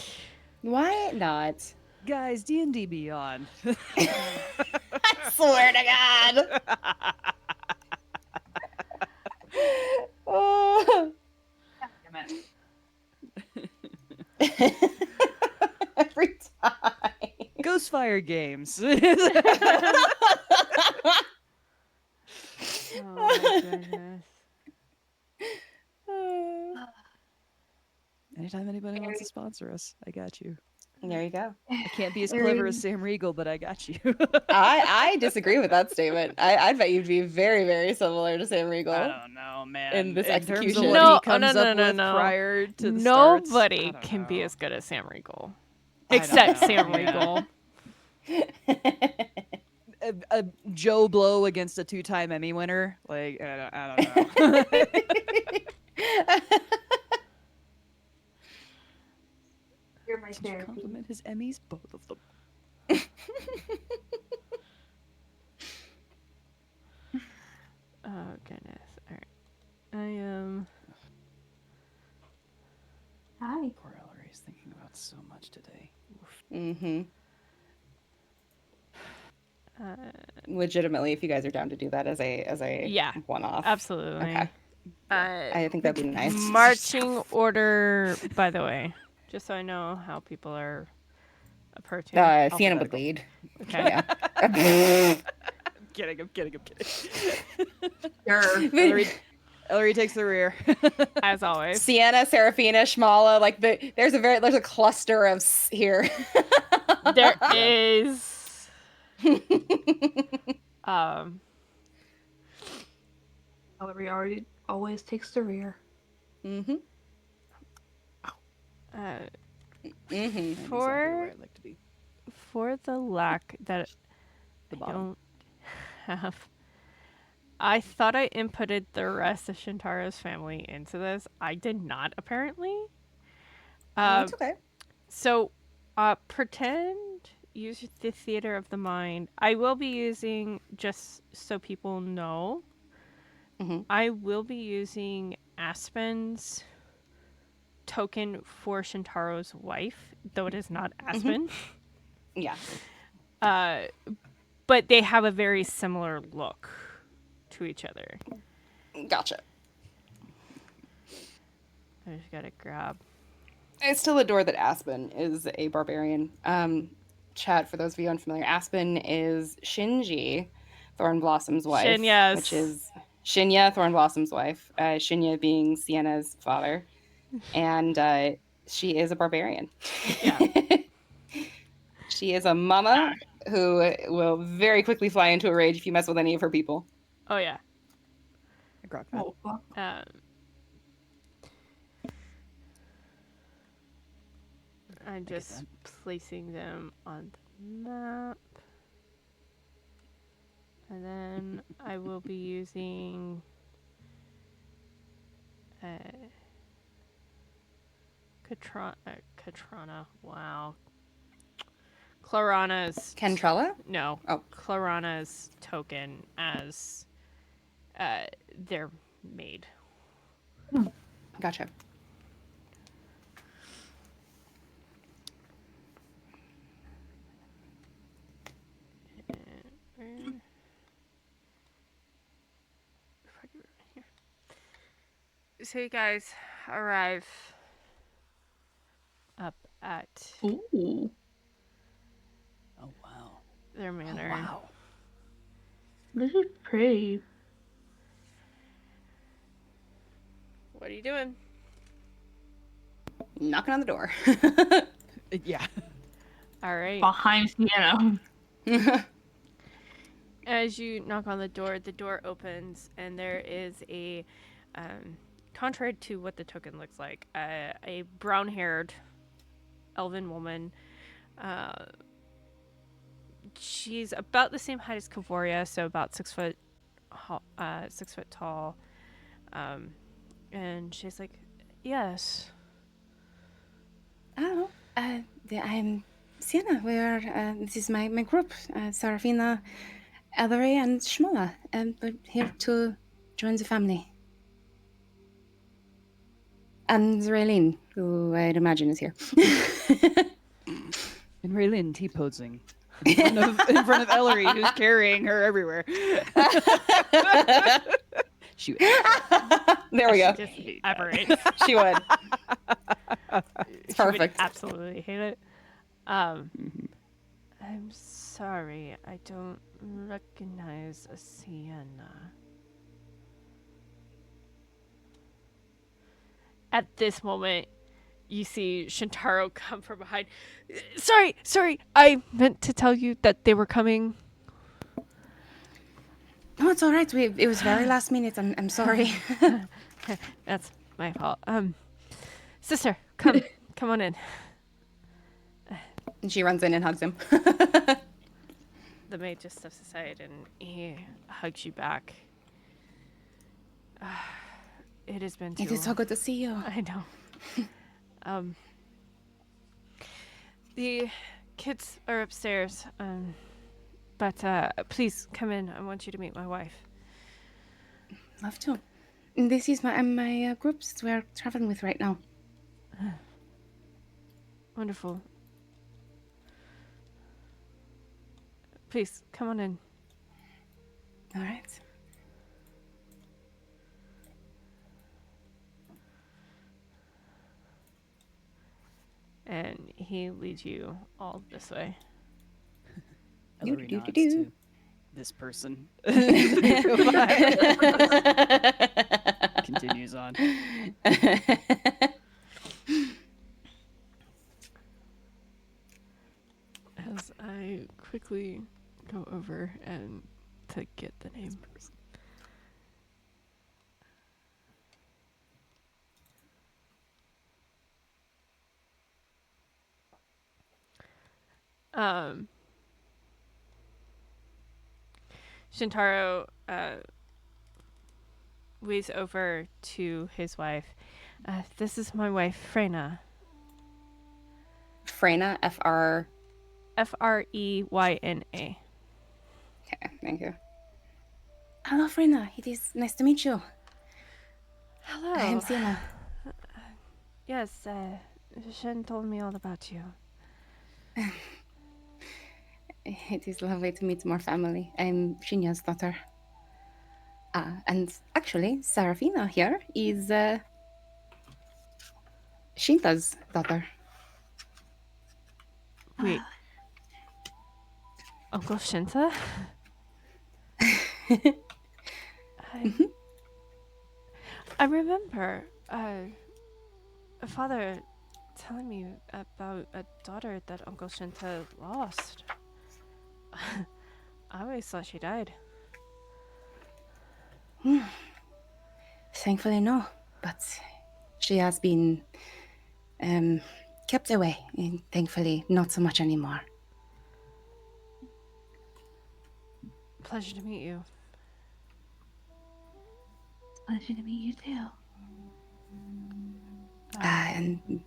Why not? Guys, D&D Beyond. I swear to God. Oh. Every time. Ghostfire games. Oh my goodness. Anytime anybody wants to sponsor us, I got you. There you go. I can't be as clever as Sam Riegel, but I got you. I disagree with that statement. I bet you'd be very, very similar to Sam Riegel. I don't know, man. In this terms of execution. what No, he comes up with prior to the Nobody starts, can be as good as Sam Riegel. I don't Except know, Sam man. Riegel. A Joe Blow against a 2-time Emmy winner. Like, I don't know. you're my Did you therapy. compliment his Emmys? Both of them. Oh goodness. Alright. I am Hi. Poor Elery's thinking about so much today. Mm-hmm. Legitimately, if you guys are down to do that as a one-off. absolutely. Okay. I think that'd be nice. Marching order, by the way, just so I know how people are approaching. Sienna would lead. Okay. Yeah. I'm kidding. Elery takes the rear. As always. Sienna, Serephina, Shmala, like there's a cluster of here. There is. Elery already always takes the rear. Mm-hmm. Mm-hmm. For the lack that The I bottom. don't have I thought I inputted the rest of Shintaro's family into this. I did not, apparently. That's okay. So, pretend, use the theater of the mind. I will be using, just so people know, I will be using Aspen's token for Shintaro's wife, though it is not Aspen. Yeah. But they have a very similar look to each other. Gotcha. I just gotta grab. I still adore that Aspen is a barbarian. Chat, for those of you unfamiliar, Aspen is Shinji, Thornblossom's wife. Shinya's. Which is Shinya, Thornblossom's wife. Shinya being Sienna's father. And she is a barbarian. Yeah. She is a mama who will very quickly fly into a rage if you mess with any of her people. Oh, yeah. Oh, fuck. I'm just placing them on the map. And then I will be using Katrana. Wow. Clarana's Kentrella? No. Oh. Clarana's token as their maid. Gotcha. So you guys arrive up at Ooh. Oh wow. their manor. Wow. This is pretty. What are you doing? Knocking on the door. Yeah. All right. Behind Sienna. As you knock on the door opens, and there is a, contrary to what the token looks like, a brown-haired elven woman. She's about the same height as Kavoria, so about 6 foot, 6 foot tall. And she's like, "Yes." Oh, I'm Sienna. This is my group, Serephina, Elery, and Shmola. We're here to join the family. And Raelyn, who I'd imagine is here. And Raelyn T-posing in front of Elery, who's carrying her everywhere. Shoot. There we go. Just aberrate. She would. It's She would perfect. absolutely hate it. I'm sorry, I don't recognize a Sienna. At this moment, you see Shintaro come from behind. Sorry, I meant to tell you that they were coming. No, it's all right. It was very last minute. I'm sorry. That's my fault. Sister, come on in. And she runs in and hugs him. The maid just steps aside and he hugs you back. It has been too It is so long. good to see you. I know. The kids are upstairs. But please come in. I want you to meet my wife. Love to. This is my groups we're traveling with right now. Wonderful. Please come on in. All right. And he leads you all this way. Elery nods Do-do-do-do. to this person. Continues on. As I quickly go over and to get the name. Shintaro waves over to his wife. This is my wife, Freyna. Freyna, F-R... Freyna. Okay, thank you. Hello, Freyna. It is nice to meet you. Hello. I am Sienna. Yes, Shen told me all about you. It is lovely to meet more family. I'm Shinya's daughter. And actually, Serephina here is Shinta's daughter. Wait. Uncle Shinta? I remember father telling me about a daughter that Uncle Shinta lost. I always thought she died. Thankfully, no. But she has been kept away. And thankfully, not so much anymore. Pleasure to meet you. Pleasure to meet you too. And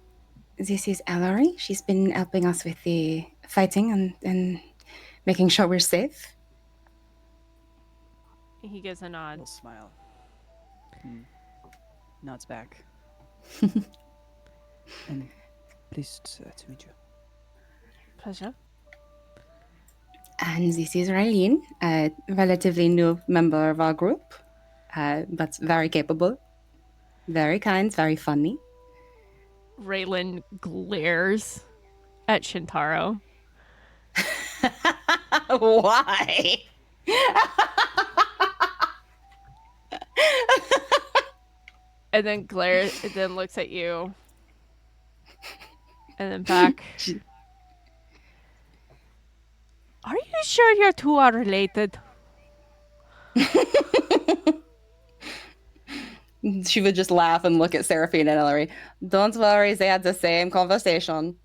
this is Elery. She's been helping us with the fighting and making sure we're safe. He gives a nod. Little smile. Nods back. And pleased to meet you. Pleasure. And this is Raelyn, a relatively new member of our group, but very capable, very kind, very funny. Raelyn glares at Shintaro. Why? And then glares, and then looks at you. And then back. Are you sure you two are related? She would just laugh and look at Serephina and Elery. Don't worry, they had the same conversation.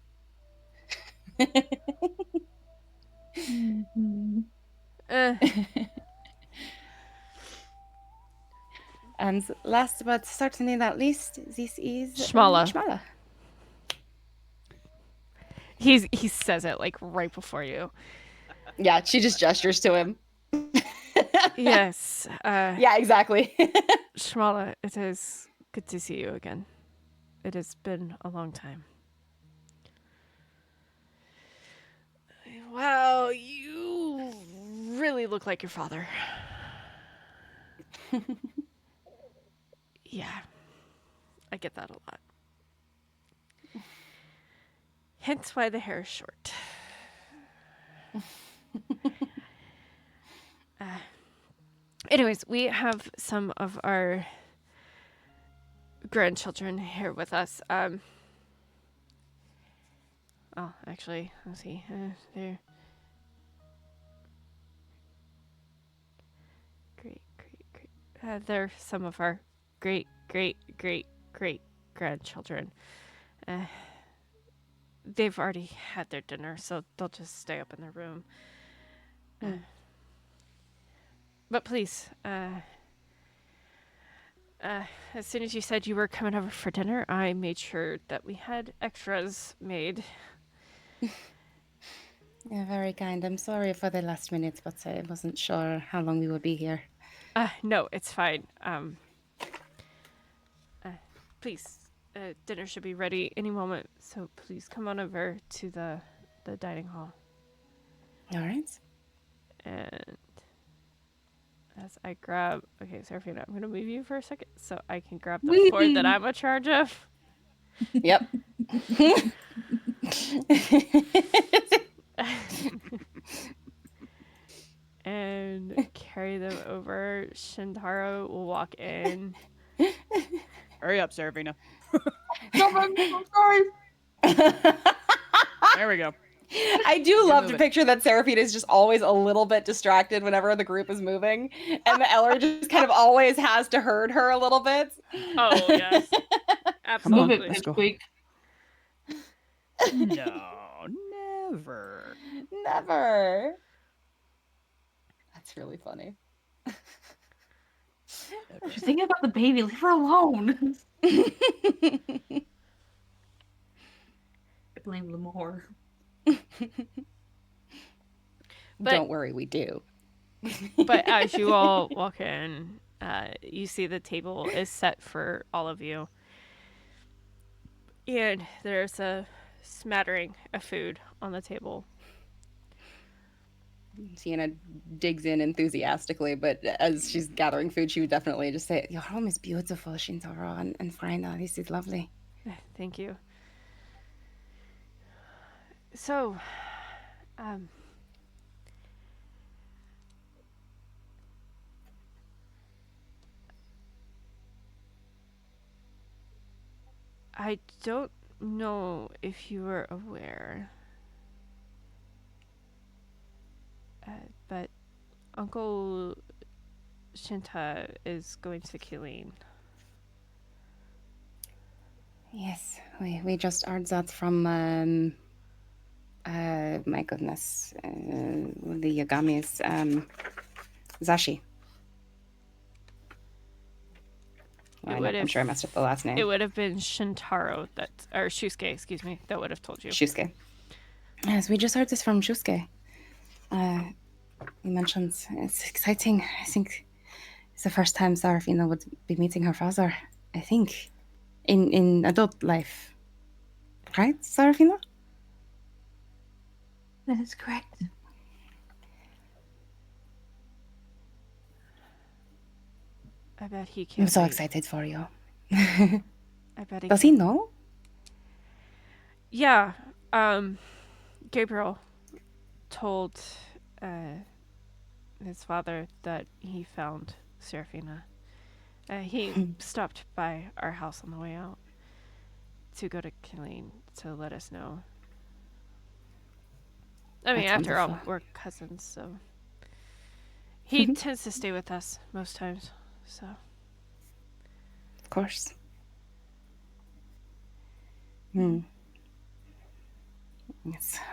And last but certainly not least, this is Shmala. Shmala. He says it like right before you. Yeah, she just gestures to him. Yes. Yeah, exactly. Shmala, it is good to see you again. It has been a long time. Wow, you really look like your father. Yeah, I get that a lot. Hence why the hair is short. Anyways, we have some of our grandchildren here with us. Oh, actually, let's see. They're great. They're some of our great grandchildren. They've already had their dinner, so they'll just stay up in their room. But please, as soon as you said you were coming over for dinner, I made sure that we had extras made. Yeah, very kind. I'm sorry for the last minute, but I wasn't sure how long we would be here. No, it's fine. Please, dinner should be ready any moment, so please come on over to the dining hall. All right. And as I grab... Okay, Serephina, I'm going to move you for a second so I can grab the board that I'm in charge of. Yep. And carry them over. Shintaro will walk in. Hurry up, Serephina. I'm sorry. There we go. I do love to moving. picture that Serephina is just always a little bit distracted whenever the group is moving, and the Elery just kind of always has to herd her a little bit. Oh, yes. Absolutely. Move it, Let's go. quick. No, never. Never. That's really funny. She's thinking about the baby. Leave her alone. I blame Lamore. Don't worry, we do. But as you all walk in, you see the table is set for all of you. And there's a smattering of food on the table. Sienna digs in enthusiastically, but as she's gathering food, she would definitely just say, "Your home is beautiful, Shintaro and Freina. This is lovely." Thank you. So, I don't know if you were aware, but Uncle Shinta is going to Kilane. Yes, we just heard that from my goodness, the Yagami's Zashi. I'm sure I messed up the last name. It would have been Shintaro or Shusuke, excuse me, that would have told you. Shusuke. Yes, we just heard this from Shusuke. He mentioned it's exciting. I think it's the first time Serephina would be meeting her father, I think, in adult life. Right, Serephina? That is correct. I bet he can't. I'm so wait. excited for you. I bet Does he know? Yeah. Gabriel told his father that he found Serephina. He stopped by our house on the way out to go to Kilane to let us know. I mean, That's after all, wonderful. we're cousins, so he tends to stay with us most times. So, Of course. Yes,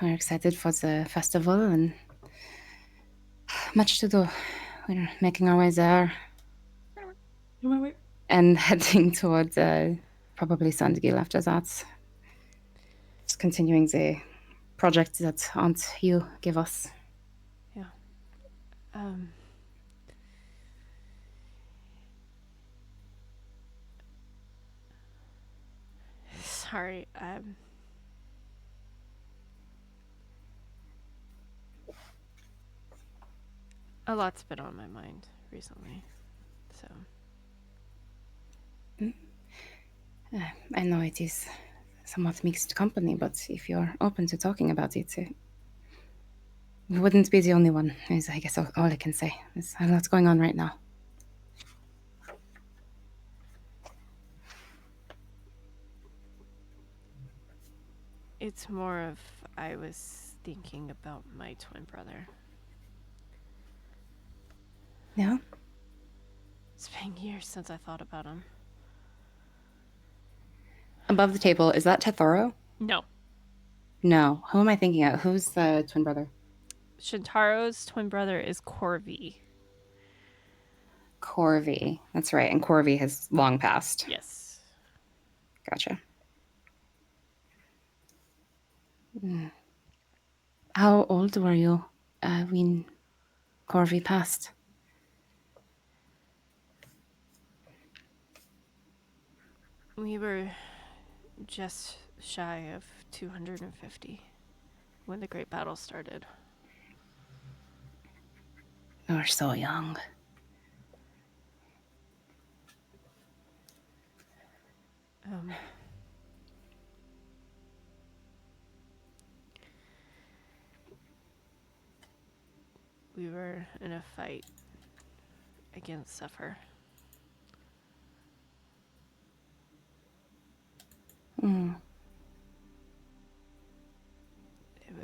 we're excited for the festival and much to do. We're making our way there and heading toward probably Sandgil after that. Just continuing the project that Aunt Hugh gave us. yeah. Sorry. A lot's been on my mind recently, so. I know it is somewhat mixed company, but if you're open to talking about it, you wouldn't be the only one, is I guess all I can say. There's a lot going on right now. It's more of I was thinking about my twin brother. Yeah? It's been years since I thought about him. Above the table, is that Tethoro? No. No. Who am I thinking of? Who's the twin brother? Shintaro's twin brother is Corvi. Corvi. That's right. And Corvi has long passed. Yes. Gotcha. How old were you when Corvi passed? We were just shy of 250 when the Great Battle started. You were so young. We were in a fight against Suffer. It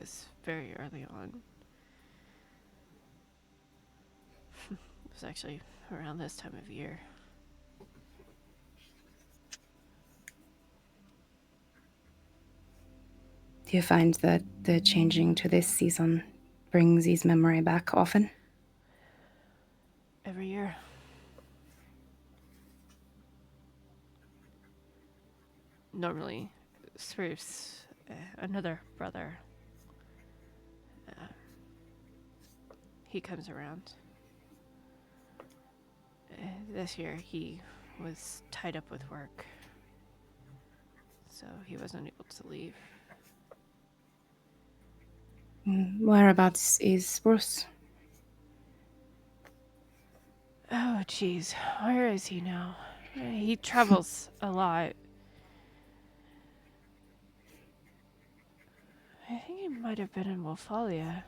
was very early on. It was actually around this time of year. Do you find that the changing to this season brings his memory back often? Every year. normally Spruce, another brother, he comes around. This year he was tied up with work, so he wasn't able to leave. Whereabouts is Bruce? Oh, jeez. Where is he now? He travels a lot. I think he might have been in Wolfalia.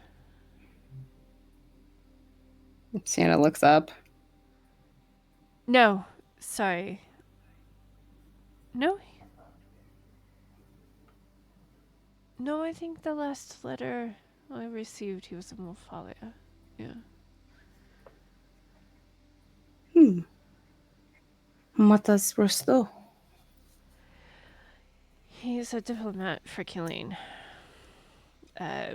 Sienna looks up. No, sorry. No. No, I think the last letter I received, he was in Wolfalia. Yeah. And what does Bruce do? He's a diplomat for Kilane.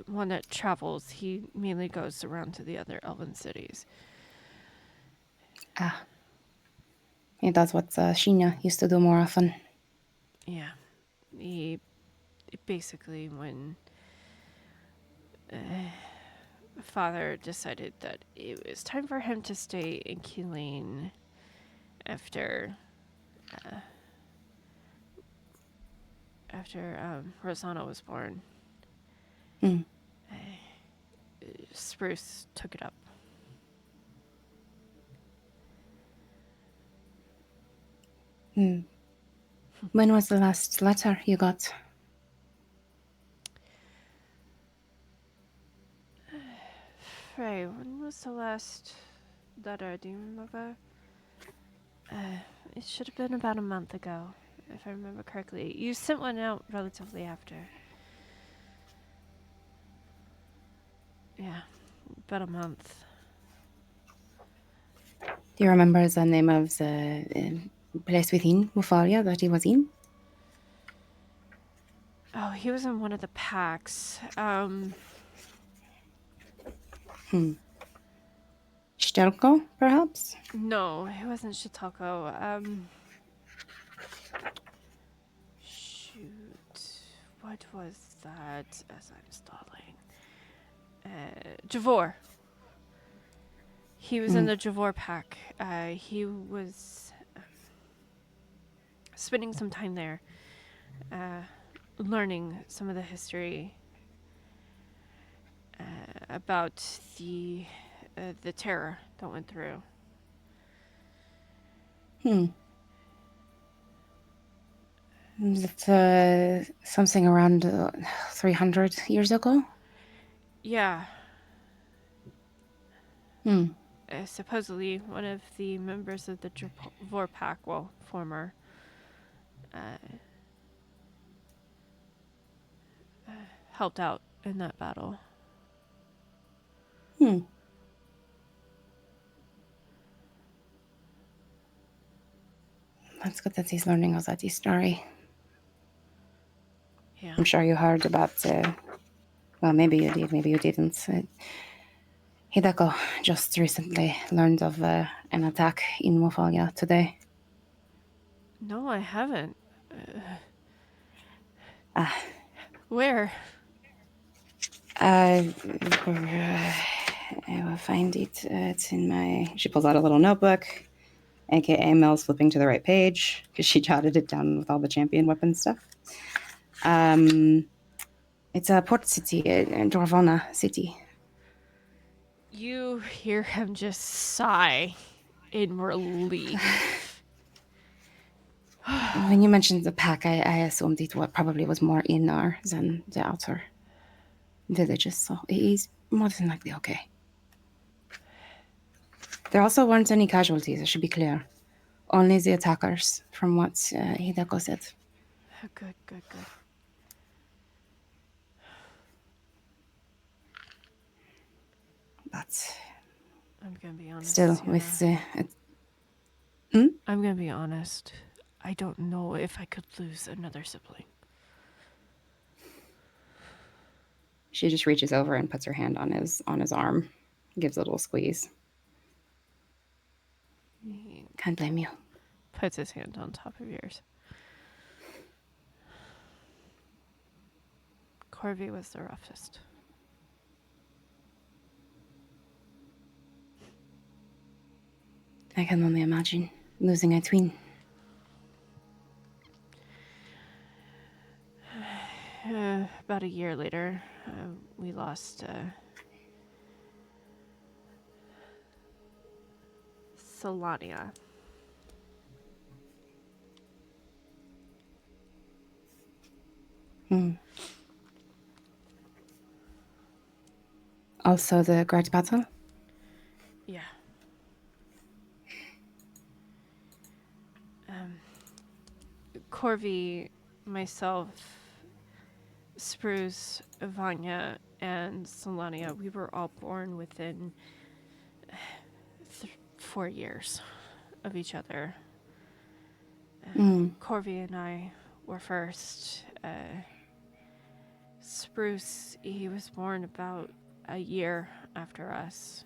One that travels. He mainly goes around to the other elven cities. Yeah, that's what Sheena used to do more often. Yeah. He basically, when father decided that it was time for him to stay in Kilane after Rosanna was born. Spruce took it up. When was the last letter you got? Frey, when was the last letter? Do you remember? It should have been about a month ago, if I remember correctly. You sent one out relatively after. Yeah, about a month. Do you remember the name of the place within Wolfalia that he was in? Oh, he was in one of the packs. Stelko, perhaps? No, it wasn't Shitalko. Shoot. What was that as I'm stalling? Javor. He was in the Javor pack. He was spending some time there, learning some of the history about the terror that went through. Was it something around 300 years ago? Yeah. Supposedly, one of the members of the Javor pack, well, former, helped out in that battle. That's good that he's learning of that story. Yeah. I'm sure you heard about, well, maybe you did, maybe you didn't. Hideko just recently learned of an attack in Wolfalia today. No, I haven't. Where? I will find it. It's in my... She pulls out a little notebook, aka Mel's flipping to the right page, because she jotted it down with all the champion weapon stuff. It's a port city, Dwarvana city. You hear him just sigh in relief. When you mentioned the pack, I assumed it probably was more inner than the outer villages, so it is more than likely okay. There also weren't any casualties, I should be clear. Only the attackers, from what Hideko said. Good. But I'm gonna be honest. still, Sienna. with I'm gonna be honest. I don't know if I could lose another sibling. She just reaches over and puts her hand on his arm, gives a little squeeze. He Can't blame you. puts his hand on top of yours. Corby was the roughest. I can only imagine losing a twin. About a year later, we lost Solania. Also the Great Battle? Yeah. Corby, myself, Spruce, Vanya, and Solania, we were all born within 4 years of each other. Corby and I were first. Spruce, he was born about a year after us.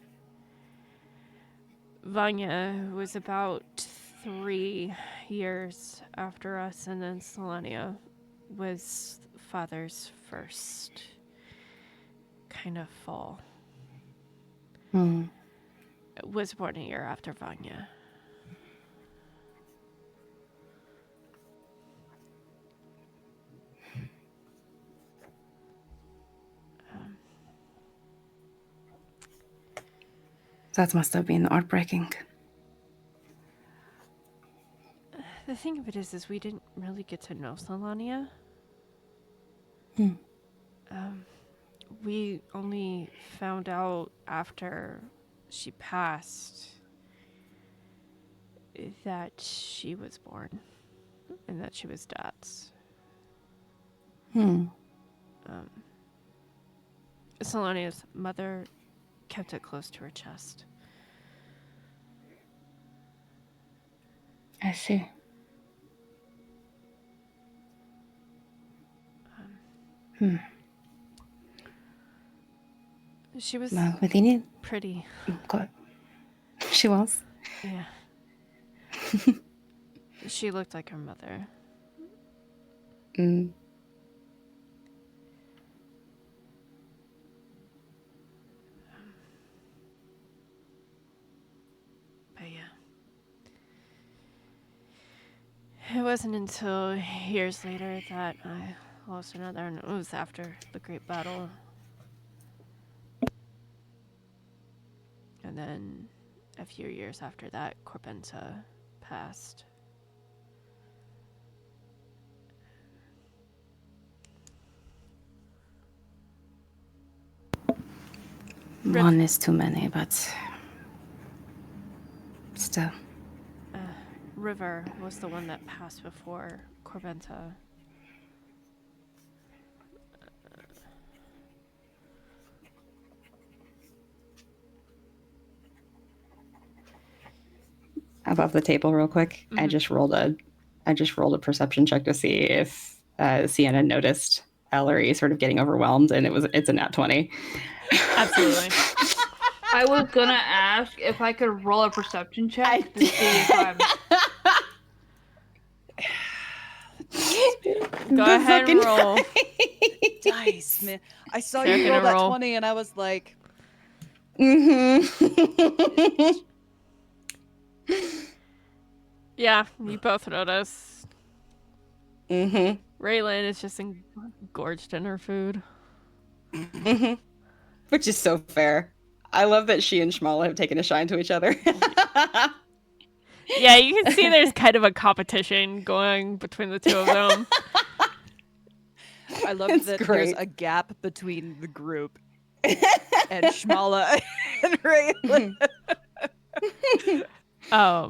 Vanya was about 3 years after us, and then Solania was father's first kind of fall. Was born a year after Vanya. That must have been heartbreaking. The thing of it is we didn't really get to know Solania. We only found out after she passed that she was born and that she was Dad's. Solania's mother kept it close to her chest. I see. She was Well, within it. pretty. God. She was. Yeah. She looked like her mother. But yeah. It wasn't until years later that I lost another, and it was after the Great Battle. And then a few years after that, Corbenta passed. One is too many, but still. River was the one that passed before Corbenta. Above the table real quick. I just rolled a perception check to see if Sienna noticed Elery sort of getting overwhelmed, and it's a nat 20. Absolutely. I was gonna ask if I could roll a perception check to see if I'm. Go ahead and roll. Dice, man. I saw They're you roll gonna that roll. 20 and I was like, Yeah, you both notice. Raelyn is just engorged in her food. Which is so fair. I love that she and Shmala have taken a shine to each other. Yeah, you can see there's kind of a competition going between the two of them. I love It's that great. there's a gap between the group and Shmala and Raelyn.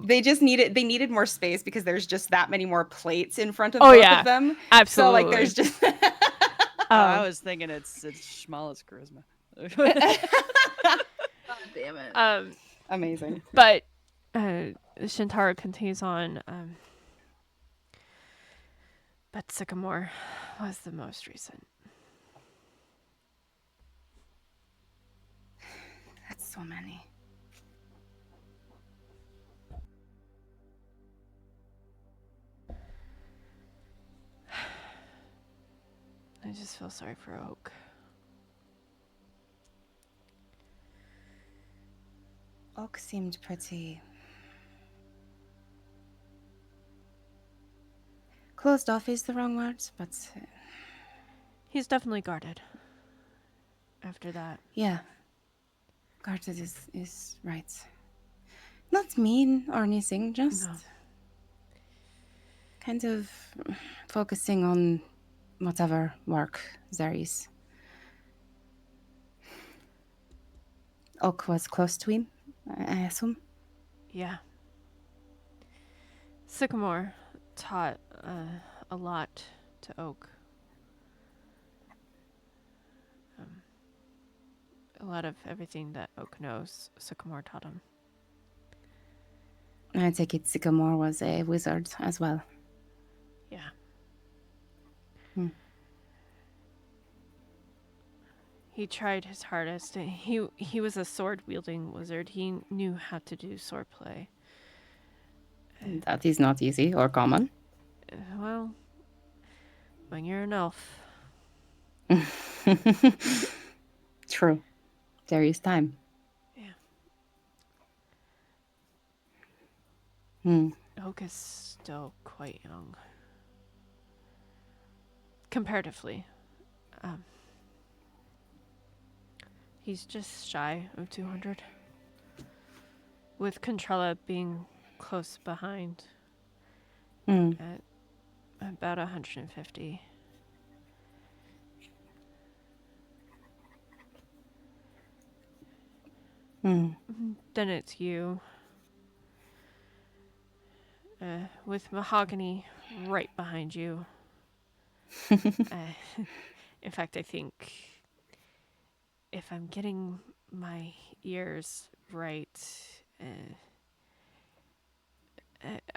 They needed more space because there's just that many more plates in front of Oh, both yeah. of them. Absolutely. So like there's just I was thinking it's Shmala's charisma. God damn it. amazing. But Shintaro continues on. But Sycamore was the most recent. That's so many. just feel sorry for Oak. Oak seemed pretty closed off is the wrong word, but He's definitely guarded. After that. yeah. Guarded is right. Not mean or anything, just kind of focusing on whatever work there is. Oak was close to him, I assume. Yeah. Sycamore taught a lot to Oak. A lot of everything that Oak knows, Sycamore taught him. I take it Sycamore was a wizard as well. Yeah. He tried his hardest. He was a sword-wielding wizard. He knew how to do swordplay. That is not easy or common. Well, when you're an elf. True. There is time. Yeah. Oak is still quite young. Comparatively. He's just shy of 200. With Contrella being close behind at about 150. Then it's you. With Mahogany right behind you. In fact, I think if I'm getting my ears right,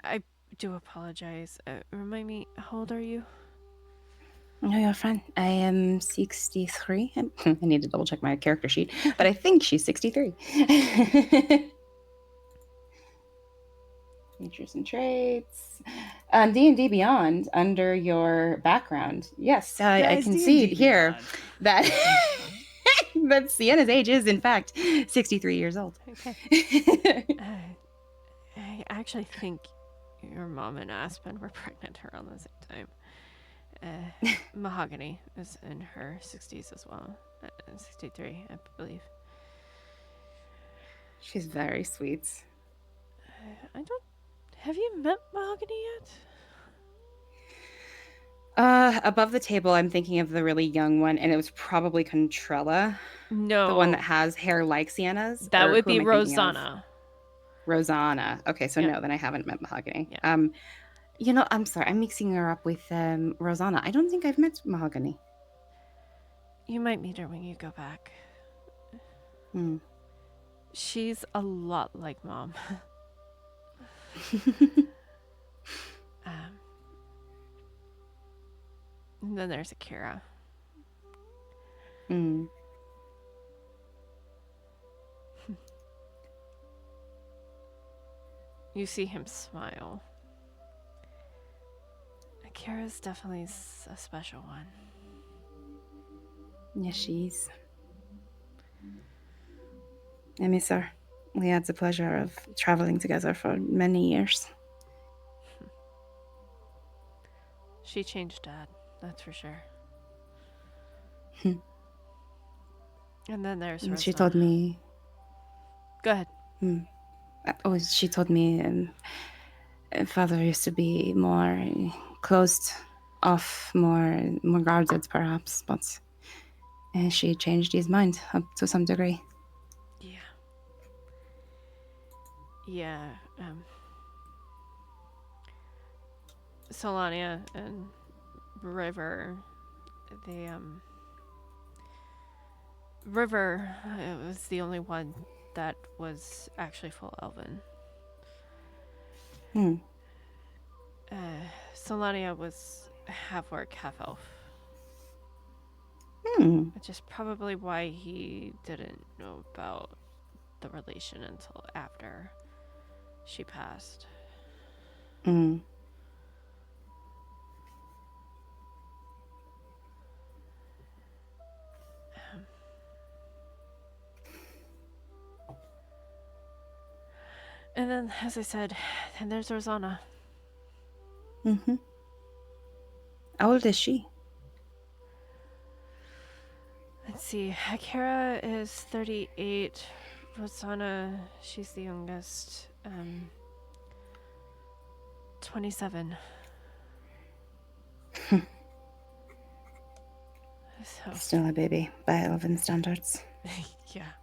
I do apologize. Remind me, how old are you? No, you're fine. I am 63. I need to double check my character sheet, but I think she's 63. Features and traits. D&D Beyond, under your background. Yes, I can see here that that Sienna's age is, in fact, 63 years old. Okay. I actually think your mom and Aspen were pregnant around the same time. Mahogany is in her 60s as well. 63, I believe. She's very sweet. I don't... Have you met Mahogany yet? Above the table, I'm thinking of the really young one, and it was probably Contrella. No. The one that has hair like Sienna's? That would be Rosanna. Rosanna. Okay, so no, then I haven't met Mahogany. Yeah. You know, I'm sorry, I'm mixing her up with Rosanna. I don't think I've met Mahogany. You might meet her when you go back. She's a lot like Mom. And then there's Akira. You see him smile. Akira's definitely a special one. Yes, she is. I miss her. We had the pleasure of traveling together for many years. She changed Dad, that's for sure. And then there's Rosanna. She told me... Go ahead. She told me Father used to be more closed off, more guarded perhaps, but she changed his mind up to some degree. Yeah. Solania and River, River was the only one that was actually full Elven. Solania was half orc, half elf. Which is probably why he didn't know about the relation until after she passed. And then, as I said, then there's Rosanna. Mm-hmm. How old is she? Let's see. Akira is 38. Rosanna, she's the youngest. 27. So, Still a baby by Elven standards. yeah.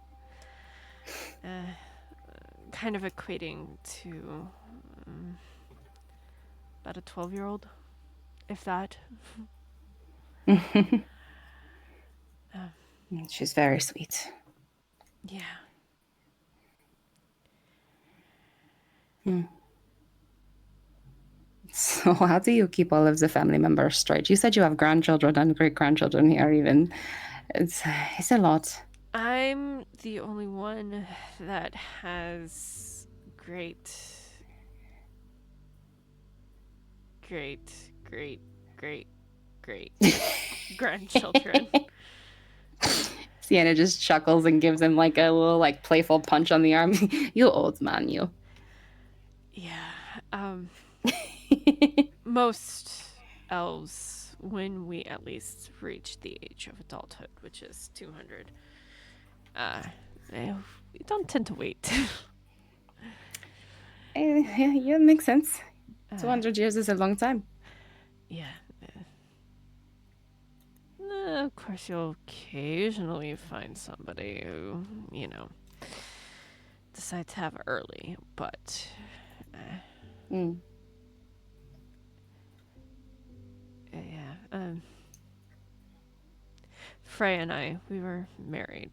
Kind of equating to about a 12-year-old, if that. She's very sweet. Yeah. So how do you keep all of the family members straight? You said you have grandchildren and great-grandchildren here even. It's a lot. I'm the only one that has great grandchildren. Sienna just chuckles and gives him like a little like playful punch on the arm. You old man, you. Yeah. Most elves, when we at least reach the age of adulthood, which is 200, we don't tend to wait. Yeah, it makes sense. 200 years is a long time. Yeah. Of course, you'll occasionally find somebody who, decides to have early, but yeah. Freya and I, we were married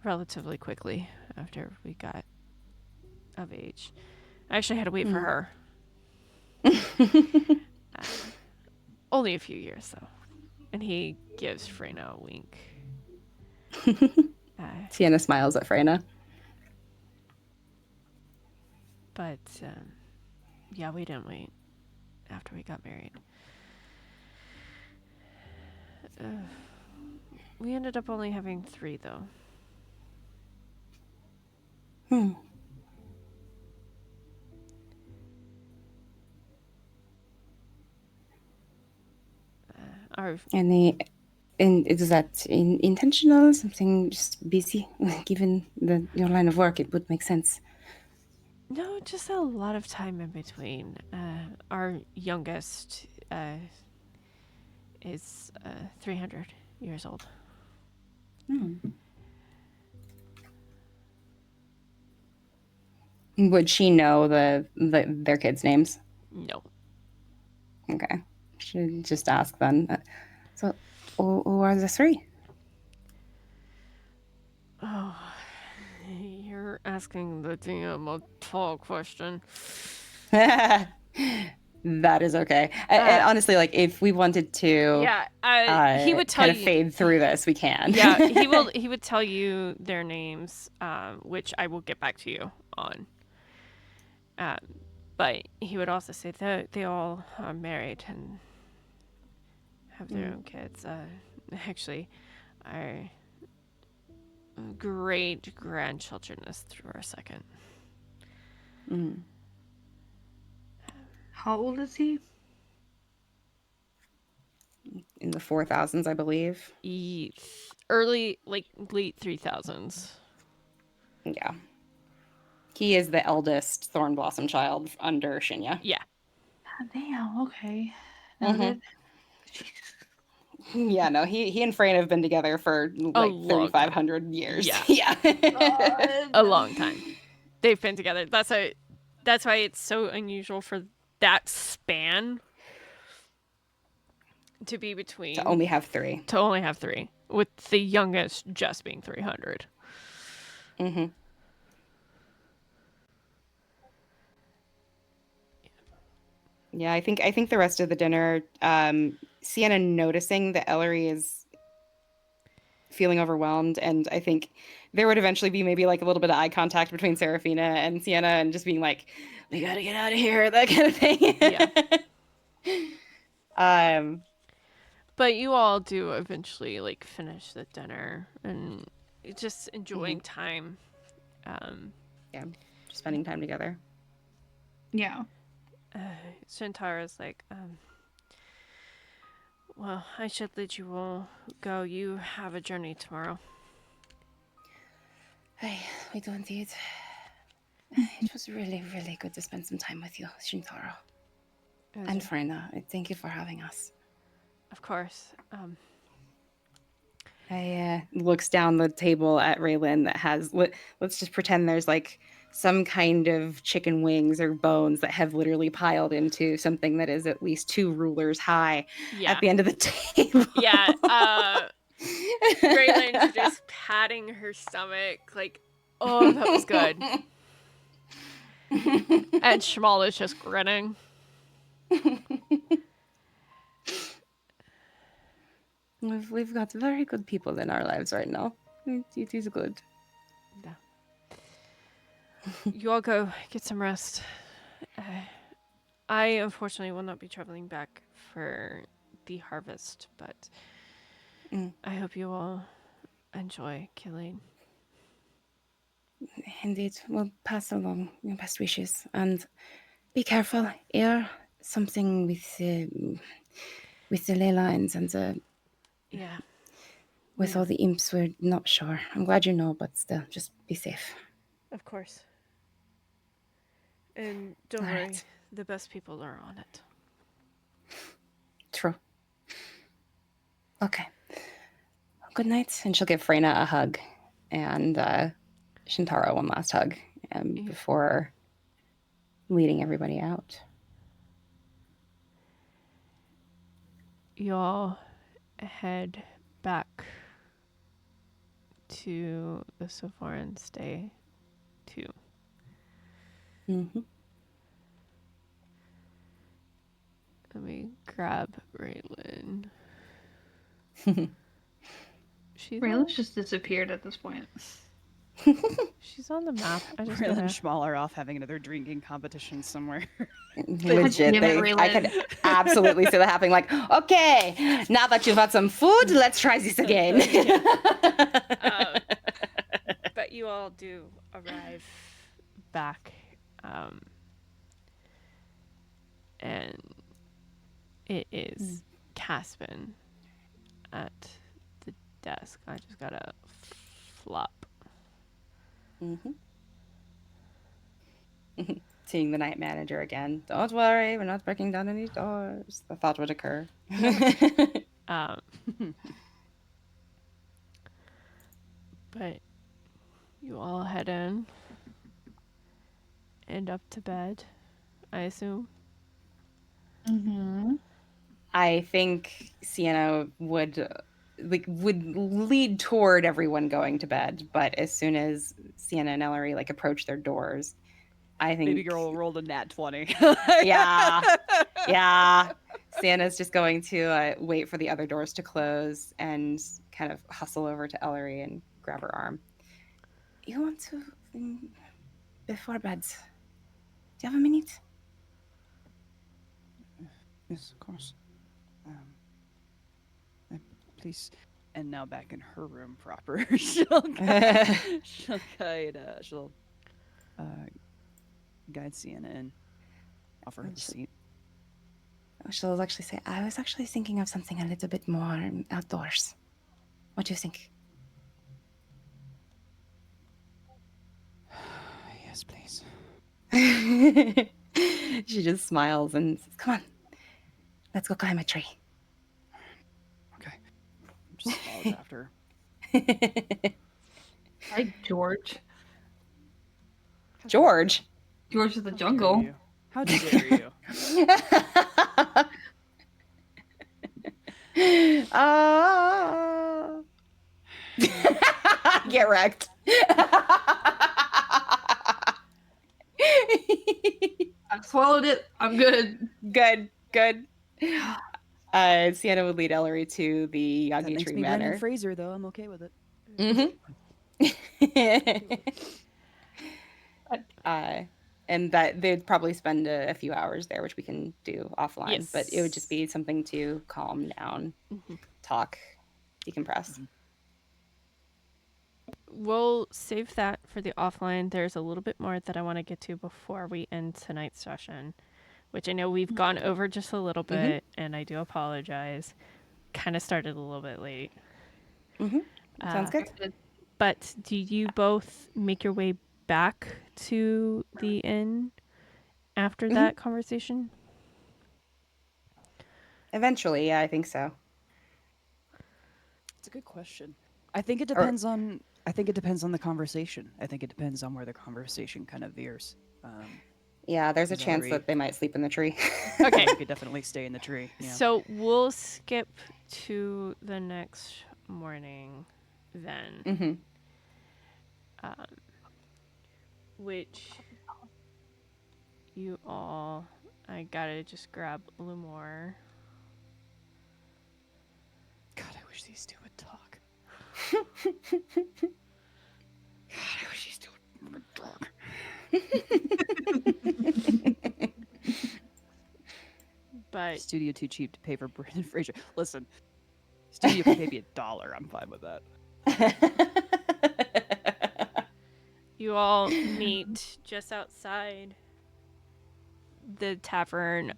relatively quickly after we got of age. I actually had to wait for her. Only a few years, though. And he gives Freyna a wink. Sienna smiles at Freyna. But, yeah, we didn't wait after we got married. We ended up only having 3, though. Is that intentional? Something just busy? Given your line of work, it would make sense. No, just a lot of time in between. Our youngest is 300 years old. Would she know their kids' names? No. Okay. Should just ask then. So, who are the 3? Oh, you're asking the DM a tall question. That is okay. And honestly, like if we wanted to, he would tell kind of you, fade through this. We can. Yeah, he would tell you their names, which I will get back to you on. But he would also say that they all are married and have their own kids. Actually, our great grandchildren is through our second. How old is he? In the 4000s, I believe. Early, like late 3000s. Yeah. He is the eldest Thorn Blossom child under Shinya. Yeah. Oh, damn, okay. Noted. Yeah, no, he and Freyna have been together for like 3,500 years. Yeah. A long time. They've been together. That's why it's so unusual for that span to be between. To only have 3. With the youngest just being 300. Yeah, I think the rest of the dinner, Sienna noticing that Elery is feeling overwhelmed, and I think there would eventually be maybe like a little bit of eye contact between Serephina and Sienna, and just being like, "We gotta get out of here," that kind of thing. Yeah. But you all do eventually like finish the dinner and just enjoying time. Yeah. spending time together. Yeah. Shintara's like, well, I should let you all go. You have a journey tomorrow. We do indeed. It was really, really good to spend some time with you, Shintaro. And Frena, thank you for having us. Of course. I looks down the table at Raelyn that has, let's just pretend there's like some kind of chicken wings or bones that have literally piled into something that is at least 2 rulers high at the end of the table. Yeah. Raelyn's just patting her stomach like, oh, that was good. And Shmal is just grinning. We've got very good people in our lives right now. It is good. Yeah. You all go get some rest. I unfortunately will not be traveling back for the harvest, but I hope you all enjoy Kilane. Indeed. We'll pass along your best wishes. And be careful. Air something with the ley lines and the... Yeah. With all the imps, we're not sure. I'm glad you know, but still, just be safe. Of course. And don't worry, the best people are on it. True. Okay. Good night. And she'll give Freyna a hug and Shintaro one last hug before leading everybody out. Y'all head back to the Sephoran stay too. Mm-hmm. Let me grab Raelyn. Raelyn's just disappeared at this point. She's on the map. I just Raelyn and Shmal are off having another drinking competition somewhere. Legit. I could absolutely see that happening. Like, okay, now that you've had some food, let's try this again. But you all do arrive back. And it is Caspin at the desk. I just gotta flop. Seeing the night manager again. Don't worry, we're not breaking down any doors. The thought would occur. But you all head in and up to bed, I assume. Mm-hmm. I think Sienna would lead toward everyone going to bed, but as soon as Sienna and Elery approach their doors, I think Baby girl rolled a nat 20. yeah. Sienna's just going to wait for the other doors to close and kind of hustle over to Elery and grab her arm. You want to, before bed, do you have a minute? Yes, of course. Please. And now back in her room proper, she'll guide Sienna in, offer her the seat. She'll actually say, I was actually thinking of something a little bit more outdoors. What do you think? Yes, please. She just smiles and says, come on, let's go climb a tree. Okay. Just follows after. Hi, George. George? George of the jungle. How dare you? Get wrecked. I swallowed it. I'm good. Good. Sienna would lead Elery to the That Yagi makes Tree me Manor. Brendan Fraser, though. I'm okay with it. And that they'd probably spend a few hours there, which we can do offline. Yes. But it would just be something to calm down, talk, decompress. we'll save that for the offline. There's a little bit more that I want to get to before we end tonight's session, which I know we've gone over just a little bit, and I do apologize. Kind of started a little bit late. Sounds good. But do you both make your way back to the inn after that conversation? Eventually, yeah, I think so. It's a good question. I think it depends on. I think it depends on the conversation. I think it depends on where the conversation kind of veers. Yeah, there's a Is chance Elery- that they might sleep in the tree. Okay. We could definitely stay in the tree. Yeah. So we'll skip to the next morning then. Which you all, I gotta just grab Lumore. God, I wish these two would talk. God, I wish these two would talk. But Studio too cheap to pay for Brendan Fraser. Listen, studio can pay me $1. I'm fine with that. you all meet just outside the tavern.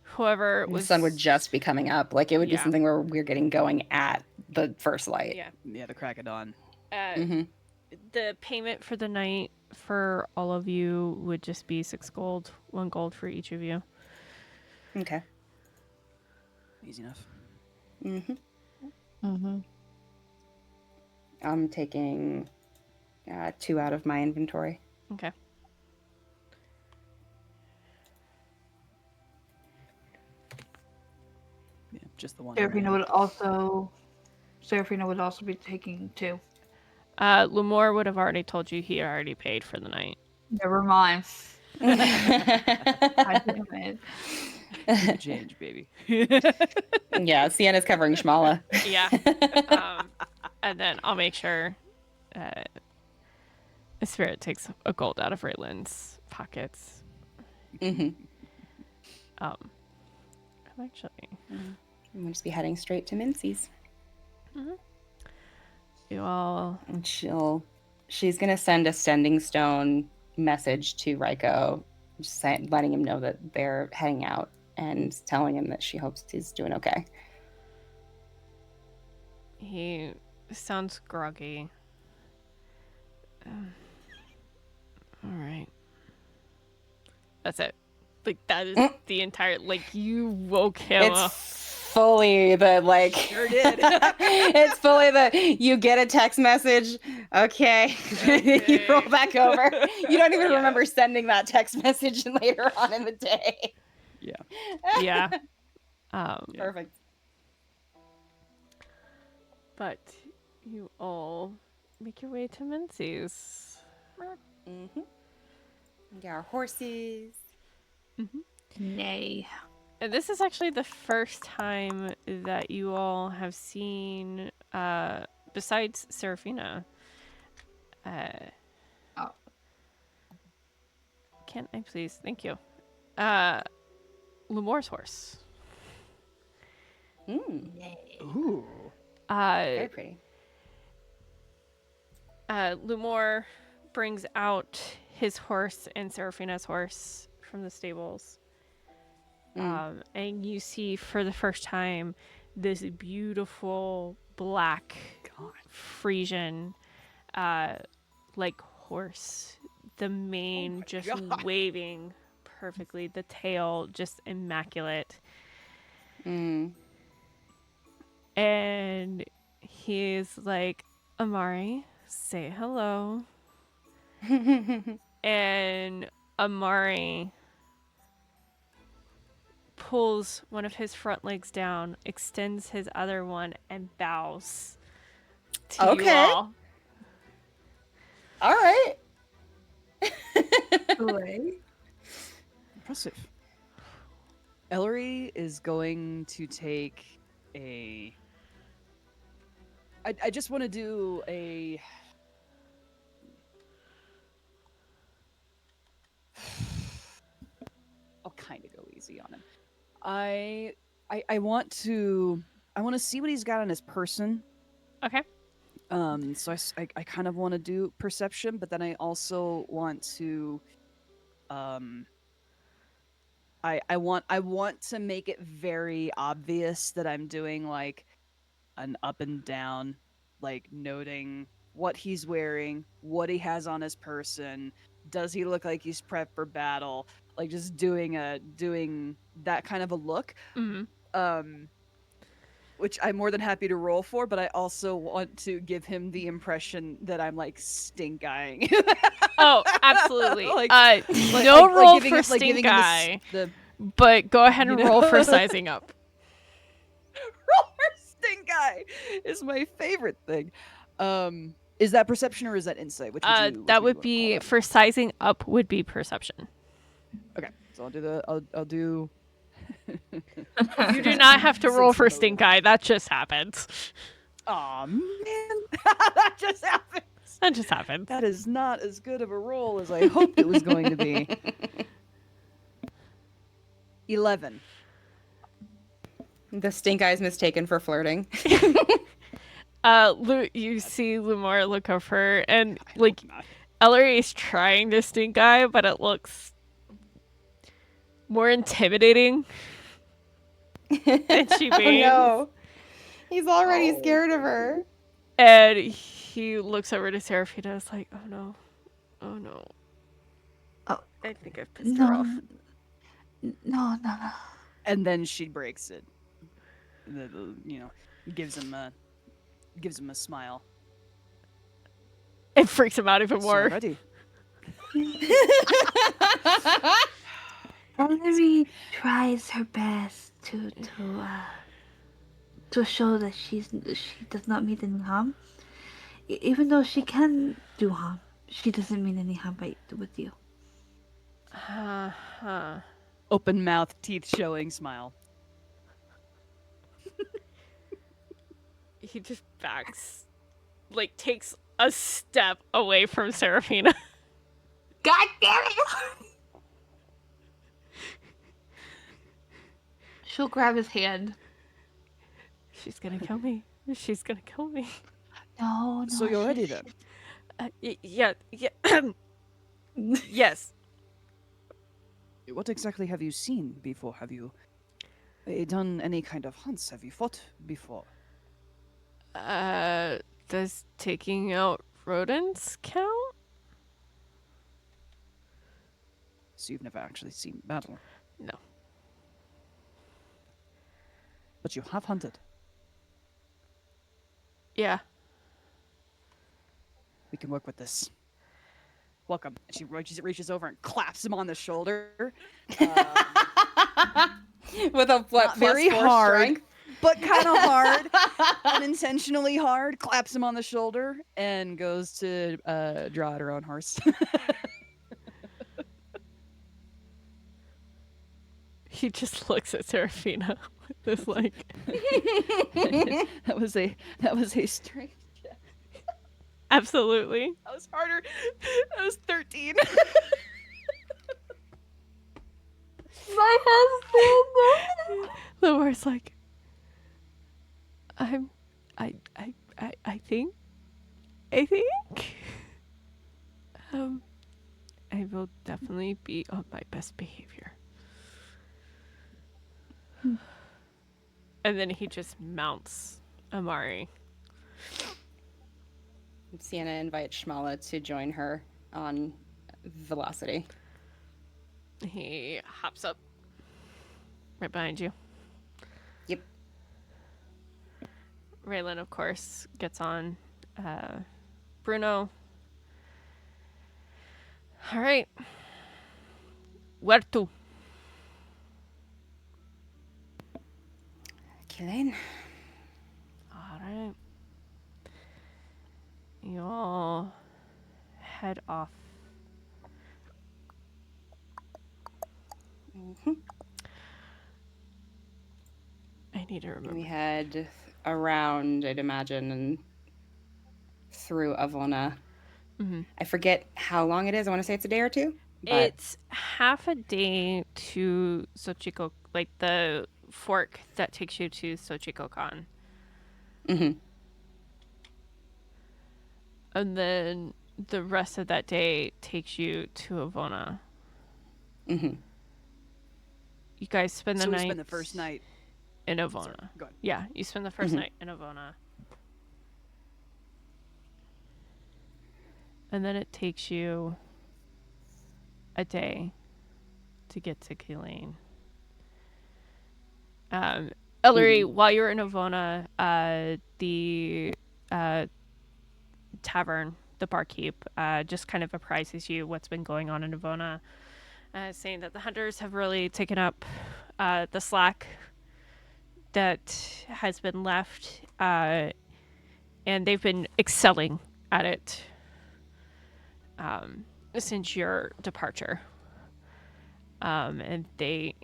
Whoever The was sun would just be coming up. Like, it would be Yeah. something where we're getting going at the first light. Yeah. Yeah, the crack of dawn. The payment for the night for all of you would just be 6 gold, 1 gold for each of you. Okay. Easy enough. I'm taking 2 out of my inventory. Okay. Yeah, just the one. Serephina would also be taking 2. Lumore would have already told you he already paid for the night. Never mind. I damn it. Change, baby. Yeah, Sienna's covering Shmala. Yeah. And then I'll make sure Spirit takes a gold out of Raelyn's pockets. Actually, We'll just be heading straight to Mincy's. you all. And she's gonna send a sending stone message to Raiko, just letting him know that they're heading out and telling him that she hopes he's doing okay. He sounds groggy. All right. That's it. Like, that is the entire, like, you woke him up. Fully the, like, Sure did. it's fully the, you get a text message, okay. You roll back over. You don't even remember sending that text message later on in the day. Yeah. Yeah. Perfect. But you all make your way to Mincy's. Yeah, our horses. Nay. And this is actually the first time that you all have seen, besides Serephina. Can I please? Thank you. Lumore's horse. Ooh. Very pretty. Lumore brings out his horse and Serephina's horse from the stables. And you see for the first time this beautiful black Frisian like horse. The mane just waving perfectly, the tail just immaculate. And he's like, Amari, say hello. And Amari pulls one of his front legs down, extends his other one, and bows to you all. All right. Impressive. Elery is going to take a... I just want to do a... I'll kind of go easy on him. I want to see what he's got on his person. Okay. So I kind of want to do perception, but then I also want to, I want to make it very obvious that I'm doing like an up and down, like noting what he's wearing, what he has on his person, does he look like he's prepped for battle, like just doing that kind of a look. Which I'm more than happy to roll for, but I also want to give him the impression that I'm like stink eyeing. Oh, absolutely. No like roll giving for him- like giving stink him eye, the but go ahead and you know? roll for sizing up. roll for stink eye is my favorite thing. Is that perception or is that insight? Which would you? That would be for sizing up. Would be perception. Okay, so I'll do the. I'll do. You do not have to roll Sense for motive. stink eye. That just happens. Aw, man, that just happened. That just happens. That is not as good of a roll as I hoped it was going to be. 11. The stink eye is mistaken for flirting. You see Lumar look over and like Elery is trying to stink eye, but it looks more intimidating than she means. Oh no. He's already scared of her. And he looks over to Serephina and is like, oh no. Oh no. Oh. I think I've pissed her off. No. And then she breaks it. Gives him a smile. It freaks him out even more. Ready. Elery tries her best to show that she does not mean any harm. Even though she can do harm, she doesn't mean any harm with you. Open mouth, teeth showing smile. He just backs, like takes a step away from Serephina. God damn it! She'll grab his hand. She's gonna kill me. She's gonna kill me. No. So you're ready then? Yeah. Yes. What exactly have you seen before? Have you done any kind of hunts? Have you fought before? Does taking out rodents count? So you've never actually seen battle? No. But you have hunted. Yeah. We can work with this. Welcome. And she reaches over and claps him on the shoulder. With a Not very hard, strength. but kind of hard, unintentionally hard. Claps him on the shoulder and goes to draw out her own horse. He just looks at Serephina with this like. that was a strength check. Absolutely. That was harder. That was 13. My husband. Lumar's like, I think, I will definitely be on my best behavior. And then he just mounts Amari. Sienna invites Shmala to join her on Velocity. He hops up right behind you. Yep. Raelyn, of course, gets on Bruno. All right. Where to? Kilane. All right. You all head off. Mm-hmm. I need to remember. We head around, I'd imagine, and through Avona. Mm-hmm. I forget how long it is. I want to say it's a day or two. But It's half a day to Xochicalco, like the fork that takes you to Xochicalcan. Mm-hmm. And then the rest of that day takes you to Avona. Mm-hmm. You guys spend the So we night. spend the first night. in Sorry, Avona. go ahead. Yeah, you spend the 1st night in Avona. And then it takes you a day to get to Kilane. Elery, while you're in Avona, the tavern, the barkeep, just kind of apprises you what's been going on in Avona, saying that the hunters have really taken up the slack that has been left, and they've been excelling at it since your departure. And they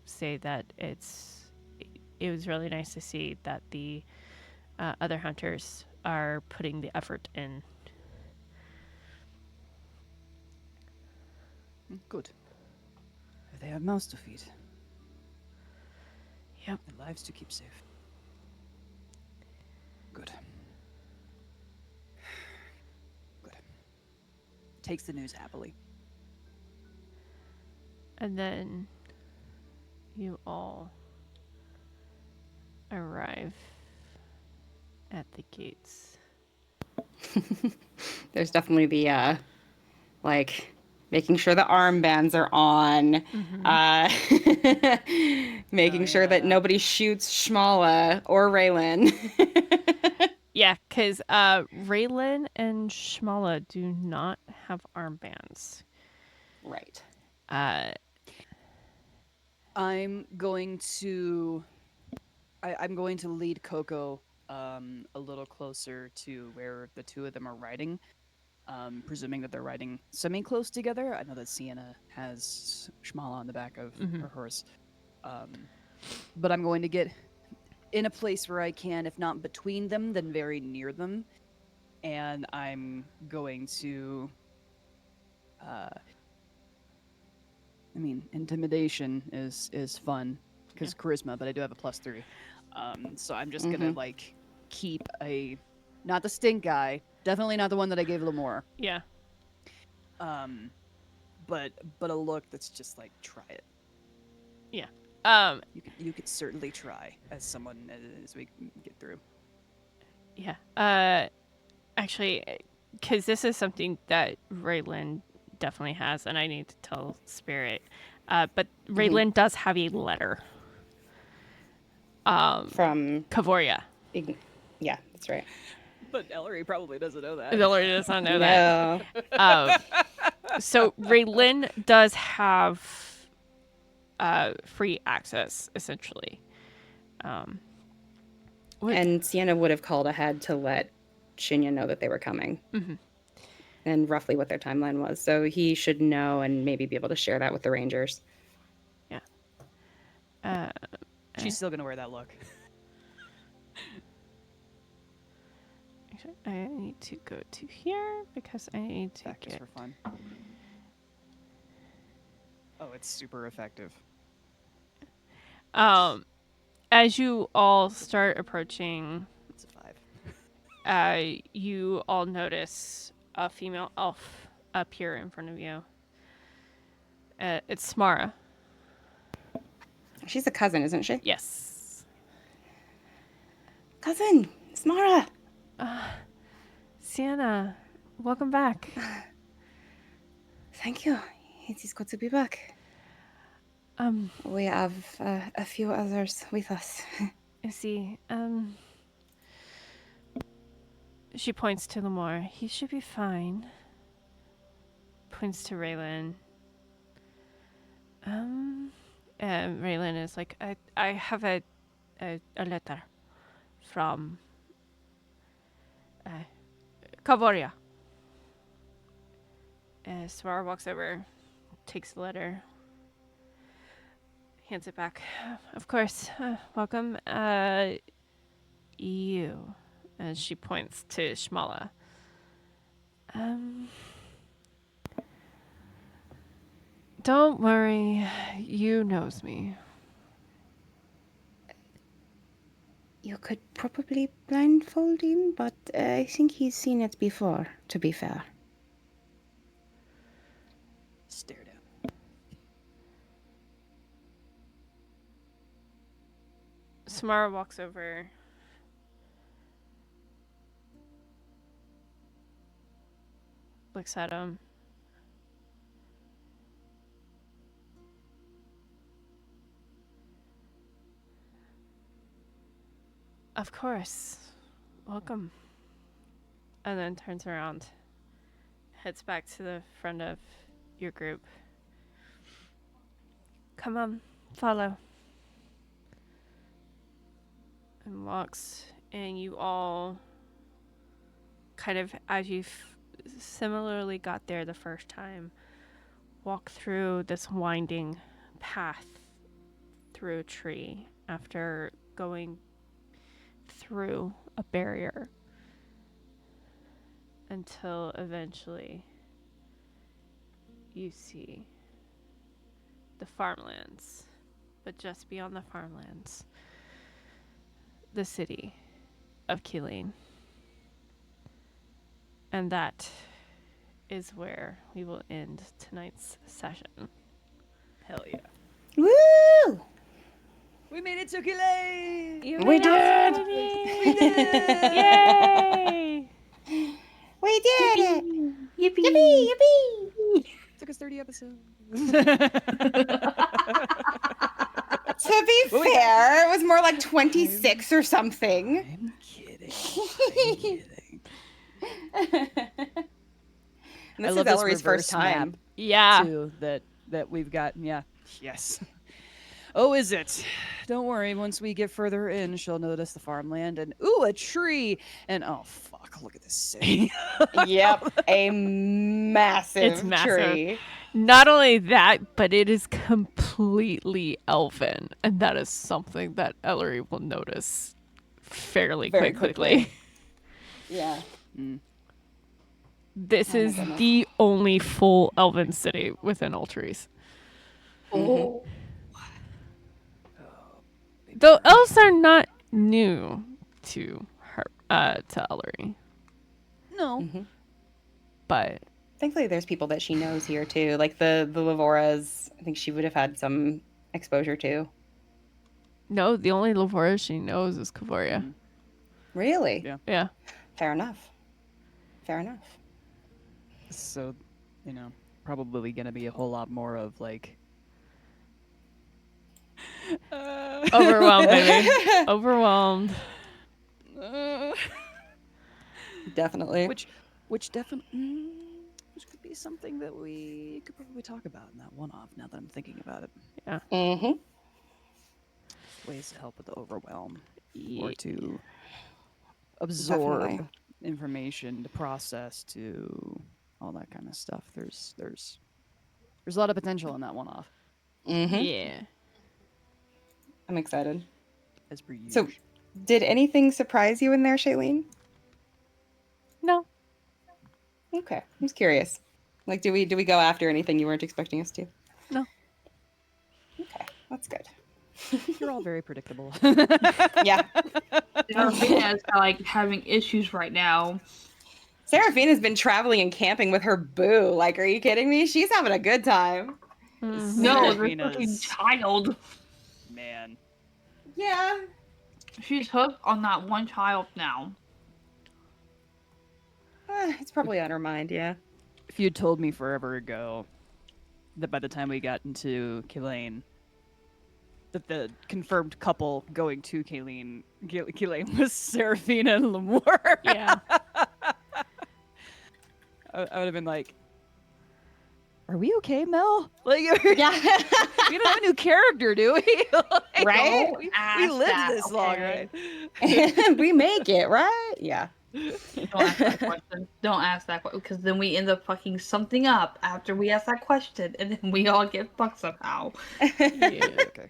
say that it was really nice to see that the other hunters are putting the effort in. Good. They have mouths to feed. Yep. And lives to keep safe. Good. Good. Takes the news happily. And then you all arrive at the gates. There's definitely the like making sure the armbands are on, making sure that nobody shoots Shmala or Raelyn. Yeah, because Raelyn and Shmala do not have armbands. Right. I'm going to lead Coco a little closer to where the two of them are riding. Presuming that they're riding semi-close together. I know that Sienna has Shmala on the back of her horse. But I'm going to get in a place where I can, if not between them, then very near them. And I'm going to... intimidation is fun, because charisma, but I do have a +3. So I'm just gonna, like, keep a... Not the stink guy. Definitely not the one that I gave Lamore. Yeah. But a look that's just like, try it. Yeah. You could certainly try as someone as we get through. Yeah. Actually, because this is something that Raelyn definitely has, and I need to tell Spirit. But Raelyn does have a letter. From Kavoria. Yeah, that's right. But Elery probably doesn't know that. Elery does not know that. So Raelyn does have free access, essentially. And Sienna would have called ahead to let Shinya know that they were coming. And roughly what their timeline was. So he should know and maybe be able to share that with the Rangers. Yeah. She's still going to wear that look. I need to go to here because I need to Back just get... for fun. Oh, it's super effective. As you all start approaching, It's a 5. you all notice a female elf appear in front of you. It's Smara. She's a cousin, isn't she? Yes. Cousin, Smara. Sienna, welcome back. Thank you. It is good to be back. We have a few others with us. I see. She points to Lamore. He should be fine. Points to Raelyn. And Raelyn is like, I have a letter from Kavoria. Swar walks over, takes the letter, hands it back. Of course, welcome. You, as she points to Shmala. Don't worry, you knows me. You could probably blindfold him, but I think he's seen it before, to be fair. Stare down. Samara walks over. Looks at him. Of course. Welcome. And then turns around. Heads back to the front of your group. Come on, follow. And walks, and you all kind of, as you similarly got there the first time, walk through this winding path through a tree after going through a barrier until eventually you see the farmlands, but just beyond the farmlands, the city of Kilane. And that is where we will end tonight's session. Hell yeah. Woo! We made it to Kilane! We did! We did it! Yay! We did it! Yippee! Yippee! Yippee! Took us 30 episodes. To be fair, it was more like 26 or something. I'm kidding. I'm kidding. And this is love this Elery's reverse first time. map, Yeah. too, that we've got. Yeah. Yes. Oh, is it? Don't worry. Once we get further in, she'll notice the farmland and ooh, a tree. And oh fuck, look at this city. Yep, a massive, It's massive. tree. Not only that, but it is completely elven. And that is something that Elery will notice fairly Very quickly. Yeah. This Oh my is goodness. the only full elven city within Ultries. Oh. Though elves are not new to her, to Elery, No. Mm-hmm. but Thankfully, there's people that she knows here too, like the Lavoras. I think she would have had some exposure to. no, the only Lavora she knows is Kavoria. Really? Yeah. Yeah. Fair enough. Fair enough. So, probably gonna be a whole lot more of like. Overwhelmed, baby. Overwhelmed. Definitely. Which definitely, which could be something that we could probably talk about in that one-off. Now that I'm thinking about it, Mm-hmm. ways to help with the overwhelm Yeah. or to absorb Definitely. information, to process, to all that kind of stuff. There's a lot of potential in that one-off, Mm-hmm. Yeah. I'm excited. as per usual. So, did anything surprise you in there, Shailene? No. Okay, I'm just curious. Like, do we go after anything you weren't expecting us to? No. Okay, that's good. You're all very predictable. Yeah, Serephina is like having issues right now. Seraphina's been traveling and camping with her boo. Like, are you kidding me? She's having a good time. Mhm. No, the Serephina's- fucking child. Man, Yeah. She's hooked on that one child now. It's probably on her mind, yeah. if you'd told me forever ago that by the time we got into Kilane, that the confirmed couple going to Kilane was Serephina and Lemore, Yeah. I would have been like, "Are we okay, Mel? Like, Yeah. we don't have a new character, do we? Like, Right? we Ask lived that, this long, okay? right?" We make it, right? Yeah. Don't ask that question. Don't ask that question, because then we end up fucking something up after we ask that question, and then we all get fucked somehow. Yeah. Okay.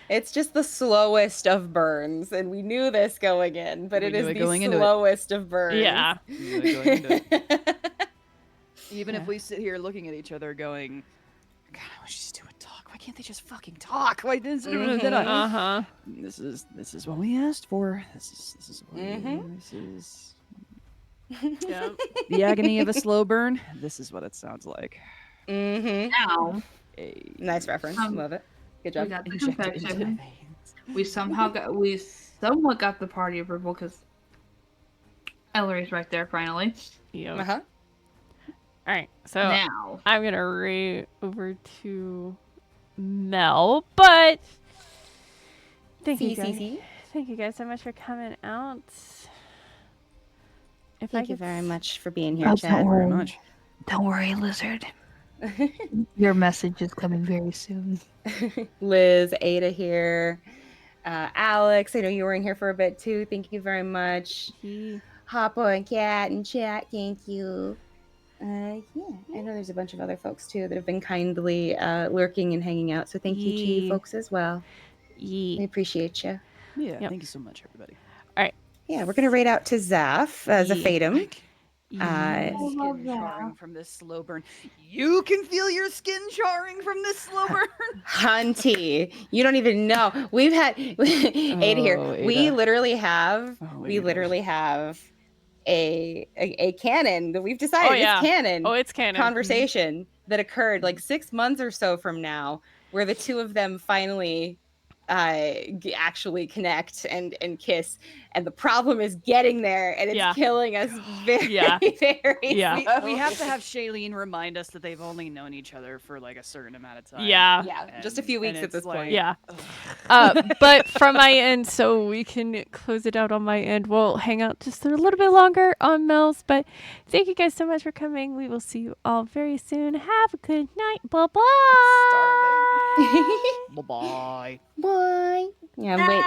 It's just the slowest of burns, and we knew this going in, but We it knew is it the going into it. slowest of burns. Yeah. Going into it. Even if we sit here looking at each other going, God, I wish these two would talk. Why can't can't they just fucking talk? Why didn't Uh-huh. This is what we asked for. This is what this is Yeah. the agony of a slow burn. This is what it sounds like. Now, Nice reference. Love it. Good job. we got the Injected into the confection. veins. We somewhat got the party approval because Elery's right there finally. Yep. Uh-huh. All right. So Now, I'm gonna read over to Mel, but thank you guys. Thank you guys so much for coming out. Thank you very much for being here, Oh, Chad. don't Very worry. much. Don't worry, Lizard. your message is coming very soon. Liz, Ada here. Alex, I know you were in here for a bit too. Thank you very much. Hoppo and Cat and Chat, thank you. I know there's a bunch of other folks too that have been kindly lurking and hanging out. So thank you to you folks as well. We appreciate you. Yeah, thank you so much, everybody. All right. Yeah, we're gonna rate out to Zaf as a Fatum. Skin charring from this slow burn. You can feel your skin charring from this slow burn. Hunty, you don't even know. We've had Ada here. Ada. We literally have Ada. a canon that we've decided is canon. Oh, it's canon. Conversation that occurred like 6 months or so from now, where the two of them finally actually connect and kiss, and the problem is getting there, and it's killing us very very we have to have Shailene remind us that they've only known each other for like a certain amount of time. Just a few weeks at this point. But from my end, so we can close it out on my end, we'll hang out just a little bit longer on Mel's, but thank you guys so much for coming. We will see you all very soon. Have a good night. Bye-bye. Bye-bye. Bye. Yeah, wait.